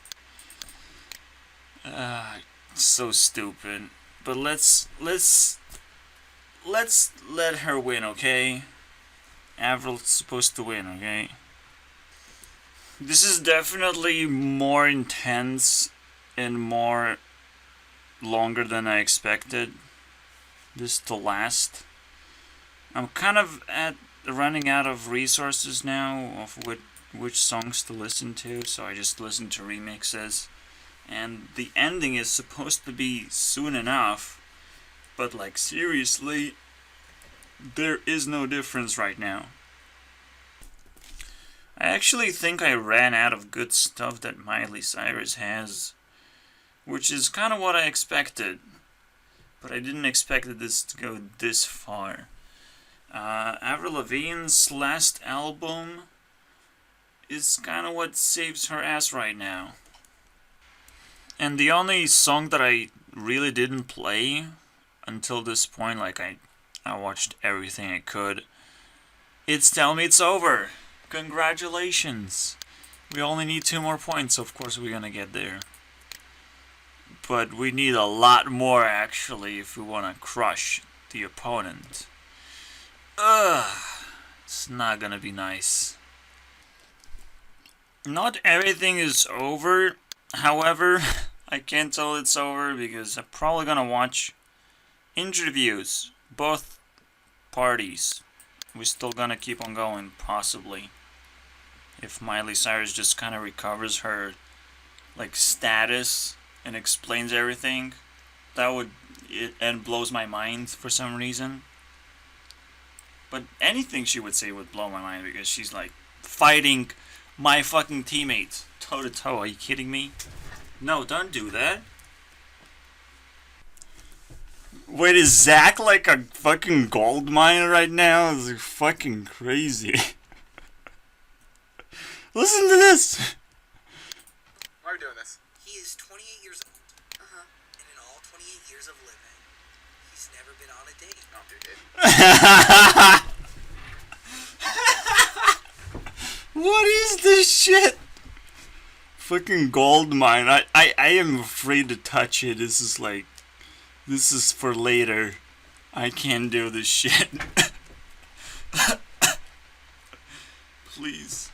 So stupid. But let's let her win, okay? Avril's supposed to win, okay? This is definitely more intense and more longer than I expected this to last. I'm kind of running out of resources now of which songs to listen to, so I just listen to remixes and the ending is supposed to be soon enough, but like seriously, there is no difference right now. I actually think I ran out of good stuff that Miley Cyrus has, which is kind of what I expected, but I didn't expect this to go this far. Avril Lavigne's last album is kind of what saves her ass right now. And the only song that I really didn't play until this point, like I watched everything I could, it's Tell Me It's Over. Congratulations. We only need 2 more points, so of course we're gonna get there. But we need a lot more actually if we wanna crush the opponent. It's not gonna be nice. Not everything is over, however, I can't tell it's over because I'm probably gonna watch interviews, both parties. We're still gonna keep on going, possibly. If Miley Cyrus just kind of recovers her, like, status and explains everything, that would, and blows my mind for some reason. But anything she would say would blow my mind because she's, like, fighting my fucking teammate toe to toe. Are you kidding me? No, don't do that. Wait, is Zach like a fucking gold miner right now? It's like fucking crazy. Listen to this. Why are we doing this? He is 28 years old. And in all 28 years of living, he's never been on a date. Oh, dude. What is this shit? Fucking gold mine. I am afraid to touch it. This is like, this is for later. I can't do this shit. Please.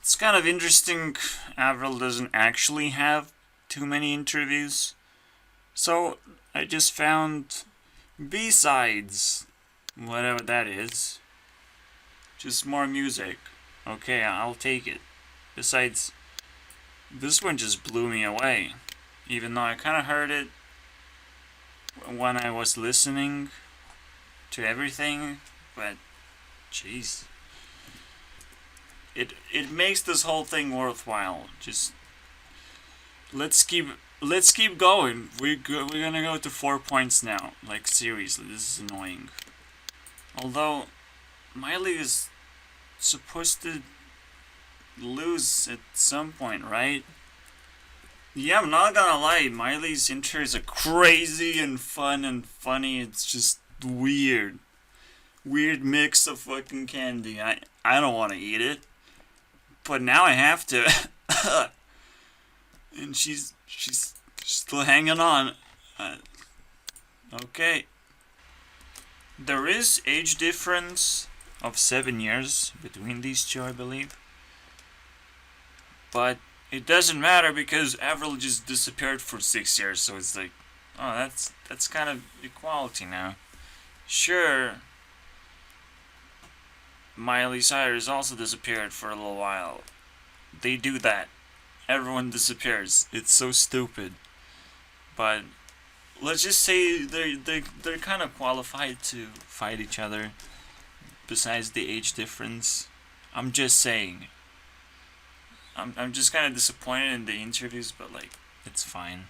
It's kind of interesting. Avril doesn't actually have too many interviews. So I just found B-sides. Whatever that is. Just more music. Okay, I'll take it. Besides, this one just blew me away. Even though I kind of heard it when I was listening to everything. But, jeez. It makes this whole thing worthwhile. Just let's keep going. We're gonna go to 4 points now. Like seriously, this is annoying. Although Miley is supposed to lose at some point, right? Yeah, I'm not gonna lie. Miley's intros are crazy and fun and funny. It's just weird mix of fucking candy. I don't want to eat it. But now I have to. And she's still hanging on. Okay. There is age difference of 7 years between these two, I believe. But it doesn't matter because Avril just disappeared for 6 years, so it's like, oh, that's kind of equality now. Sure. Miley Cyrus also disappeared for a little while. They do that. Everyone disappears. It's so stupid. But let's just say they're kind of qualified to fight each other. Besides the age difference, I'm just saying. I'm just kind of disappointed in the interviews, but like it's fine.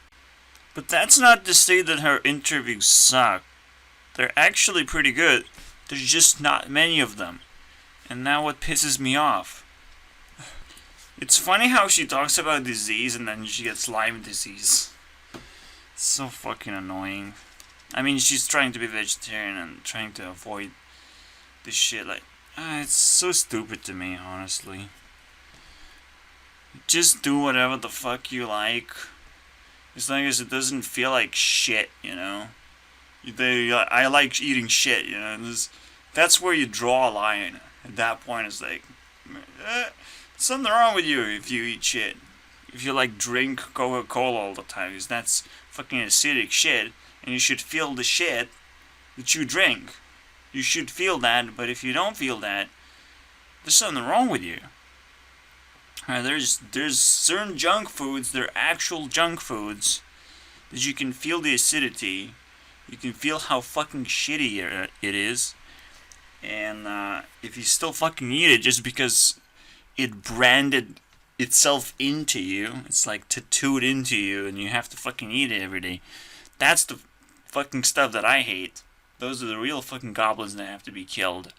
But that's not to say that her interviews suck. They're actually pretty good. There's just not many of them. And now what pisses me off. It's funny how she talks about disease and then she gets Lyme disease. It's so fucking annoying. I mean, she's trying to be vegetarian and trying to avoid this shit. Like, it's so stupid to me, honestly. Just do whatever the fuck you like. As long as it doesn't feel like shit, you know? I like eating shit, you know? That's where you draw a line. At that point, it's like, something wrong with you if you eat shit. If you like drink Coca-Cola all the time, because that's fucking acidic shit, and you should feel the shit that you drink. You should feel that, but if you don't feel that, there's something wrong with you. There's certain junk foods, they're actual junk foods, that you can feel the acidity, you can feel how fucking shitty it is, and if you still fucking eat it just because it branded itself into you, it's like tattooed into you, and you have to fucking eat it every day. That's the fucking stuff that I hate. Those are the real fucking goblins that have to be killed.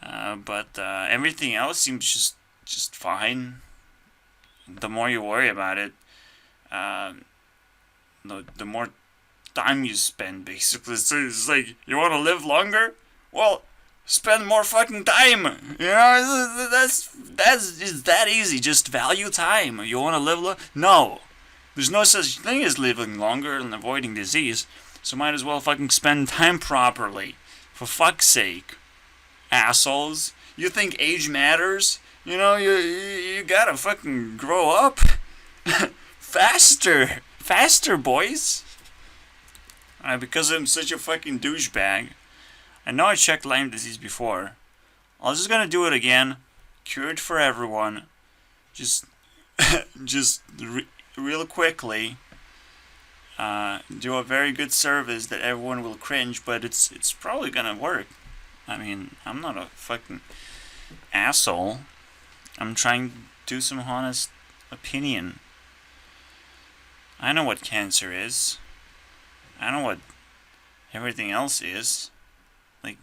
But everything else seems just fine. The more you worry about it, the more time you spend, basically. So it's like, you want to live longer? Well, spend more fucking time. You know, that's just that easy. Just value time. You want to live No. There's no such thing as living longer and avoiding disease. So might as well fucking spend time properly. For fuck's sake. Assholes. You think age matters? You know, you gotta fucking grow up. Faster. Faster, boys. Because I'm such a fucking douchebag. I know I checked Lyme disease before. I was just gonna do it again. Cured for everyone. Just real quickly. Do a very good service that everyone will cringe, but it's probably gonna work. I mean, I'm not a fucking asshole. I'm trying to do some honest opinion. I know what cancer is. I know what everything else is. Like,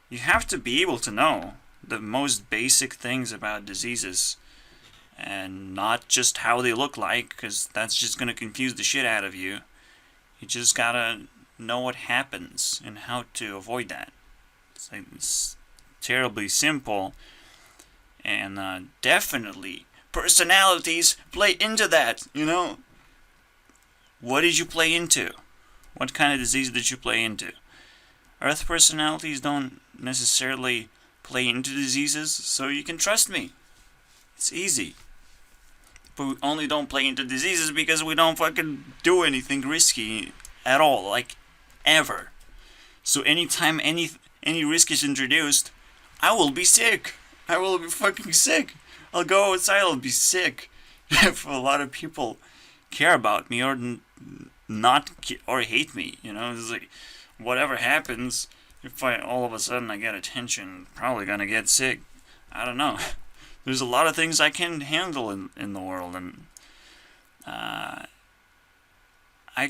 you have to be able to know the most basic things about diseases, and not just how they look like, because that's just going to confuse the shit out of you. You just gotta know what happens and how to avoid that. It's terribly simple, and definitely personalities play into that, you know? What did you play into? What kind of disease did you play into? Earth personalities don't necessarily play into diseases, so you can trust me. It's easy. But we only don't play into diseases because we don't fucking do anything risky at all, like, ever. So anytime any risk is introduced, I will be sick. I will be fucking sick. I'll go outside, I'll be sick. If a lot of people care about me or or hate me, you know, it's like, whatever happens, if all of a sudden I get attention, probably gonna get sick. I don't know. There's a lot of things I can handle in the world, and I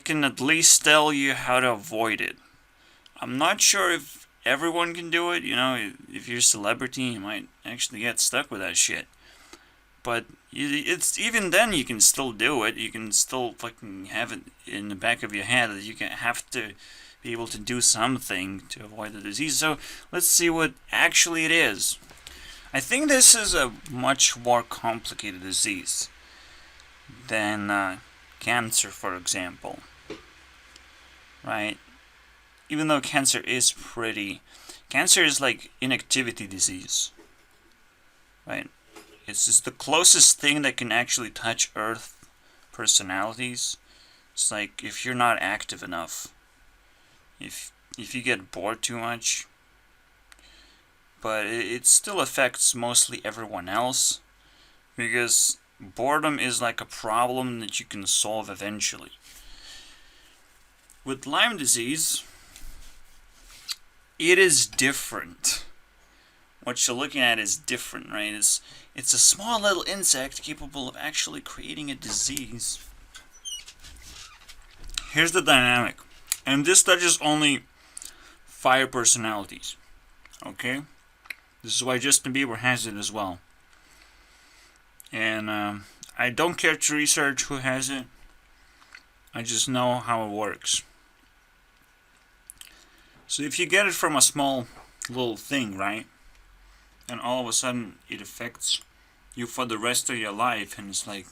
can at least tell you how to avoid it. I'm not sure if everyone can do it, you know, if you're a celebrity, you might actually get stuck with that shit. But it's even then you can still do it. You can still fucking have it in the back of your head that you have to be able to do something to avoid the disease. So let's see what actually it is. I think this is a much more complicated disease than cancer, for example. Right? Even though cancer is like inactivity disease. Right? It's just the closest thing that can actually touch Earth personalities. It's like if you're not active enough. If you get bored too much. But it still affects mostly everyone else. Because boredom is like a problem that you can solve eventually. With Lyme disease, it is different. What you're looking at is different, right? It's a small little insect capable of actually creating a disease. Here's the dynamic. And this touches only fire personalities. Okay? This is why Justin Bieber has it as well. And I don't care to research who has it. I just know how it works. So if you get it from a small little thing, right? And all of a sudden it affects you for the rest of your life, and it's like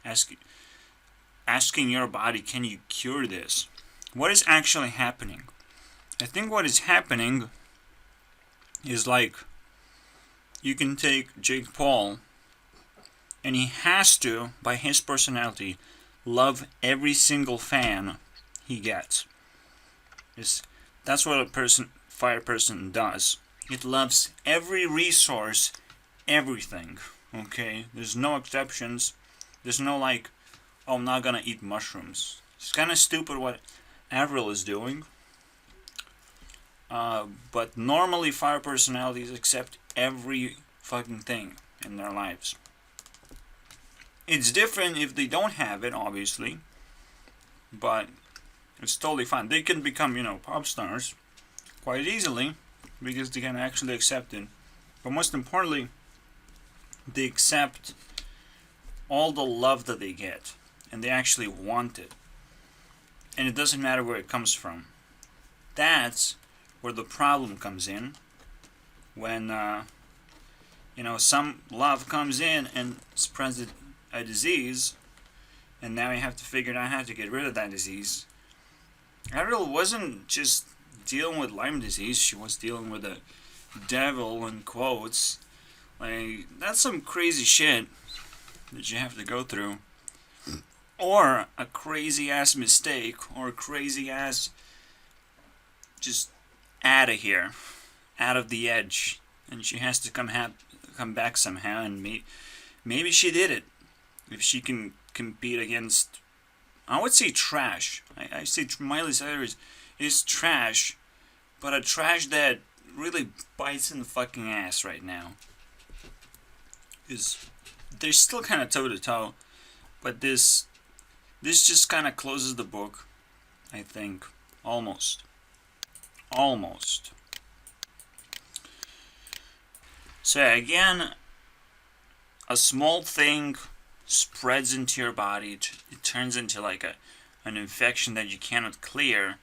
asking your body, can you cure this? What is actually happening? I think what is happening is like, you can take Jake Paul, and he has to, by his personality, love every single fan he gets. That's what a fire person does. It loves every resource, everything. Okay? There's no exceptions. There's no like, oh, I'm not gonna eat mushrooms. It's kind of stupid what Avril is doing. But normally fire personalities accept every fucking thing in their lives. It's different if they don't have it, obviously. But it's totally fine. They can become, pop stars quite easily because they can actually accept it. But most importantly, they accept all the love that they get and they actually want it. And it doesn't matter where it comes from. That's where the problem comes in when some love comes in and spreads a disease, and now you have to figure out how to get rid of that disease. Avril wasn't just dealing with Lyme disease, she was dealing with the devil, in quotes. Like, that's some crazy shit that you have to go through. Or a crazy ass mistake, or a crazy ass just out of here, out of the edge, and she has to come back somehow, and maybe she did it. If she can compete against, I would say trash. I say Miley Cyrus is trash, but a trash that really bites in the fucking ass right now. Is they're still kind of toe to toe, but this just kind of closes the book, I think, almost. So again, a small thing spreads into your body. It turns into like an infection that you cannot clear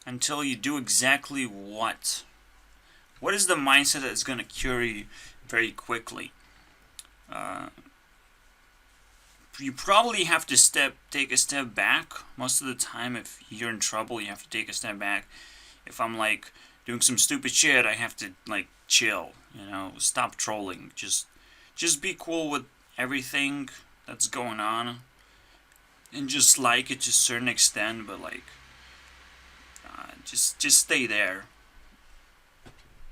until you do exactly what? What is the mindset that's going to cure you very quickly? You probably have to take a step back. Most of the time, if you're in trouble, you have to take a step back. If I'm like doing some stupid shit, I have to like chill, stop trolling. Just be cool with everything that's going on, and just like it to a certain extent, but like just stay there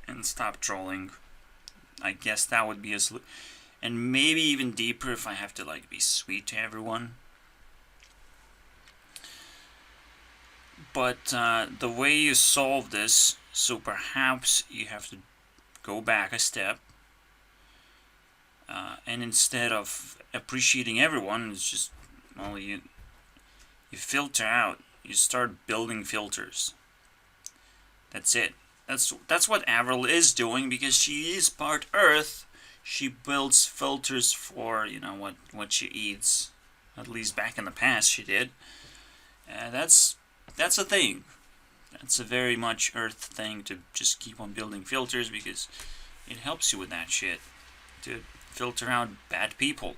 and stop trolling. I guess that would be and maybe even deeper if I have to like be sweet to everyone. But the way you solve this, so perhaps you have to go back a step, and instead of appreciating everyone, it's just, you filter out. You start building filters. That's it. That's what Avril is doing, because she is part Earth. She builds filters for what she eats. At least back in the past, she did. That's a thing. That's a very much Earth thing, to just keep on building filters, because it helps you with that shit. To filter out bad people.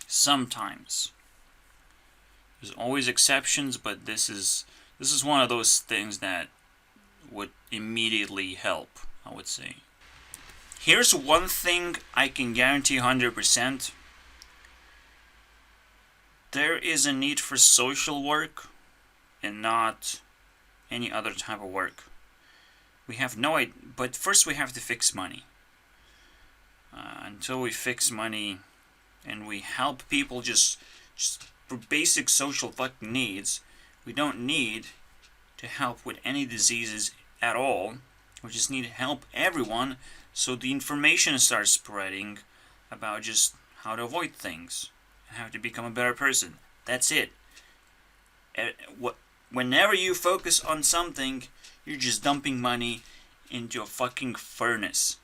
Sometimes. There's always exceptions, but this is one of those things that would immediately help, I would say. Here's one thing I can guarantee 100%. There is a need for social work and not any other type of work. We have no idea, but first we have to fix money. Until we fix money and we help people just for basic social fucking needs, we don't need to help with any diseases at all. We just need to help everyone, so the information starts spreading about just how to avoid things and how to become a better person. That's it. Whenever you focus on something, you're just dumping money into a fucking furnace.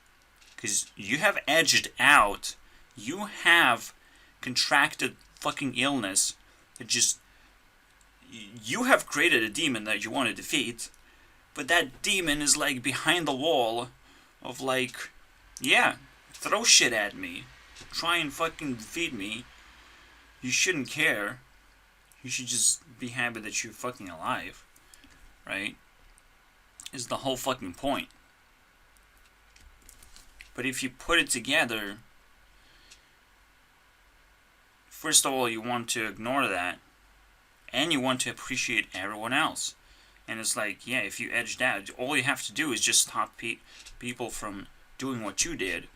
Because you have edged out. You have contracted fucking illness. You have created a demon that you want to defeat. But that demon is like behind the wall of like, yeah, throw shit at me. Try and fucking defeat me. You shouldn't care. You should just be happy that you're fucking alive. Right? Is the whole fucking point. But if you put it together, first of all, you want to ignore that. And you want to appreciate everyone else. And it's like, yeah, if you edged out, all you have to do is just stop people from doing what you did.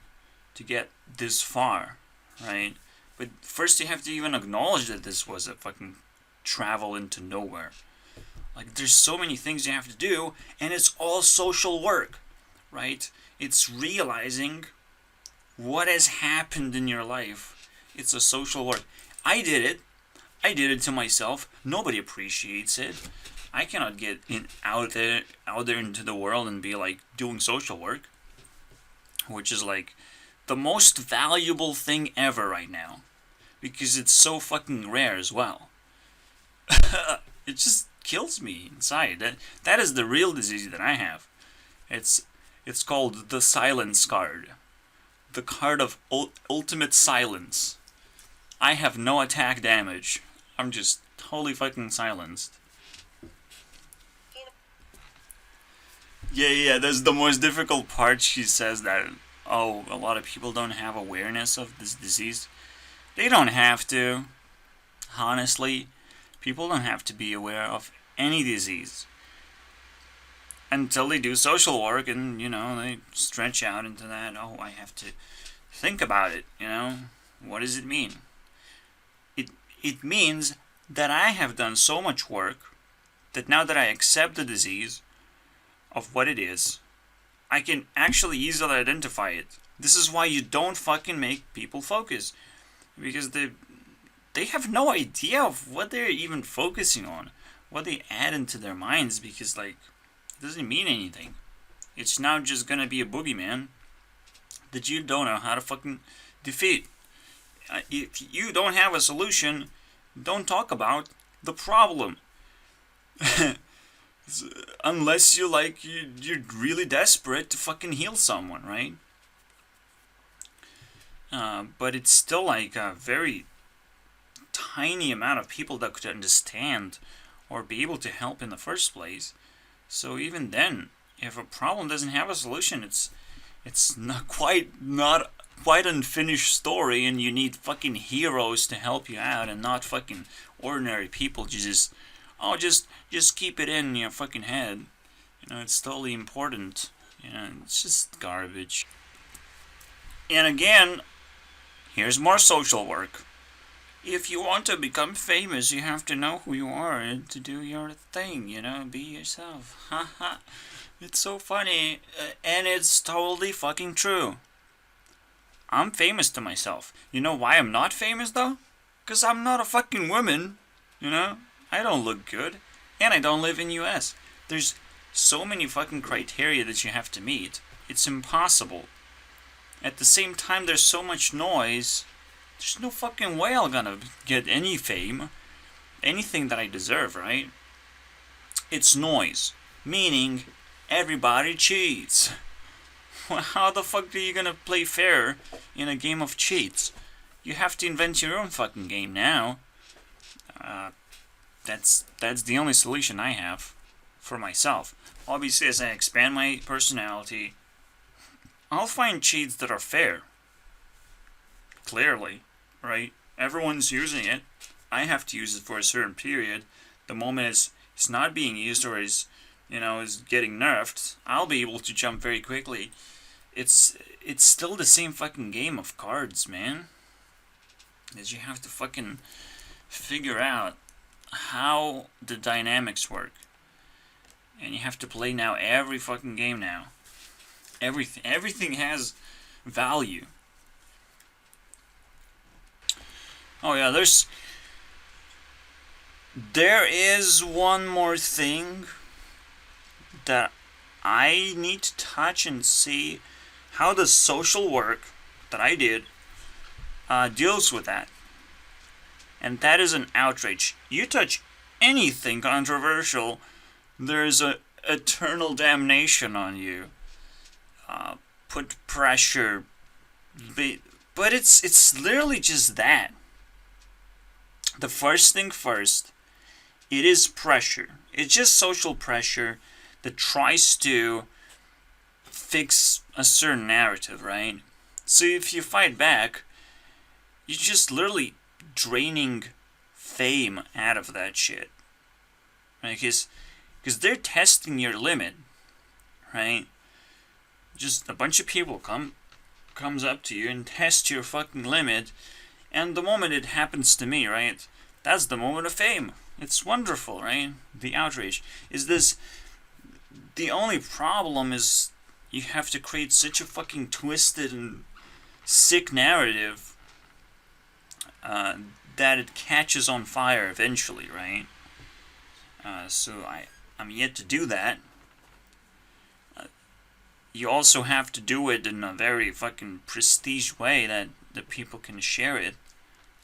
to get this far, right? But first you have to even acknowledge that this was a fucking travel into nowhere. Like, there's so many things you have to do, and it's all social work, right? It's realizing what has happened in your life. It's a social work. I did it. I did it to myself. Nobody appreciates it. I cannot get out there into the world and be like doing social work, which is like the most valuable thing ever right now, because it's so fucking rare as well. It just kills me inside. That is the real disease that I have. It's called the silence card. The card of ultimate silence. I have no attack damage. I'm just totally fucking silenced. Yeah, that's the most difficult part. She says that, oh, a lot of people don't have awareness of this disease. They don't have to. Honestly, people don't have to be aware of any disease until they do social work and, they stretch out into that, oh, I have to think about it, What does it mean? It means that I have done so much work that now that I accept the disease of what it is, I can actually easily identify it. This is why you don't fucking make people focus. Because they have no idea of what they're even focusing on. What they add into their minds, because, like, it doesn't mean anything. It's now just gonna be a boogeyman that you don't know how to fucking defeat. If you don't have a solution, don't talk about the problem. Unless you're really desperate to fucking heal someone, right? But it's still like a very tiny amount of people that could understand or be able to help in the first place. So even then, if a problem doesn't have a solution, it's not quite unfinished story, and you need fucking heroes to help you out, and not fucking ordinary people. Just keep it in your fucking head. It's totally important. It's just garbage. And again, here's more social work. If you want to become famous, you have to know who you are and to do your thing, be yourself. Haha. It's so funny, and it's totally fucking true. I'm famous to myself. You know why I'm not famous, though? Because I'm not a fucking woman, I don't look good, and I don't live in US. There's so many fucking criteria that you have to meet. It's impossible. At the same time, there's so much noise. There's no fucking way I'm gonna get any fame. Anything that I deserve, right? It's noise. Meaning, everybody cheats. Well, how the fuck are you gonna play fair in a game of cheats? You have to invent your own fucking game now. That's the only solution I have for myself. Obviously, as I expand my personality, I'll find cheats that are fair. Clearly, right? Everyone's using it. I have to use it for a certain period. The moment it's not being used or is getting nerfed, I'll be able to jump very quickly. It's still the same fucking game of cards, man. Is you have to fucking figure out how the dynamics work. And you have to play now every fucking game now. Everything has value. Oh yeah, there is one more thing that I need to touch and see how the social work that I did deals with that. And that is an outrage. You touch anything controversial, there's a eternal damnation on you. Put pressure. But it's literally just that. The first thing first, it is pressure. It's just social pressure that tries to fix a certain narrative, right? So if you fight back, you're just literally draining fame out of that shit. Right? Because they're testing your limit, right? Just a bunch of people come comes up to you and tests your fucking limit, and the moment it happens to me, right? That's the moment of fame. It's wonderful, right? The outrage. Is this... The only problem is you have to create such a fucking twisted and sick narrative that it catches on fire eventually, right? So I'm yet to do that. You also have to do it in a very fucking prestige way that the people can share it.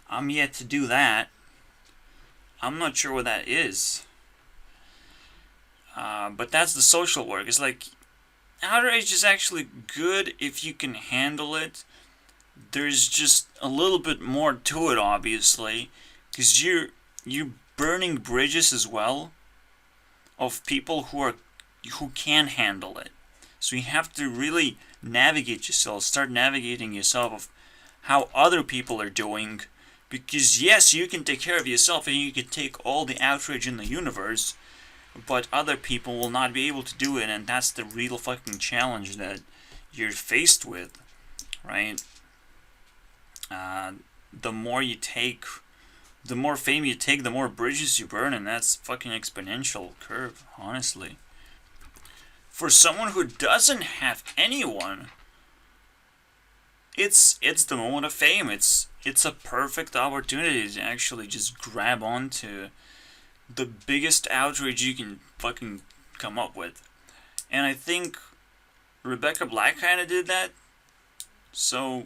I'm yet to do that. I'm not sure what that is. But that's the social work. It's like, outrage is actually good if you can handle it. There's just a little bit more to it, obviously, because you're burning bridges as well of people who can handle it. So you have to really navigate yourself, start navigating yourself of how other people are doing, because yes, you can take care of yourself and you can take all the outrage in the universe, but other people will not be able to do it, and that's the real fucking challenge that you're faced with, right? The more you take, the more fame you take, the more bridges you burn, and that's fucking exponential curve, honestly. For someone who doesn't have anyone, it's the moment of fame. It's a perfect opportunity to actually just grab onto the biggest outrage you can fucking come up with. And I think Rebecca Black kind of did that. So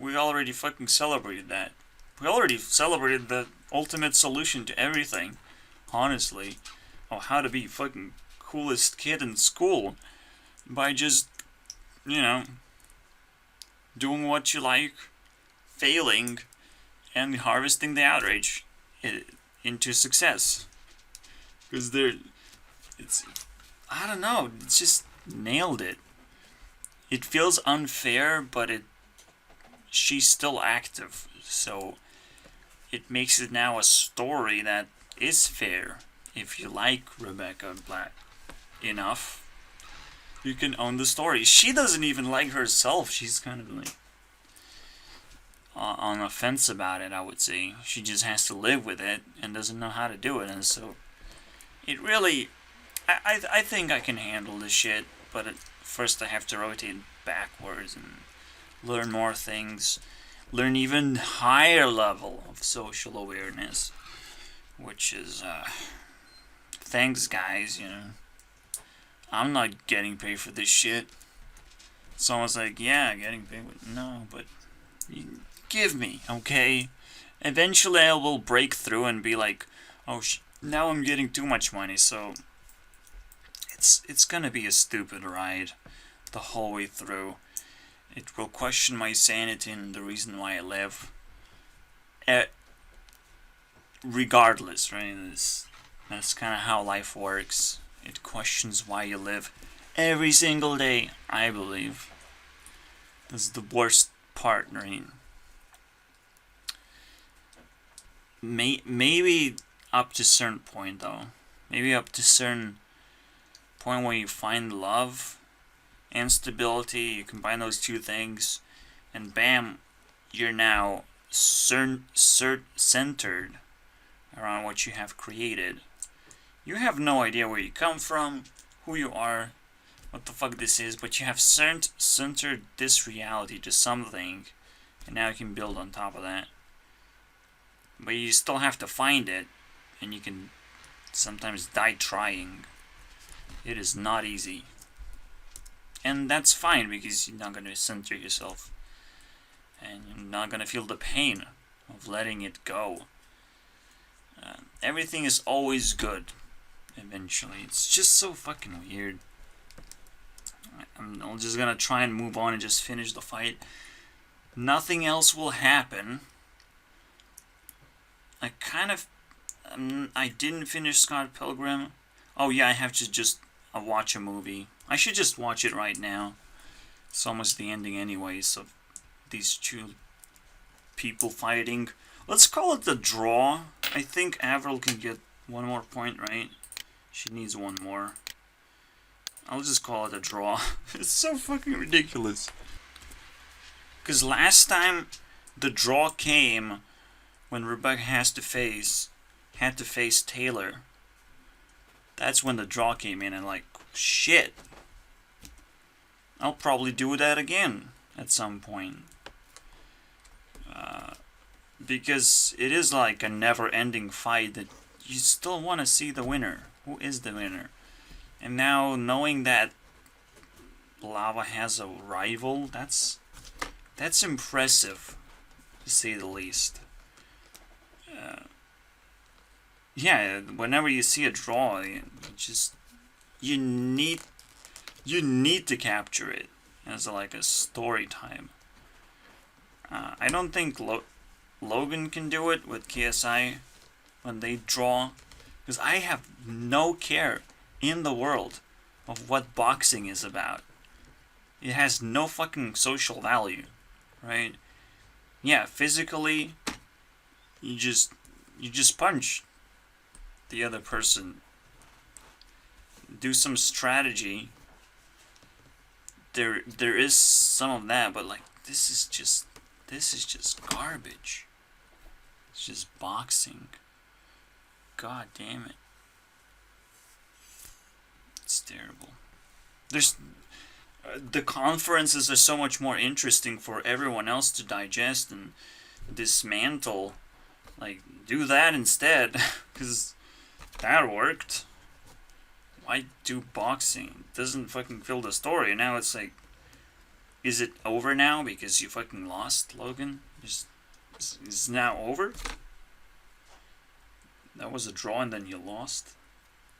we already fucking celebrated that. We already celebrated the ultimate solution to everything, honestly, of how to be fucking coolest kid in school by just, doing what you like, failing, and harvesting the outrage into success. Because I don't know, it's just nailed it. It feels unfair, but she's still active, so it makes it now a story that is fair. If you like Rebecca Black enough, you can own the story. She doesn't even like herself. She's kind of like on the fence about it, I would say. She just has to live with it and doesn't know how to do it. And so it really, I think I can handle this shit, but first I have to rotate backwards and learn more things, learn even higher level of social awareness, which is, thanks guys, I'm not getting paid for this shit. Someone's like, yeah, getting paid, no, but give me, okay? Eventually I will break through and be like, oh, now I'm getting too much money, so it's gonna be a stupid ride the whole way through. It will question my sanity and the reason why I live. Regardless, right? That's kind of how life works. It questions why you live every single day, I believe. That's the worst part, right? Maybe up to a certain point, though. Maybe up to a certain point where you find love and stability, you combine those two things, and bam, you're now centered around what you have created. You have no idea where you come from, who you are, what the fuck this is, but you have centered this reality to something, and now you can build on top of that. But you still have to find it, and you can sometimes die trying. It is not easy. And that's fine, because you're not going to center yourself. And you're not going to feel the pain of letting it go. Everything is always good, eventually. It's just so fucking weird. I'm just going to try and move on and just finish the fight. Nothing else will happen. I didn't finish Scott Pilgrim. Oh yeah, I have to just watch a movie. I should just watch it right now. It's almost the ending anyway, so these two people fighting. Let's call it the draw. I think Avril can get one more point, right? She needs one more. I'll just call it a draw. It's so fucking ridiculous. Because last time the draw came when Rebecca had to face Taylor. That's when the draw came in, and like, shit. I'll probably do that again at some point. Because it is like a never-ending fight that you still want to see the winner. Who is the winner? And now knowing that Lava has a rival, that's impressive, to say the least. Yeah, whenever you see a draw, you need to capture it as like a story time. I don't think Logan can do it with KSI when they draw, because I have no care in the world of what boxing is about. It has no fucking social value, right? Yeah, physically, you just punch the other person. Do some strategy. There is some of that, but like this is just garbage. It's just boxing. God damn it. It's terrible. There's the conferences are so much more interesting for everyone else to digest and dismantle. Like, do that instead, because that worked. Why do boxing? It doesn't fucking fill the story. Now it's like, is it over now because you fucking lost, Logan? Is now over? That was a draw and then you lost?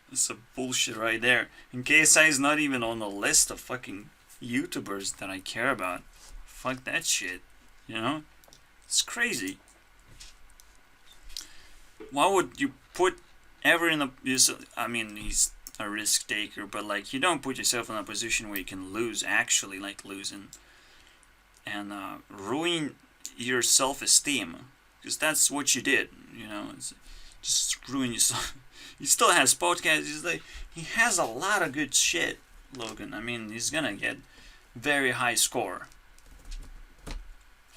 That's some bullshit right there. And KSI is not even on the list of fucking YouTubers that I care about. Fuck that shit. You know? It's crazy. Why would you put ever in a... I mean, he's a risk taker, but like, you don't put yourself in a position where you can lose, actually, like losing. And ruin your self-esteem. Because that's what you did, you know? It's just ruin yourself. He still has podcasts. He has a lot of good shit, Logan. I mean, he's gonna get very high score.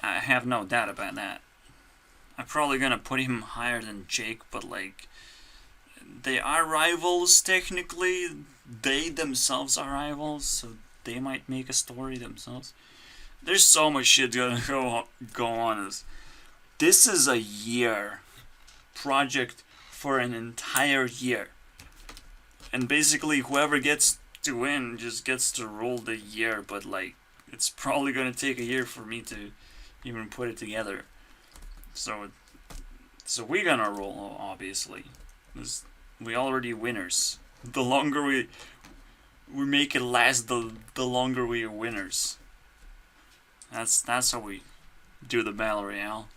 I have no doubt about that. I'm probably gonna put him higher than Jake, but like, they are rivals technically. They themselves are rivals, so they might make a story themselves. There's so much shit gonna go on. This is a year project for an entire year, and basically whoever gets to win just gets to rule the year. But like, it's probably gonna take a year for me to even put it together. So we're gonna roll, obviously. We already winners. The longer we make it last, the longer we are winners. That's how we do the Battle Royale.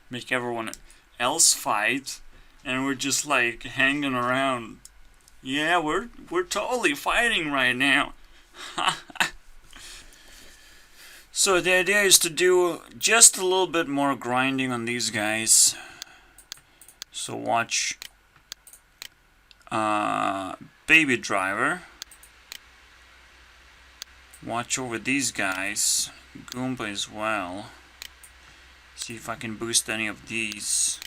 Make everyone else fight, and we're just like hanging around. Yeah, we're totally fighting right now. So the idea is to do just a little bit more grinding on these guys. So watch Baby Driver. Watch over these guys. Goomba as well. See if I can boost any of these.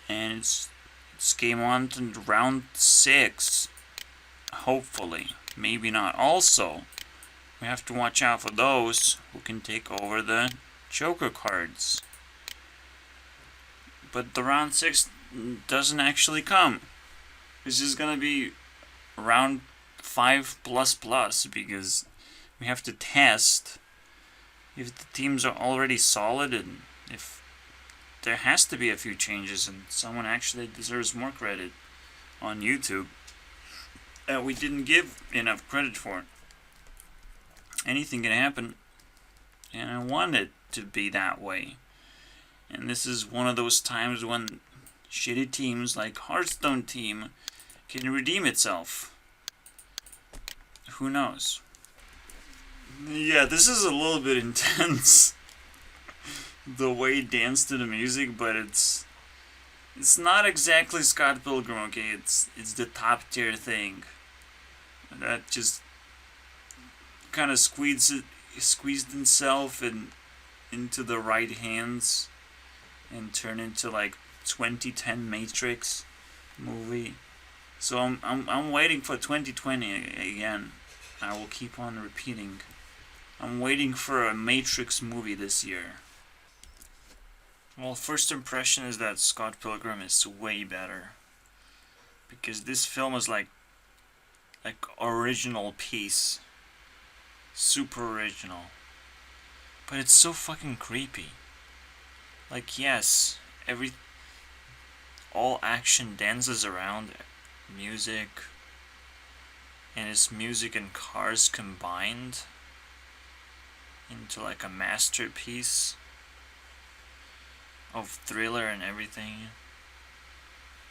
And it's game on to round 6. Hopefully. Maybe not. Also, we have to watch out for those who can take over the Joker cards. But the round 6 doesn't actually come. This is gonna be round 5++, because we have to test if the teams are already solid, and if there has to be a few changes and someone actually deserves more credit on YouTube that we didn't give enough credit for. Anything can happen, and I want it to be that way. And this is one of those times when shitty teams like Hearthstone team can redeem itself. Who knows? Yeah, this is a little bit intense. The way he danced to the music, but it's not exactly Scott Pilgrim, okay? It's the top tier thing. That just kind of squeezed himself, and into the right hands and turn into like 2010 Matrix movie. So I'm waiting for 2020 again. I will keep on repeating. I'm waiting for a Matrix movie this year. Well, first impression is that Scott Pilgrim is way better. Because this film is like original piece. Super original. But it's so fucking creepy. Like, yes, all action dances around music, and it's music and cars combined into like a masterpiece of thriller and everything.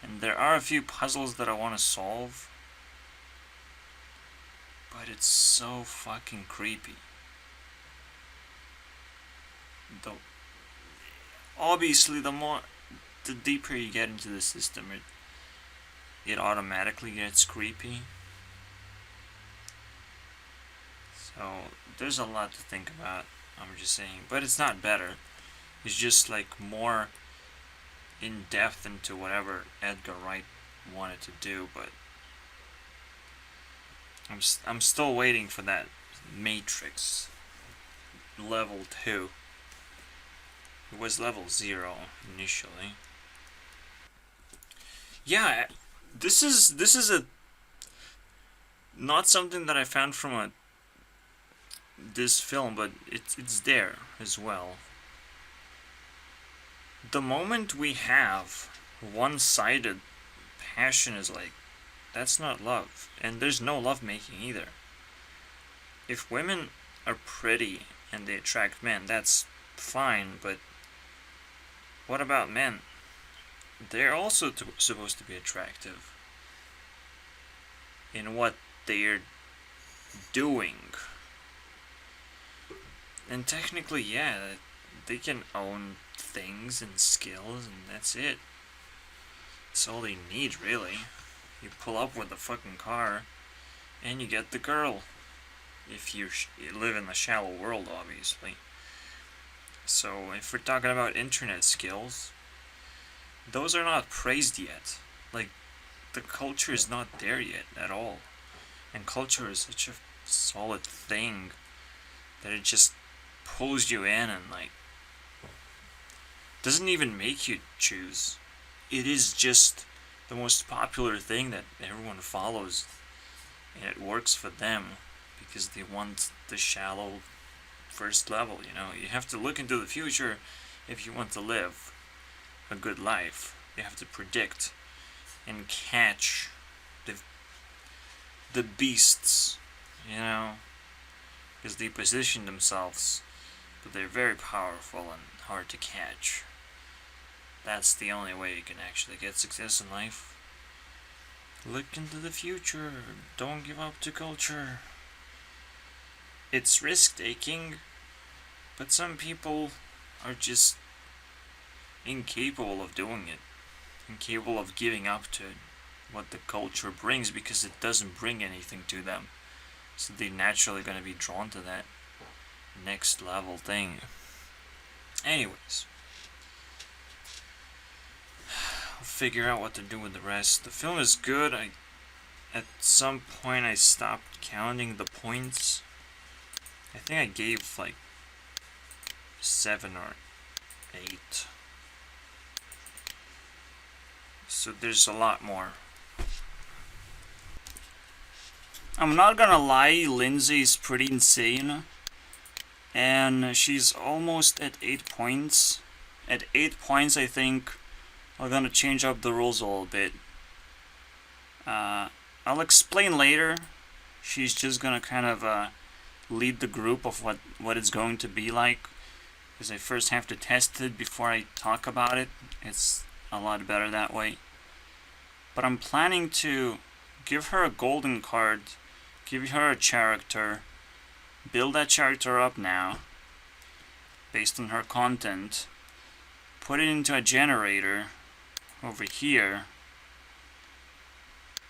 And there are a few puzzles that I want to solve, but it's so fucking creepy. Though, obviously, the deeper you get into the system, it automatically gets creepy. So there's a lot to think about. I'm just saying, but it's not better. It's just like more in depth into whatever Edgar Wright wanted to do. But I'm still waiting for that Matrix level 2. It was level 0 initially. Yeah, this is a not something that I found from this film, but it's there as well. The moment we have one-sided passion is like, that's not love, and there's no love making either. If women are pretty and they attract men, that's fine, but what about men? They're also supposed to be attractive in what they're doing. And technically, yeah, they can own things and skills, and that's it. That's all they need, really. You pull up with the fucking car, and you get the girl. If you live in the shallow world, obviously. So, if we're talking about internet skills, those are not praised yet. Like, the culture is not there yet at all. And culture is such a solid thing that it just pulls you in and, like, doesn't even make you choose. It is just the most popular thing that everyone follows, and it works for them because they want the shallow first level. You have to look into the future if you want to live a good life. You have to predict and catch the beasts, because they position themselves, but they're very powerful and hard to catch. That's the only way you can actually get success in life. Look into the future. Don't give up to culture. It's risk-taking, but some people are just incapable of doing it. Incapable of giving up to what the culture brings because it doesn't bring anything to them. So they're naturally going to be drawn to that next level thing. Anyways. I'll figure out what to do with the rest. The film is good. At some point I stopped counting the points. I think I gave like 7 or 8. So there's a lot more. I'm not gonna lie, Lindsay's pretty insane. And she's almost at 8 points. At 8 points, I think I'm gonna change up the rules a little bit. I'll explain later. She's just gonna kind of lead the group of what it's going to be like. Because I first have to test it before I talk about it. It's a lot better that way. But I'm planning to give her a golden card, give her a character, build that character up now, based on her content, put it into a generator over here.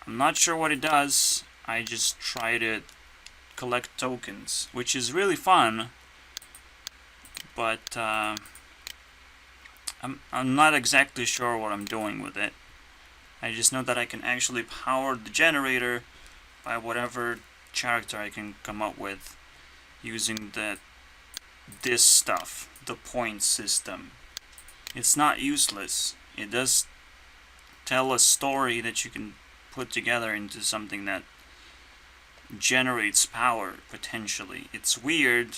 I'm not sure what it does. I just try to collect tokens, which is really fun, but I'm not exactly sure what I'm doing with it. I just know that I can actually power the generator by whatever character I can come up with using this stuff, the point system. It's not useless. It does tell a story that you can put together into something that generates power, potentially. It's weird,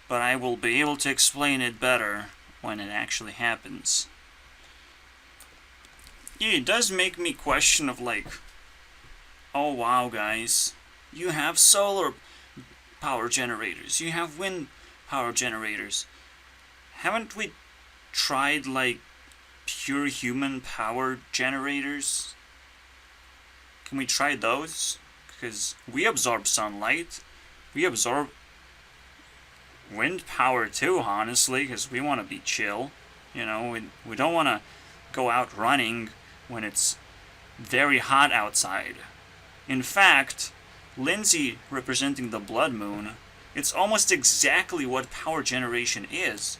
but I will be able to explain it better when it actually happens. Yeah, it does make me question of like, oh wow guys, you have solar power generators, you have wind power generators. Haven't we tried like pure human power generators? Can we try those? Because we absorb sunlight, we absorb wind power too, honestly, because we want to be chill. You know, we don't want to go out running when it's very hot outside. In fact, Lindsay representing the blood moon, it's almost exactly what power generation is.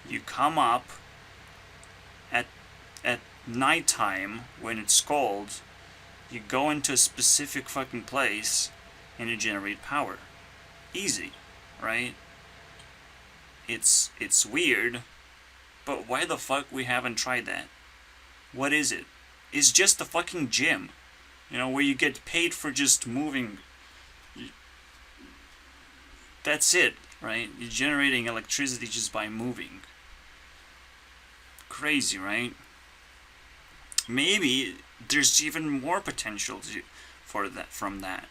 You come up at nighttime when it's cold, you go into a specific fucking place and you generate power. Easy, right? It's weird, but why the fuck we haven't tried that? What is it? It's just a fucking gym, you know, where you get paid for just moving. That's it, right? You're generating electricity just by moving. Crazy, right? Maybe there's even more potential from that.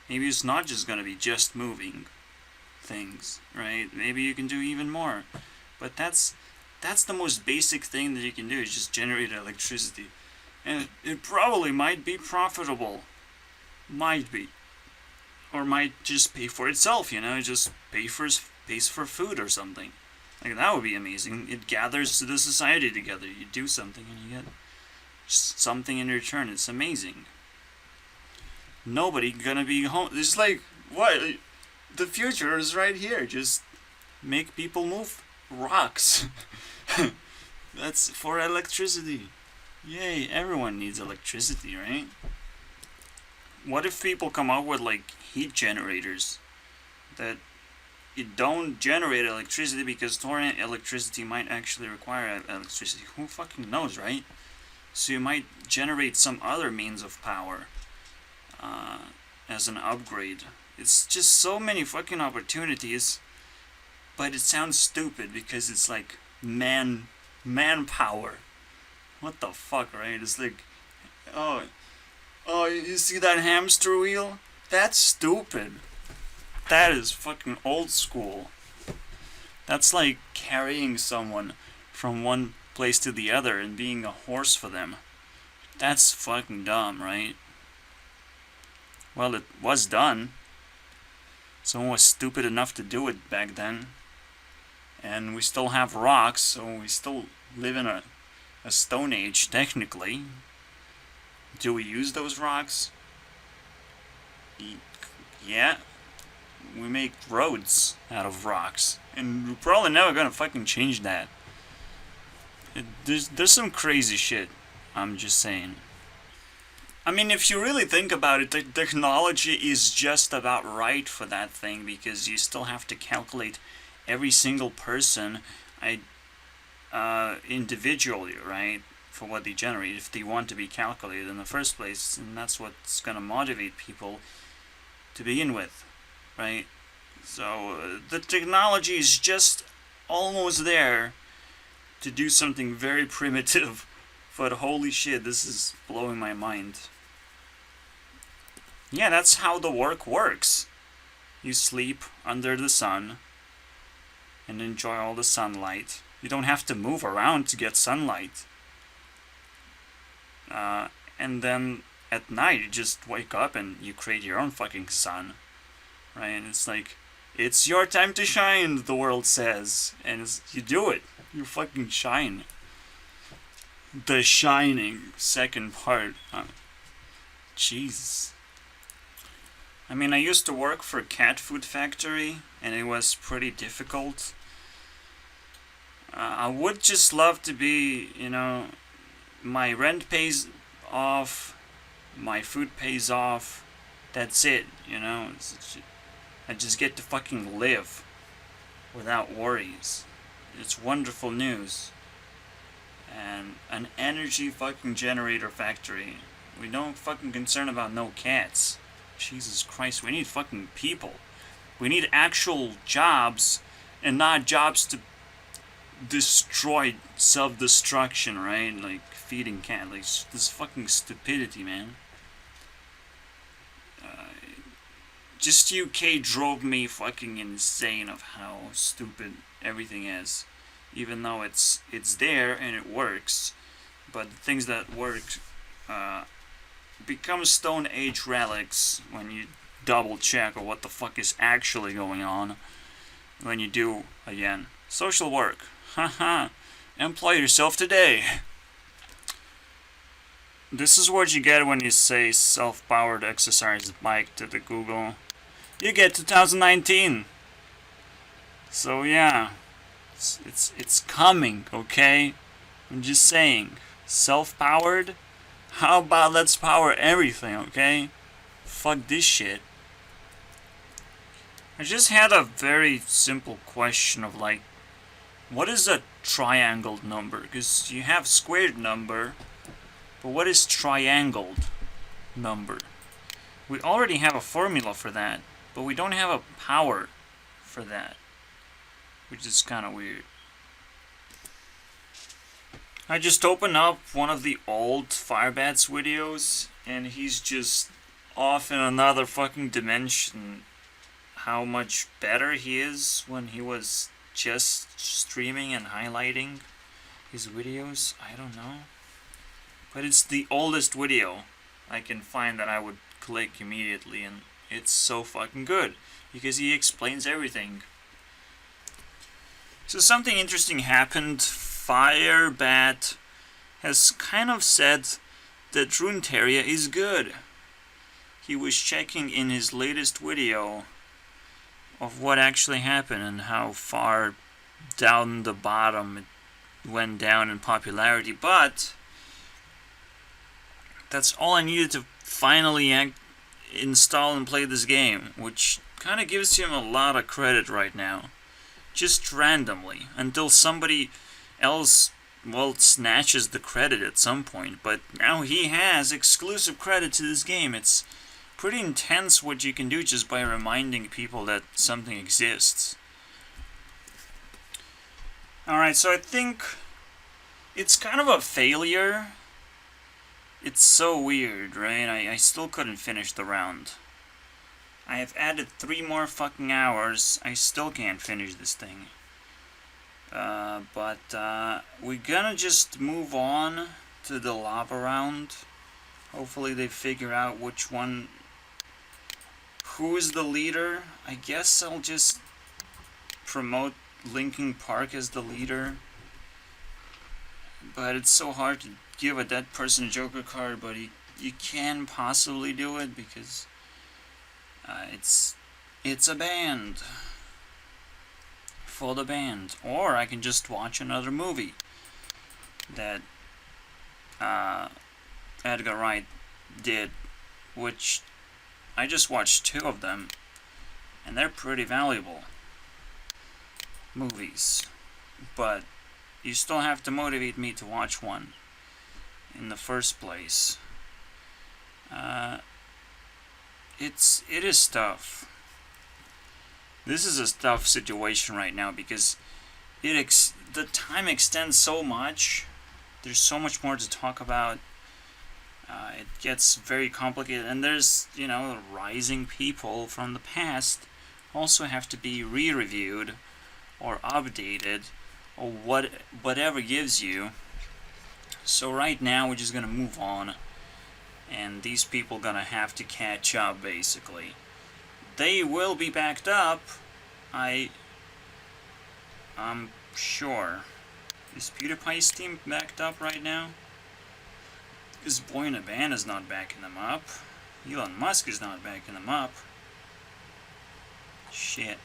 Maybe it's not just gonna be just moving things, right? Maybe you can do even more. But that's the most basic thing that you can do, is just generate electricity. And it probably might be profitable. Might be. Or might just pay for itself, you know, just pays for food or something. Like, that would be amazing. It gathers the society together. You do something and you get something in return. It's amazing. Nobody gonna be home. It's like, what? The future is right here. Just make people move rocks. That's for electricity. Yay, everyone needs electricity, right? What if people come up with like heat generators that it don't generate electricity, because storing electricity might actually require electricity. Who fucking knows, right? So you might generate some other means of power as an upgrade. It's just so many fucking opportunities, but it sounds stupid because it's like manpower. What the fuck, right? It's like, oh, you see that hamster wheel? That's stupid. That is fucking old school. That's like carrying someone from one place to the other and being a horse for them. That's fucking dumb, right? Well, it was done. Someone was stupid enough to do it back then. And we still have rocks, so we still live in a stone age, technically. Do we use those rocks? Yeah. We make roads out of rocks. And we're probably never gonna fucking change that. There's some crazy shit. I'm just saying. I mean, if you really think about it, the technology is just about right for that thing, because you still have to calculate every single person individually, right? For what they generate, if they want to be calculated in the first place, and that's what's gonna motivate people to begin with, right? So the technology is just almost there to do something very primitive, but holy shit, this is blowing my mind. Yeah, that's how the work works. You sleep under the sun and enjoy all the sunlight. You don't have to move around to get sunlight. And then at night you just wake up and you create your own fucking sun, right? And it's like, it's your time to shine, the world says, and you do it. You fucking shine. The Shining, second part. Jesus. I mean, I used to work for a cat food factory, and it was pretty difficult. I would just love to be, my rent pays off, my food pays off, that's it, I just get to fucking live without worries. It's wonderful news. And an energy fucking generator factory. We don't fucking concern about no cats. Jesus Christ, we need fucking people. We need actual jobs and not jobs to destroy self-destruction, right? Like feeding cats. Like, this fucking stupidity, man. Just UK drove me fucking insane of how stupid everything is. Even though it's there and it works, but the things that work become Stone Age relics when you double check or what the fuck is actually going on. When you do, again, social work. Haha, employ yourself today. This is what you get when you say self-powered exercise bike to the Google. You get 2019. So yeah. It's coming, okay? I'm just saying. Self-powered? How about let's power everything, okay? Fuck this shit. I just had a very simple question of like, what is a triangled number? Because you have squared number, but what is triangled number? We already have a formula for that, but we don't have a power for that, which is kind of weird. I just opened up one of the old Firebats videos, and he's just off in another fucking dimension. How much better he is when he was just streaming and highlighting his videos, I don't know. But it's the oldest video I can find that I would click immediately, and it's so fucking good because he explains everything. So something interesting happened. Firebat has kind of said that Runeterra is good. He was checking in his latest video of what actually happened and how far down the bottom it went down in popularity, but that's all I needed to finally install and play this game, which kind of gives him a lot of credit right now. Just randomly, until somebody else, well, snatches the credit at some point. But now he has exclusive credit to this game. It's pretty intense what you can do just by reminding people that something exists. Alright, so I think it's kind of a failure. It's so weird, right? I still couldn't finish the round. I have added 3 more fucking hours. I still can't finish this thing. But we're gonna just move on to the lava round. Hopefully they figure out which one, who is the leader. I guess I'll just promote Linkin Park as the leader. But it's so hard to give a dead person a Joker card, but you can possibly do it because it's a band. For the band. Or I can just watch another movie that Edgar Wright did, which I just watched 2 of them, and they're pretty valuable movies. But you still have to motivate me to watch one in the first place. It is tough. This is a tough situation right now because the time extends so much. There's so much more to talk about. It gets very complicated, and there's, rising people from the past also have to be re-reviewed or updated or whatever gives you. So right now we're just gonna move on, and these people gonna have to catch up basically. They will be backed up, I'm sure. Is PewDiePie's team backed up right now? This boy in a band is not backing them up. Elon Musk is not backing them up. Shit.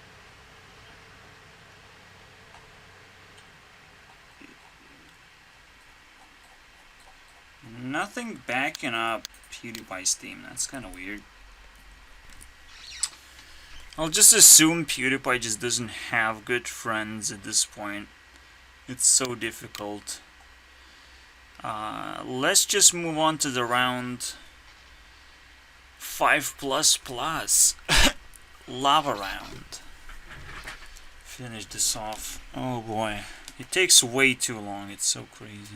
Nothing backing up PewDiePie's theme. That's kind of weird. I'll just assume PewDiePie just doesn't have good friends at this point. It's so difficult. Let's just move on to the round 5++. Lava round. Finish this off. Oh boy. It takes way too long. It's so crazy.